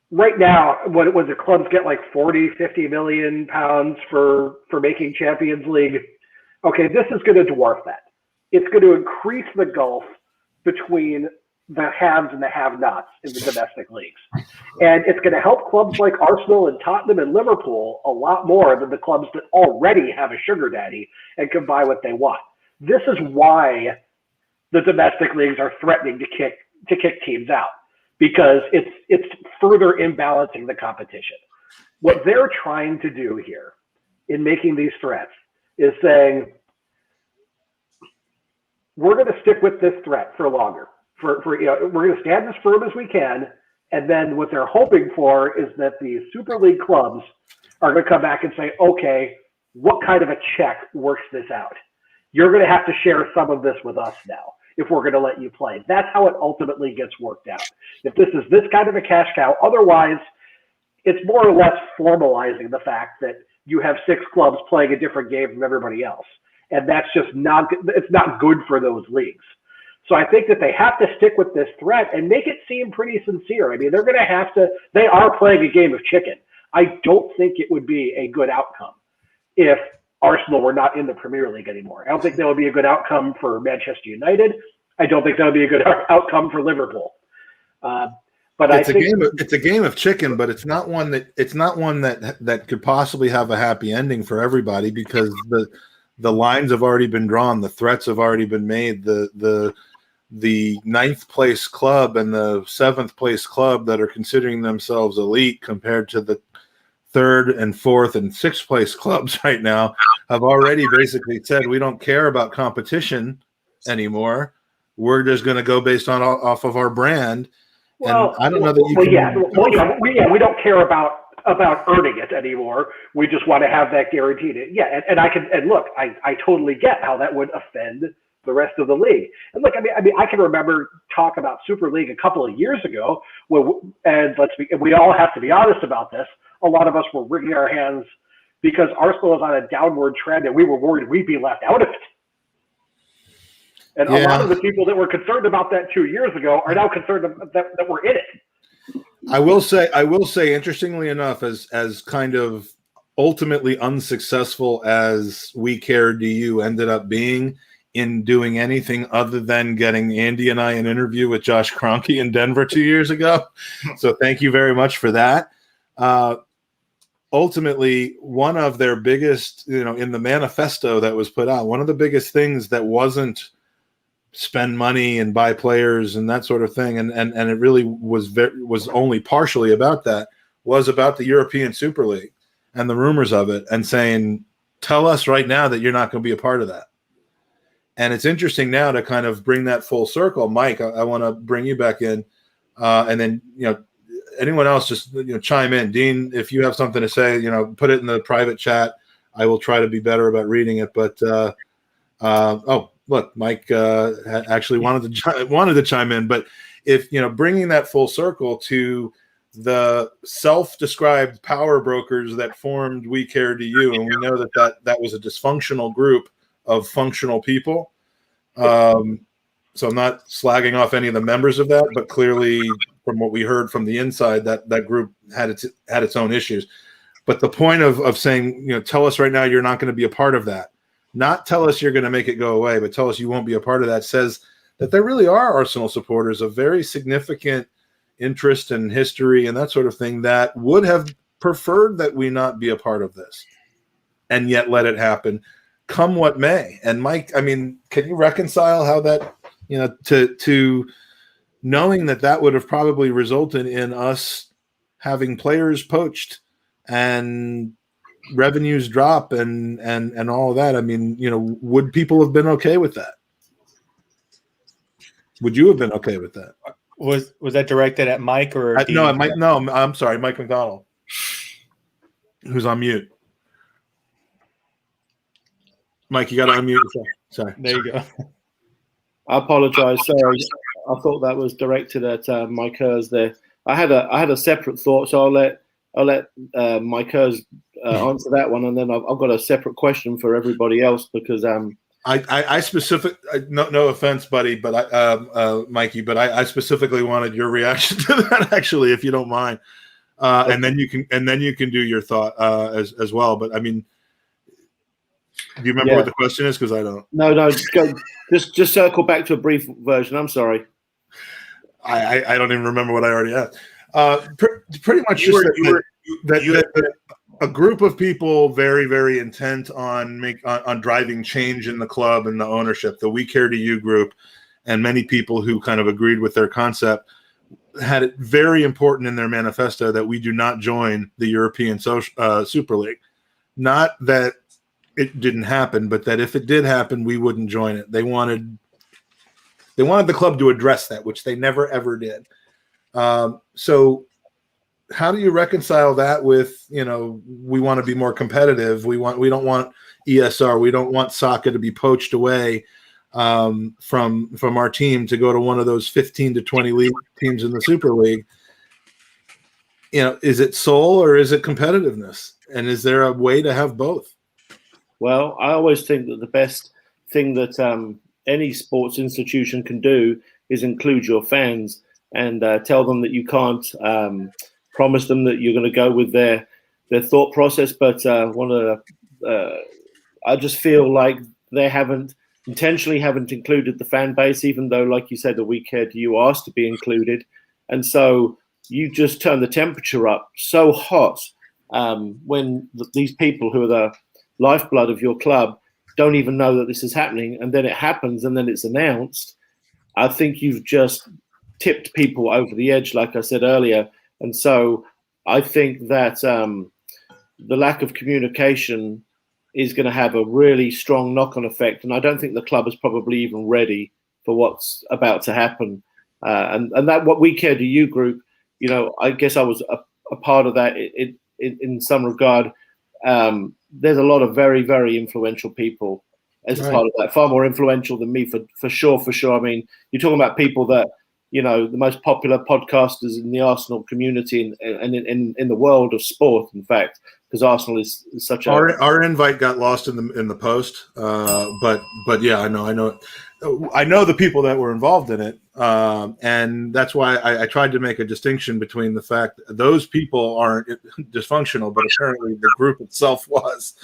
right now, when the clubs get like 40, 50 million pounds for making Champions League, okay, this is going to dwarf that. It's going to increase the gulf between the haves and the have-nots in the domestic leagues. And it's going to help clubs like Arsenal and Tottenham and Liverpool a lot more than the clubs that already have a sugar daddy and can buy what they want. This is why the domestic leagues are threatening to kick teams out, because it's further imbalancing the competition. What they're trying to do here in making these threats is saying, we're going to stick with this threat for longer. We're going to stand as firm as we can, and then what they're hoping for is that the Super League clubs are going to come back and say, okay, what kind of a check works this out? You're going to have to share some of this with us now if we're going to let you play. That's how it ultimately gets worked out. If this is this kind of a cash cow, otherwise it's more or less formalizing the fact that you have 6 clubs playing a different game from everybody else. And that's just not good for those leagues. So I think that they have to stick with this threat and make it seem pretty sincere. I mean, they are playing a game of chicken. I don't think it would be a good outcome if Arsenal were not in the Premier League anymore. I don't think that would be a good outcome for Manchester United. I don't think that would be a good outcome for Liverpool. But it's a game of chicken, but it's not one that could possibly have a happy ending for everybody, because the lines have already been drawn, the threats have already been made. The 9th place club and the 7th place club that are considering themselves elite compared to the third and fourth and sixth place clubs right now have already basically said we don't care about competition anymore. We're just going to go based on off of our brand. Well, and I don't know that you can. We don't care about earning it anymore. We just want to have that guaranteed. Yeah, and look, I totally get how that would offend the rest of the league. And look, I mean, I can remember talk about Super League a couple of years ago, and we all have to be honest about this. A lot of us were wringing our hands because Arsenal was on a downward trend, and we were worried we'd be left out of it. And a lot of the people that were concerned about that 2 years ago are now concerned that we're in it. I will say, interestingly enough, as kind of ultimately unsuccessful as We Care DU ended up being in doing anything other than getting Andy and I an interview with Josh Kroenke in Denver 2 years ago. So thank you very much for that. Ultimately, one of their biggest, in the manifesto that was put out, one of the biggest things that wasn't spend money and buy players and that sort of thing, and it really was only partially about that, was about the European Super League and the rumors of it, and saying, tell us right now that you're not going to be a part of that. And it's interesting now to kind of bring that full circle. Mike, I want to bring you back in, and then anyone else just chime in. Dean, if you have something to say, put it in the private chat. I will try to be better about reading it. But look, Mike actually wanted to chime in. But if bringing that full circle to the self-described power brokers that formed We Care DU, and we know that was a dysfunctional group of functional people. So I'm not slagging off any of the members of that, but clearly from what we heard from the inside, that group had its own issues. But the point of saying, tell us right now you're not going to be a part of that. Not tell us you're going to make it go away, but tell us you won't be a part of that, says that there really are Arsenal supporters of very significant interest and history and that sort of thing that would have preferred that we not be a part of this, and yet let it happen, come what may. And Mike, I mean, can you reconcile how that, to knowing that would have probably resulted in us having players poached and revenues drop and all of that? I mean, would people have been okay with that? Would you have been okay with that? Was that directed at Mike or no? Mike, no, I'm sorry, Mike McDonald, who's on mute. Mike, you got to unmute yourself. Sorry. There you go. I apologize. Sorry, I thought that was directed at Mike Hers there. I had a separate thought, so I'll let Mike Hers answer that one, and then I've got a separate question for everybody else because I no offense, buddy, but Mikey, but I specifically wanted your reaction to that, actually, if you don't mind, okay. and then you can do your thought as well. But I mean, do you remember what the question is? Because I don't. No, just circle back to a brief version. I'm sorry. I don't even remember what I already asked. Pretty much a group of people very, very intent on driving change in the club and the ownership, the We Care DU group, and many people who kind of agreed with their concept, had it very important in their manifesto that we do not join the European Super League. Not that it didn't happen, but that if it did happen, we wouldn't join it. They wanted the club to address that, which they never ever did. So how do you reconcile that with, we want to be more competitive. We don't want ESR. We don't want Saka to be poached away from our team to go to one of those 15 to 20 league teams in the Super League. Is it soul or is it competitiveness? And is there a way to have both? Well, I always think that the best thing that any sports institution can do is include your fans and tell them that you can't promise them that you're going to go with their thought process. But I just feel like they intentionally haven't included the fan base, even though, like you said, the We Care DU asked to be included. And so you just turn the temperature up so hot when these people who are the lifeblood of your club don't even know that this is happening, and then it happens and then it's announced. I think you've just tipped people over the edge, like I said earlier. And so I think that the lack of communication is going to have a really strong knock-on effect. And I don't think the club is probably even ready for what's about to happen. And that what We Care Do You group, I guess I was a part of that in some regard. There's a lot of very, very influential people as a part of that, far more influential than me for sure. I mean, you're talking about people that, the most popular podcasters in the Arsenal community and in the world of sport, in fact, because Arsenal is such a... Our invite got lost in the post, but yeah, I know the people that were involved in it, and that's why I tried to make a distinction between the fact that those people aren't dysfunctional, but apparently the group itself was.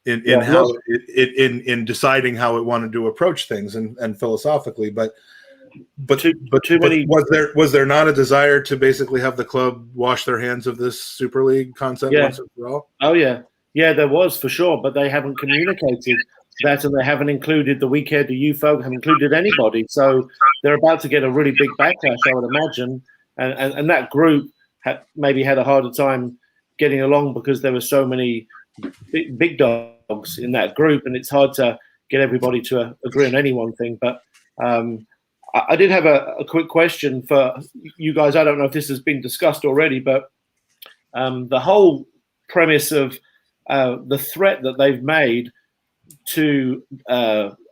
In deciding how it wanted to approach things and philosophically, but was there not a desire to basically have the club wash their hands of this Super League concept once and for all? Oh yeah, there was for sure, but they haven't communicated that, and they haven't included the We Care Do You folk, haven't included anybody. So they're about to get a really big backlash, I would imagine, and that group maybe had a harder time getting along because there were so many big dogs in that group, and it's hard to get everybody to agree on any one thing. But I did have a quick question for you guys. I don't know if this has been discussed already, but the whole premise of the threat that they've made to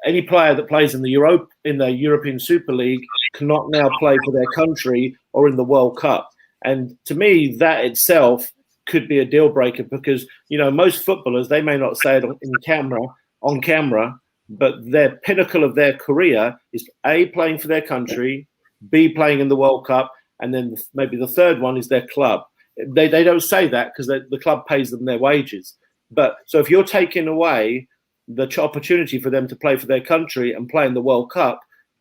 any player that plays in the European Super League cannot now play for their country or in the World Cup. And to me, that itself could be a deal breaker because, most footballers, they may not say it on camera, but their pinnacle of their career is A, playing for their country, B, playing in the World Cup, and then maybe the third one is their club. They don't say that because the club pays them their wages. But so if you're taking away the opportunity for them to play for their country and play in the World Cup,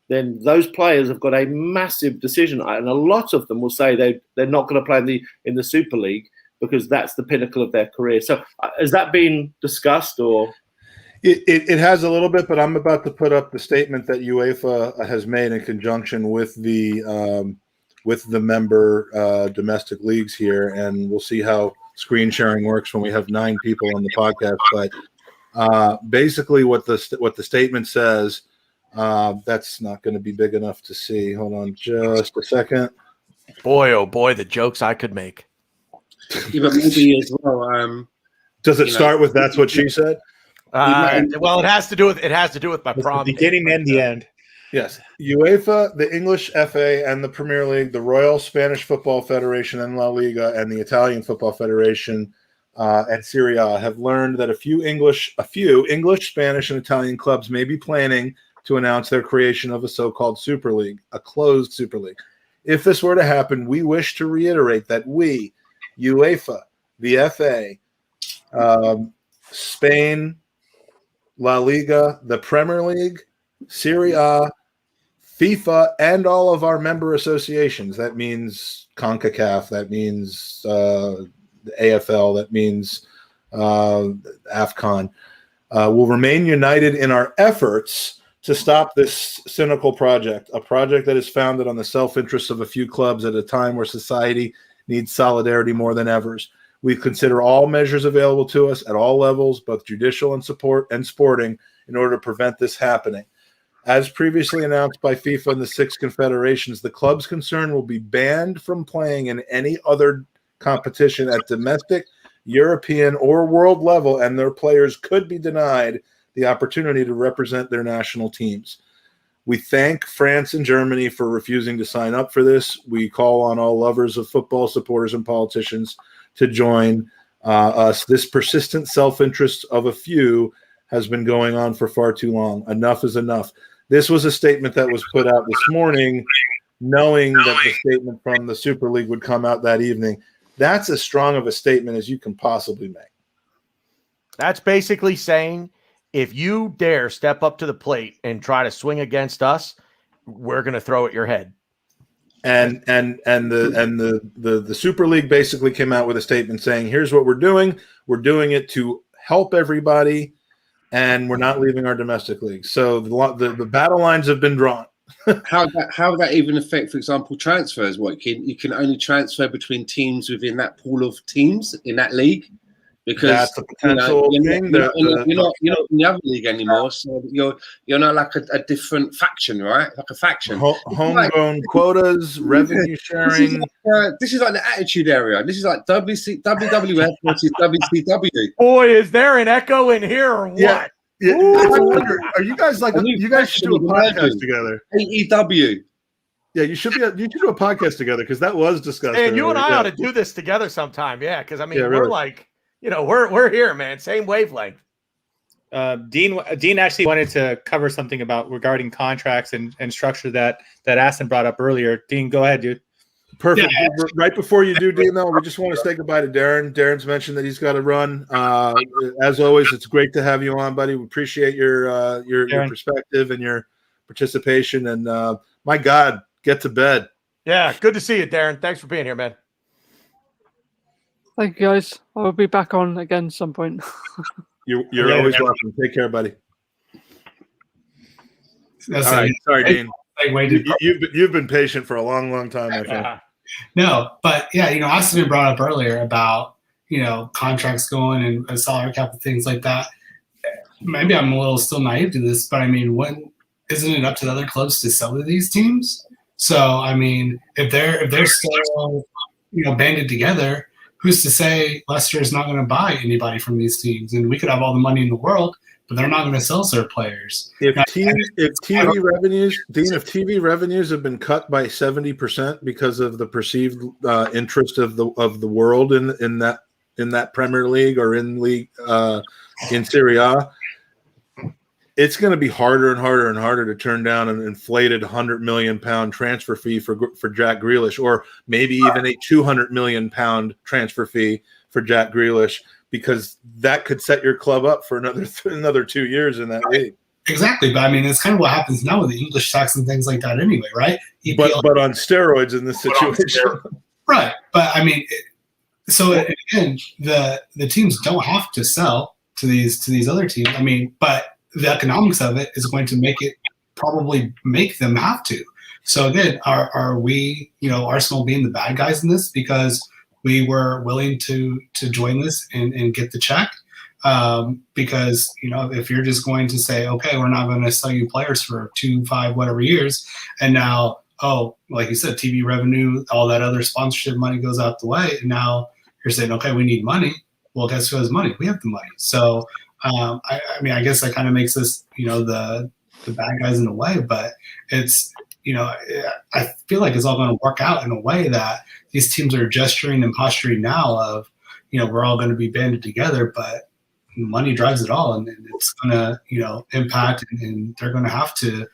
then those players have got a massive decision. And a lot of them will say they're not going to play in the Super League because that's the pinnacle of their career. So has that been discussed or... It has a little bit, but I'm about to put up the statement that UEFA has made in conjunction with the member domestic leagues here, and we'll see how screen sharing works when we have 9 people on the podcast. But basically, what the statement says, that's not going to be big enough to see. Hold on, just a second. Boy, oh boy, the jokes I could make. Yeah, but maybe as well. Does it start with "That's what she said"? Well, it has to do with my prompt. The beginning and the end. Yes. UEFA, the English FA, and the Premier League, the Royal Spanish Football Federation and La Liga, and the Italian Football Federation and Serie A have learned that a few English, Spanish, and Italian clubs may be planning to announce their creation of a so-called Super League, a closed Super League. If this were to happen, we wish to reiterate that we, UEFA, the FA, Spain, La Liga, the Premier League, Serie A, FIFA, and all of our member associations. That means CONCACAF, that means the AFL, that means AFCON, will remain united in our efforts to stop this cynical project, a project that is founded on the self-interest of a few clubs at a time where society needs solidarity more than ever. We consider all measures available to us at all levels, both judicial and sporting, in order to prevent this happening. As previously announced by FIFA and the 6 confederations, the clubs concerned will be banned from playing in any other competition at domestic, European, or world level, and their players could be denied the opportunity to represent their national teams. We thank France and Germany for refusing to sign up for this. We call on all lovers of football, supporters, and politicians to join us. This persistent self-interest of a few has been going on for far too long. Enough is enough. This was a statement that was put out this morning, knowing that the statement from the Super League would come out that evening. That's as strong of a statement as you can possibly make. That's basically saying, if you dare step up to the plate and try to swing against us, we're going to throw at your head. And the Super League basically came out with a statement saying, here's what we're doing. We're doing it to help everybody, and we're not leaving our domestic league. So the battle lines have been drawn. how would that even affect, for example, transfers? What you can only transfer between teams within that pool of teams in that league, because That's a potential thing. you're not in the other league anymore, so you're not like a different faction, right? Like a faction. Homegrown quotas, revenue sharing. This is like the attitude area. This is like WWF versus WCW. Boy, is there an echo in here or what? Yeah. Yeah, it's a wonder. Are you guys like? You guys should do a podcast together. AEW. Yeah, you should do a podcast together, because that was discussed. And you and I earlier. ought to do this together sometime. Yeah, because I mean, Yeah, we're really. like, we're here, man. Same wavelength. Dean actually wanted to cover something regarding contracts and structure that Aston brought up earlier. Dean, go ahead, dude. Perfect. Yeah. Right before you do, Dean, though, we just want to say goodbye to Darren. Darren's mentioned that he's got to run. As always, it's great to have you on, buddy. We appreciate your perspective and your participation. And my God, get to bed. Yeah, good to see you, Darren. Thanks for being here, man. Thank you, guys. I will be back on again some point. You're always welcome. Take care, buddy. All right. Sorry, Dean. You've been patient for a long, long time, my friend. No, but yeah, Austin brought up earlier about contracts going and salary cap and things like that. Maybe I'm a little still naive to this, but I mean, when isn't it up to the other clubs to sell to these teams? So I mean, if they're still banded together, who's to say Leicester is not going to buy anybody from these teams? And we could have all the money in the world, but they're not going to sell their players. If TV revenues, Dean, if TV revenues have been cut by 70% because of the perceived interest of the world in that Premier League or in league in Serie A, it's going to be harder and harder and harder to turn down an inflated £100 million transfer fee for Jack Grealish, or maybe even a £200 million transfer fee for Jack Grealish, because that could set your club up for another 2 years in that league. Exactly, but I mean, it's kind of what happens now with the English tax and things like that, anyway, right? But on steroids in this situation, right? But I mean, so again, the teams don't have to sell to these other teams. I mean, but the economics of it is going to probably make them have to. So again, are we, Arsenal being the bad guys in this because we were willing to join this and get the check? Because, if you're just going to say, okay, we're not going to sell you players for 2, 5, whatever years, and now, like you said, TV revenue, all that other sponsorship money goes out the way, and now you're saying, okay, we need money. Well, guess who has money? We have the money. So, I mean, I guess that kind of makes us, the bad guys in a way, but it's, I feel like it's all going to work out in a way that these teams are gesturing and posturing now of, we're all going to be banded together, but money drives it all, and it's going to, impact, and they're going to have to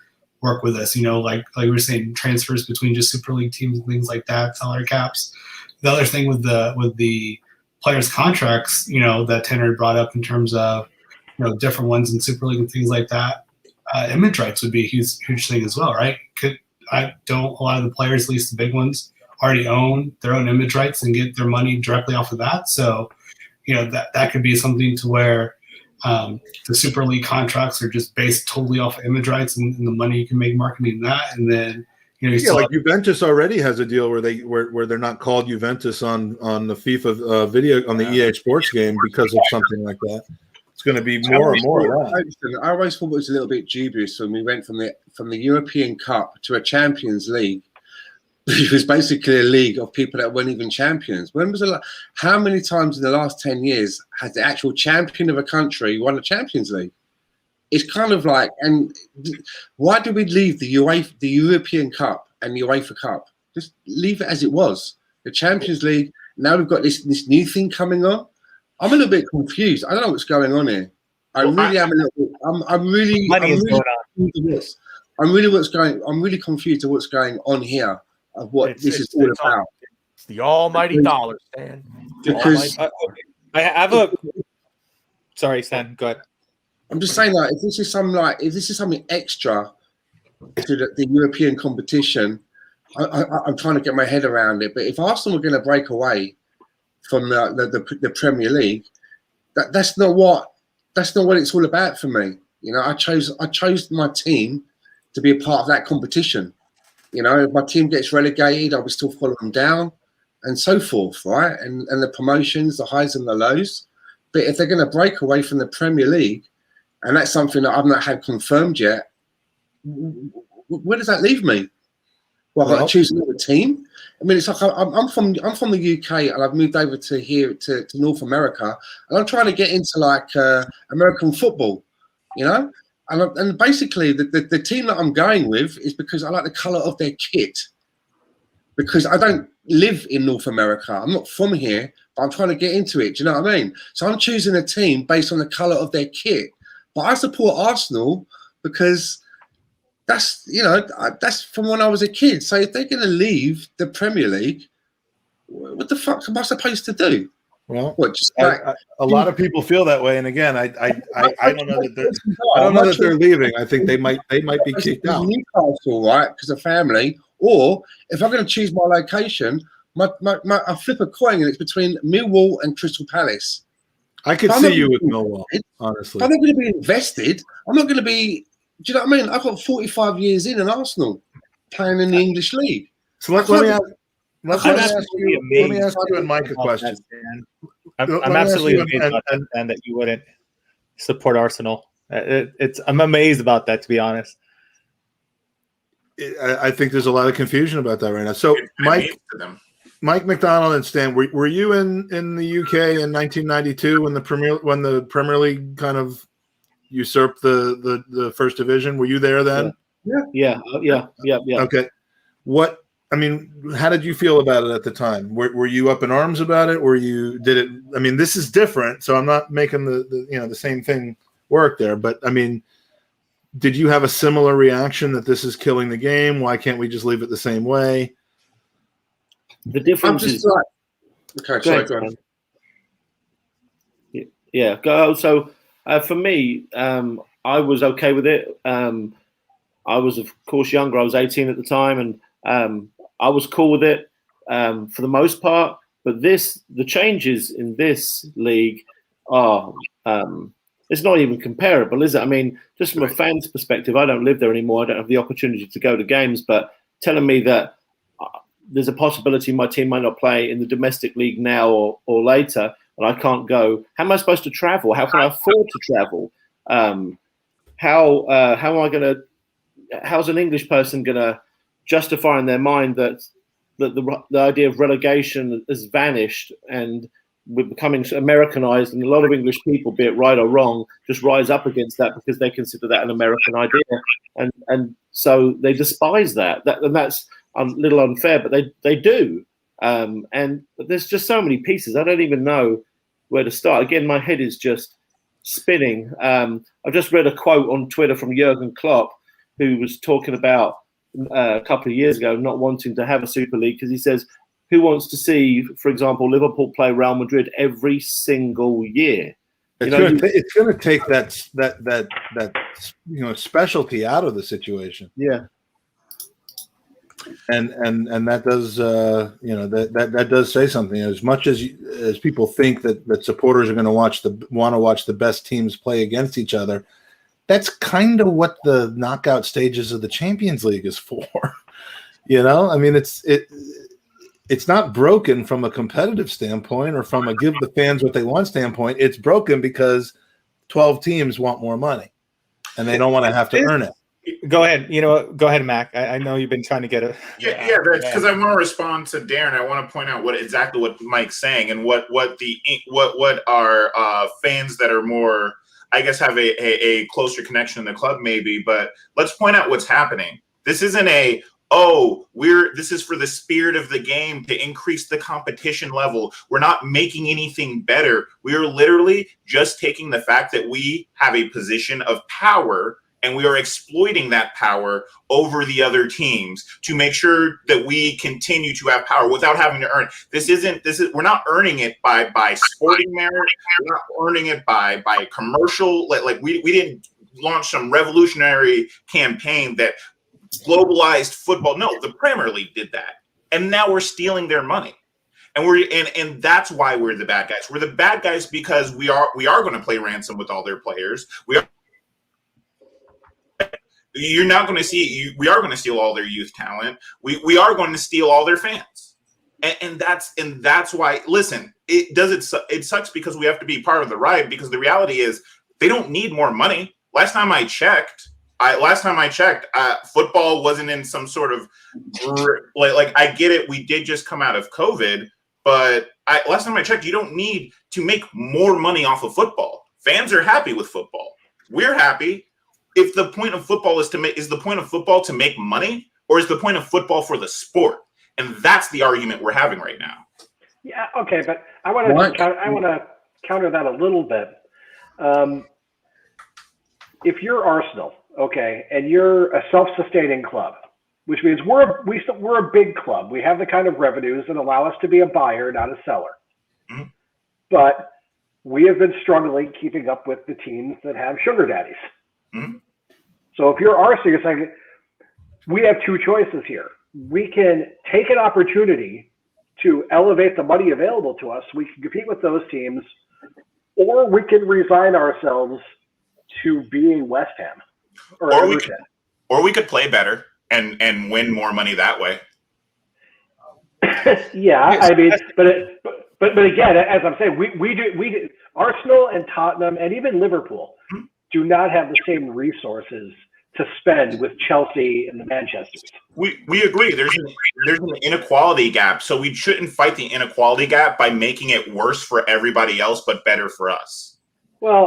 work with us, like we were saying, transfers between just Super League teams and things like that, salary caps. The other thing with the players' contracts, that Tanner brought up in terms of, different ones in Super League and things like that, image rights would be a huge thing as well, right? A lot of the players, at least the big ones, already own their own image rights and get their money directly off of that. So, that could be something to where the Super League contracts are just based totally off of image rights and the money you can make marketing that, and then like Juventus already has a deal where they're not called Juventus on the FIFA video on the EA Sports game because of something like that. It's going to be more and more. I always thought it was a little bit dubious when we went from the European Cup to a Champions League, which was basically a league of people that weren't even champions. How many times in the last 10 years has the actual champion of a country won a Champions League? It's kind of like, and why did we leave the European Cup and the UEFA Cup? Just leave it as it was. The Champions League. Now we've got this new thing coming on. I'm a little bit confused. I don't know what's going on here. I'm really confused of what's going on here, of what this is all about. It's the almighty dollar, Stan. Because I have a. Sorry, Stan. Go ahead. I'm just saying, if this is something extra to the European competition, I'm trying to get my head around it. But if Arsenal were going to break away from the Premier League, that's not what it's all about for me. I chose my team to be a part of that competition. You know, if my team gets relegated, I will still follow them down and so forth, right? And the promotions, the highs and the lows. But if they're going to break away from the Premier League, and that's something that I've not had confirmed yet, where does that leave me? Well, I've got to choose another team. I mean, it's like I'm from the UK and I've moved over to here to North America, and I'm trying to get into like American football, you know. And basically, the team that I'm going with is because I like the colour of their kit. Because I don't live in North America, I'm not from here, but I'm trying to get into it. Do you know what I mean? So I'm choosing a team based on the colour of their kit. But I support Arsenal because that's, you know, that's from when I was a kid. So if they're going to leave the Premier League, what the fuck am I supposed to do? Well, what, just a lot of people feel that way, and again, I don't know that they're leaving. I think they might be kicked out. Newcastle, right? Because of family. Or if I'm going to choose my location, I flip a coin, and it's between Millwall and Crystal Palace. I could see you with Millwall, honestly. I'm not going to be invested. I'm not going to be. Do you know what I mean? I've got 45 years in Arsenal playing in the English league. So let me ask you and Mike a question. I'm absolutely amazed about that, Dan, that you wouldn't support Arsenal. I'm amazed about that, to be honest. I think there's a lot of confusion about that right now. So, Mike McDonald and Stan, were you in the UK in 1992 when the Premier League kind of usurped the first division? Were you there then? Yeah. Okay. How did you feel about it at the time? Were you up in arms about it? This is different, so I'm not making the same thing work there, but I mean, did you have a similar reaction that this is killing the game? Why can't we just leave it the same way? The difference is okay. Sorry, go on. Yeah. So for me, I was okay with it. I was, of course, younger. I was 18 at the time, and I was cool with it for the most part. But the changes in this league are. It's not even comparable, is it? I mean, just from a fan's perspective, I don't live there anymore. I don't have the opportunity to go to games, but telling me that there's a possibility my team might not play in the domestic league now or later, and I can't go. How am I supposed to travel? How can I afford to travel? How am I going to? How's an English person going to justify in their mind that the idea of relegation has vanished and we're becoming Americanized, and a lot of English people, be it right or wrong, just rise up against that because they consider that an American idea, and so they despise that. And that's a little unfair, but they do. And there's just so many pieces. I don't even know where to start. Again, my head is just spinning. I've just read a quote on Twitter from Jurgen Klopp, who was talking about a couple of years ago not wanting to have a Super League because he says, who wants to see, for example, Liverpool play Real Madrid every single year? It's going to take that specialty out of the situation. Yeah, and that does that does say something. As much as people think that supporters are going to want to watch the best teams play against each other, that's kind of what the knockout stages of the Champions League is for. I mean, it's not broken from a competitive standpoint or from a give the fans what they want standpoint. It's broken because 12 teams want more money and they don't want to have to earn it. Go ahead. Go ahead, Mac. I know you've been trying to get it. Yeah, that's because I want to respond to Darren. I want to point out exactly what Mike's saying and what our fans that are more, I guess, have a closer connection in the club maybe. But let's point out what's happening. This isn't this is for the spirit of the game to increase the competition level. We're not making anything better. We are literally just taking the fact that we have a position of power and we are exploiting that power over the other teams to make sure that we continue to have power without having to earn it. We're not earning it by sporting merit. We're not earning it by commercial. Like we didn't launch some revolutionary campaign that globalized football. No, the Premier League did that, and now we're stealing their money, and that's why we're the bad guys. We're the bad guys because we are going to play ransom with all their players. You're not going to see. We are going to steal all their youth talent. We are going to steal all their fans, and that's why. Listen, it sucks because we have to be part of the ride. Because the reality is they don't need more money. Last time I checked, football wasn't in some sort of like. I get it. We did just come out of COVID, but last time I checked, you don't need to make more money off of football. Fans are happy with football. We're happy. If the point of football is the point of football to make money, or is the point of football for the sport? And that's the argument we're having right now. Yeah. Okay, but I want to counter that a little bit. If you're Arsenal, okay, and you're a self-sustaining club, which means we're a big club. We have the kind of revenues that allow us to be a buyer, not a seller. Mm-hmm. But we have been struggling keeping up with the teams that have sugar daddies. Mm-hmm. So if you're Arsenal, you're saying we have two choices here. We can take an opportunity to elevate the money available to us. We can compete with those teams, or we can resign ourselves to being West Ham or Everton. Or we could play better and win more money that way. Yeah, I mean, but again, as I'm saying, we do Arsenal and Tottenham and even Liverpool do not have the same resources to spend with Chelsea and the Manchesters. We agree. There's an inequality gap, so we shouldn't fight the inequality gap by making it worse for everybody else but better for us. Well,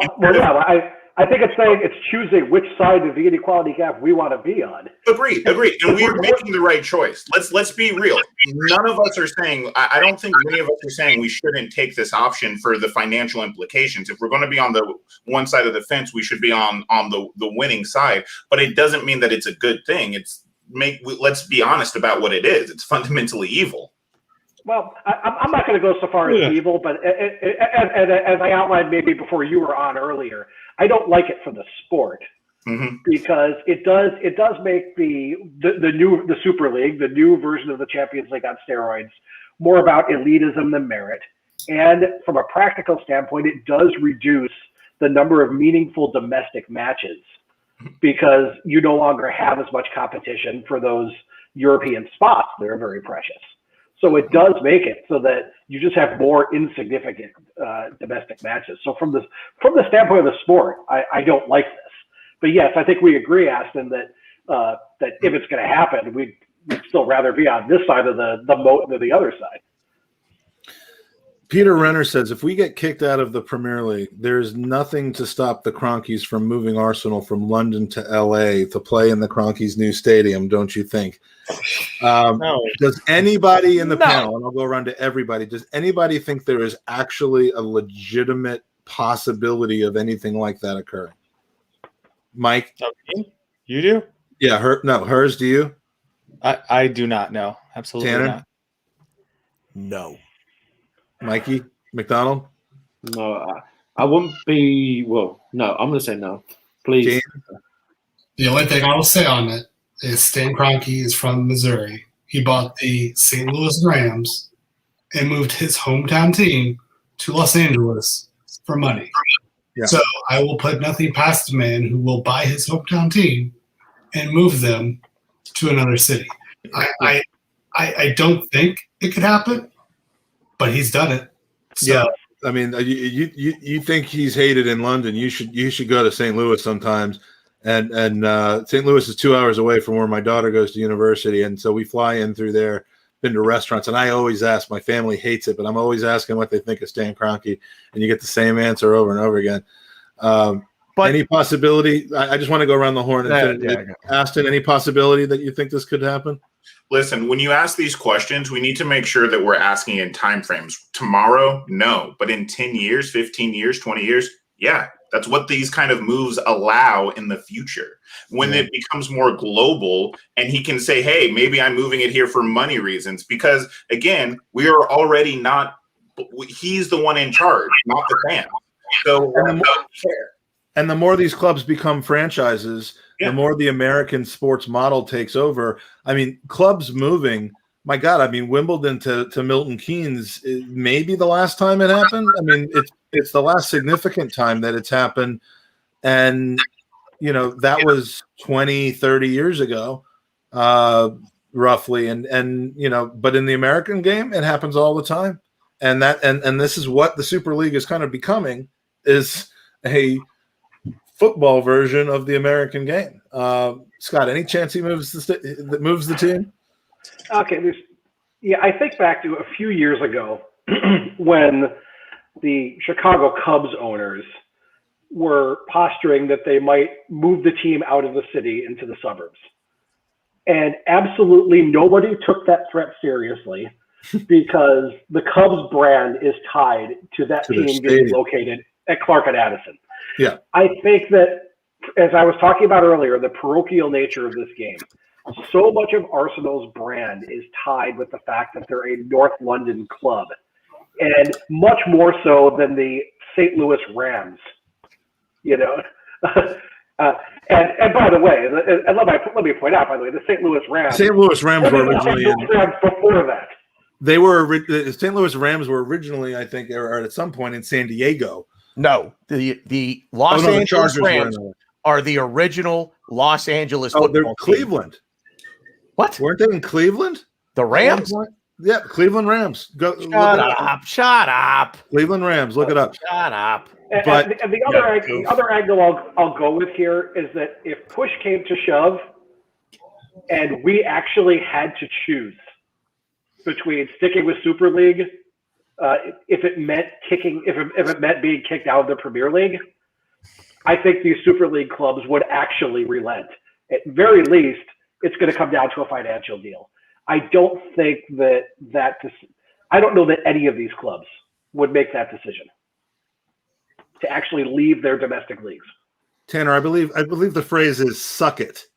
I think it's saying it's choosing which side of the inequality gap we want to be on. Agreed. And we're making the right choice. Let's be real. None of us are saying, I don't think many of us are saying we shouldn't take this option for the financial implications. If we're going to be on the one side of the fence, we should be on the winning side. But it doesn't mean that it's a good thing. Let's be honest about what it is. It's fundamentally evil. Well, I'm not going to go so far as evil, but as I outlined maybe before you were on earlier, I don't like it for the sport because it does make the Super League, the new version of the Champions League on steroids, more about elitism than merit. And from a practical standpoint, it does reduce the number of meaningful domestic matches because you no longer have as much competition for those European spots that are very precious. So it does make it so that you just have more insignificant domestic matches. So from the standpoint of the sport, I don't like this. But yes, I think we agree, Aston, that if it's going to happen, we'd still rather be on this side of the moat than the other side. Peter Renner says, if we get kicked out of the Premier League, there's nothing to stop the Cronkies from moving Arsenal from London to LA to play in the Cronkies' new stadium, don't you think? No. Does anybody in the panel, and I'll go around to everybody, does anybody think there is actually a legitimate possibility of anything like that occurring? Mike? Okay. You do? Yeah, hers, do you? I do not know. Absolutely Tanner? not. No. Mikey McDonald? No, I wouldn't be. Well, no, I'm going to say no. Please. James? The only thing I will say on it is Stan Kroenke is from Missouri. He bought the St. Louis Rams and moved his hometown team to Los Angeles for money. Yeah. So I will put nothing past a man who will buy his hometown team and move them to another city. I don't think it could happen, but he's done it. So, yeah, I mean, you think he's hated in London? You should go to St. Louis sometimes. And St. Louis is 2 hours away from where my daughter goes to university, and so we fly in through there. Been to restaurants, and I always ask. My family hates it, but I'm always asking what they think of Stan Kroenke, and you get the same answer over and over again. But any possibility? I just want to go around the horn and Aston, any possibility that you think this could happen? Listen, when you ask these questions, we need to make sure that we're asking in time frames. Tomorrow, no, but in 10 years, 15 years, 20 years, yeah. That's what these kind of moves allow in the future. When it becomes more global and he can say, hey, maybe I'm moving it here for money reasons. Because, again, we are already not – he's the one in charge, not the fan. So and the more these clubs become franchises, the more the American sports model takes over. I mean, clubs moving – my God, I mean, Wimbledon to Milton Keynes may be the last time it happened. I mean, it's the last significant time that it's happened. And, that was 20, 30 years ago, roughly. And but in the American game, it happens all the time. And this is what the Super League is kind of becoming, is a football version of the American game. Scott, any chance he moves the team? Okay, I think back to a few years ago when the Chicago Cubs owners were posturing that they might move the team out of the city into the suburbs. And absolutely nobody took that threat seriously because the Cubs brand is tied to that team being located at Clark and Addison. Yeah. I think that, as I was talking about earlier, the parochial nature of this game, so much of Arsenal's brand is tied with the fact that they're a North London club, and much more so than the St. Louis Rams. And by the way, and let me point out, by the way, the St. Louis Rams. St. Louis Rams were originally before that. They were the St. Louis Rams were originally, I think, or at some point in San Diego. No, the Los Angeles Rams are the original Los Angeles football they're team. Cleveland. What? Weren't they in Cleveland? The Rams? Yeah, Cleveland Rams. Shut up. Cleveland Rams. Look it up. Shut up. And the other angle I'll go with here is that if push came to shove and we actually had to choose between sticking with Super League, if it meant being kicked out of the Premier League, I think these Super League clubs would actually relent. At very least, it's going to come down to a financial deal. I don't think I don't know that any of these clubs would make that decision to actually leave their domestic leagues. Tanner, I believe the phrase is "suck it."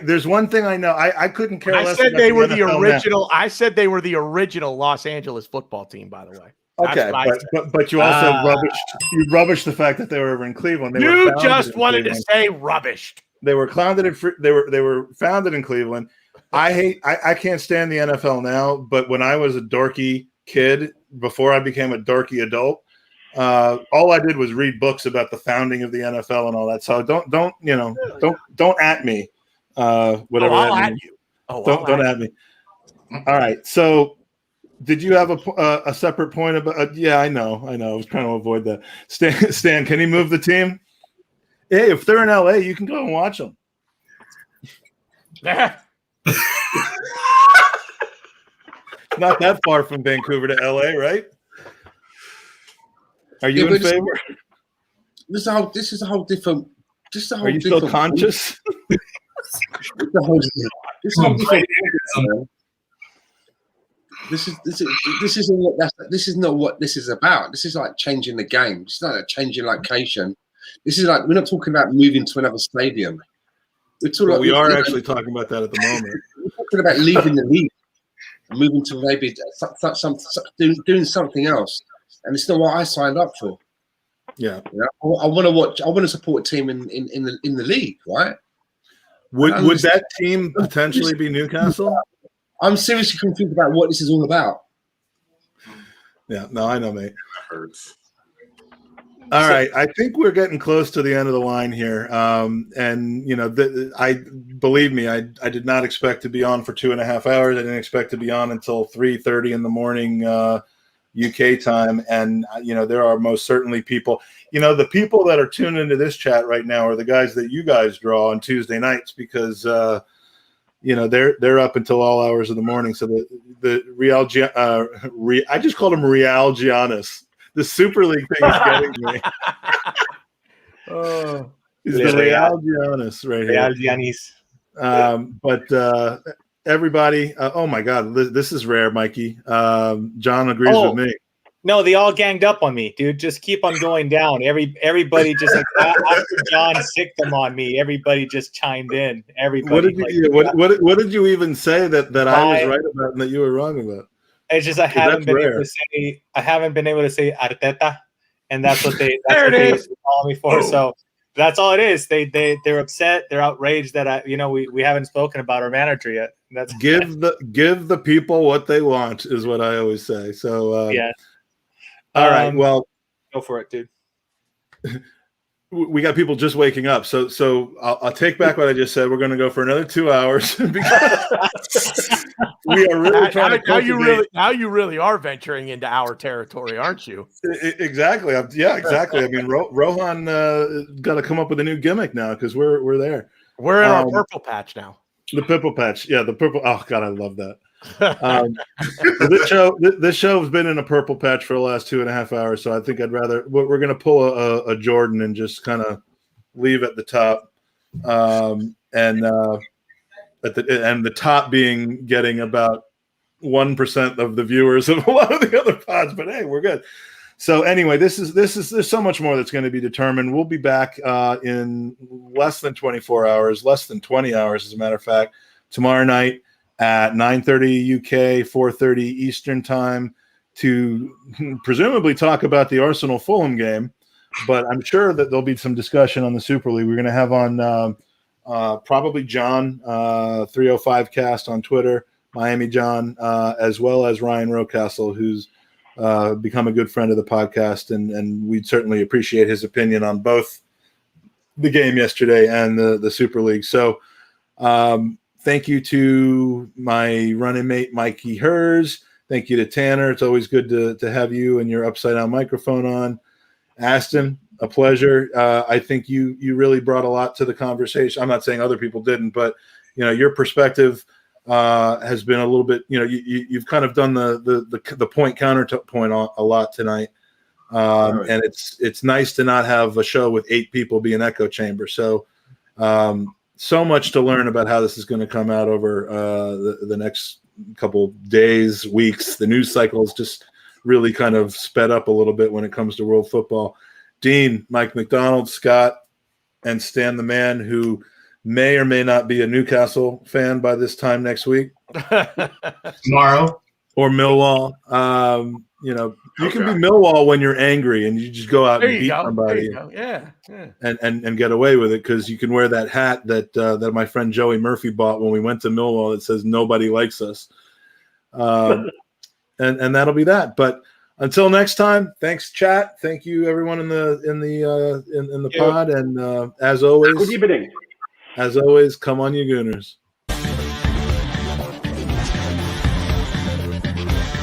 There's one thing I know. I couldn't care less. I said they were the original. I said they were the original Los Angeles football team. By the way. Okay, but you also rubbished the fact that they were over in Cleveland. You just wanted to say rubbished. They were founded in Cleveland. I can't stand the NFL now, but when I was a dorky kid, before I became a dorky adult, all I did was read books about the founding of the NFL and all that. So don't at me. Whatever I'll that at means. you. Don't at me. All right. So did you have a separate point about? Yeah, I know. I was trying to avoid that. Stan, can he move the team? Hey, if they're in LA, you can go and watch them. Not that far from Vancouver to LA, right? Are you in favor? This is a whole different. Are you still conscious? This is not what this is about. This is like changing the game. It's not like changing location. This is like, we're not talking about moving to another stadium. We are actually talking about that at the moment. We're talking about leaving the league and moving to maybe doing something else. And it's not what I signed up for. Yeah. I want to watch. I want to support a team in the league, right? Would that team potentially be Newcastle? I'm seriously confused about what this is all about. Yeah, no, I know, mate. That hurts. All right, I think we're getting close to the end of the line here. And believe me, I did not expect to be on for 2.5 hours. I didn't expect to be on until 3:30 in the morning UK time. And there are most certainly people. The people that are tuned into this chat right now are the guys that you guys draw on Tuesday nights because they're up until all hours of the morning. So the Real, I just called him Real Giannis. The Super League thing is getting me. He's the Real Giannis right here. Real Giannis. But everybody, oh my God, this is rare, Mikey. John agrees with me. No, they all ganged up on me, dude. Just keep on going down. Everybody just after John sicked them on me. Everybody just chimed in. Everybody. What did you even say that I was right about and that you were wrong about? It's just I haven't been able to say Arteta, and that's what they call me for. So that's all it is. They're upset. They're outraged that we haven't spoken about our manager yet. That's give the people what they want is what I always say. So yeah. All right. Well, Go for it, dude. We got people just waking up, so I'll take back what I just said. We're going to go for another 2 hours because we are really trying to cultivate. Now you really are venturing into our territory, aren't you? Exactly. Yeah, exactly. I mean, Rohan got to come up with a new gimmick now because we're there. We're in our purple patch now. The purple patch, yeah, the purple. Oh God, I love that. This show has been in a purple patch for the last 2.5 hours, so I think I'd rather we're going to pull a Jordan and just kind of leave at the top, and the top being getting about 1% of the viewers of a lot of the other pods, but hey, we're good. So anyway, there's so much more that's going to be determined. We'll be back in less than 24 hours, less than 20 hours, as a matter of fact, tomorrow night at 9:30 UK, 4:30 Eastern time to presumably talk about the Arsenal Fulham game. But I'm sure that there'll be some discussion on the Super League. We're going to have on probably John, 305 Cast on Twitter, Miami John, as well as Ryan Rocastle, who's become a good friend of the podcast, and we'd certainly appreciate his opinion on both the game yesterday and the Super League. So thank you to my running mate, Mikey Hers. Thank you to Tanner. It's always good to have you and your upside-down microphone on. Aston, a pleasure. I think you really brought a lot to the conversation. I'm not saying other people didn't, but your perspective has been a little bit, you've kind of done the point counterpoint a lot tonight. Right. And it's nice to not have a show with 8 people be an echo chamber. So, so much to learn about how this is going to come out over the next couple days, weeks. The news cycle is just really kind of sped up a little bit when it comes to world football. Dean, Mike McDonald, Scott, and Stan the Man, who may or may not be a Newcastle fan by this time next week. Tomorrow. Or Millwall. You can be Millwall when you're angry and you just go out and beat somebody. Yeah. And get away with it because you can wear that hat that my friend Joey Murphy bought when we went to Millwall that says nobody likes us. And that'll be that. But until next time, thanks, chat. Thank you, everyone in the pod. And as always, good evening. As always, come on, you Gooners.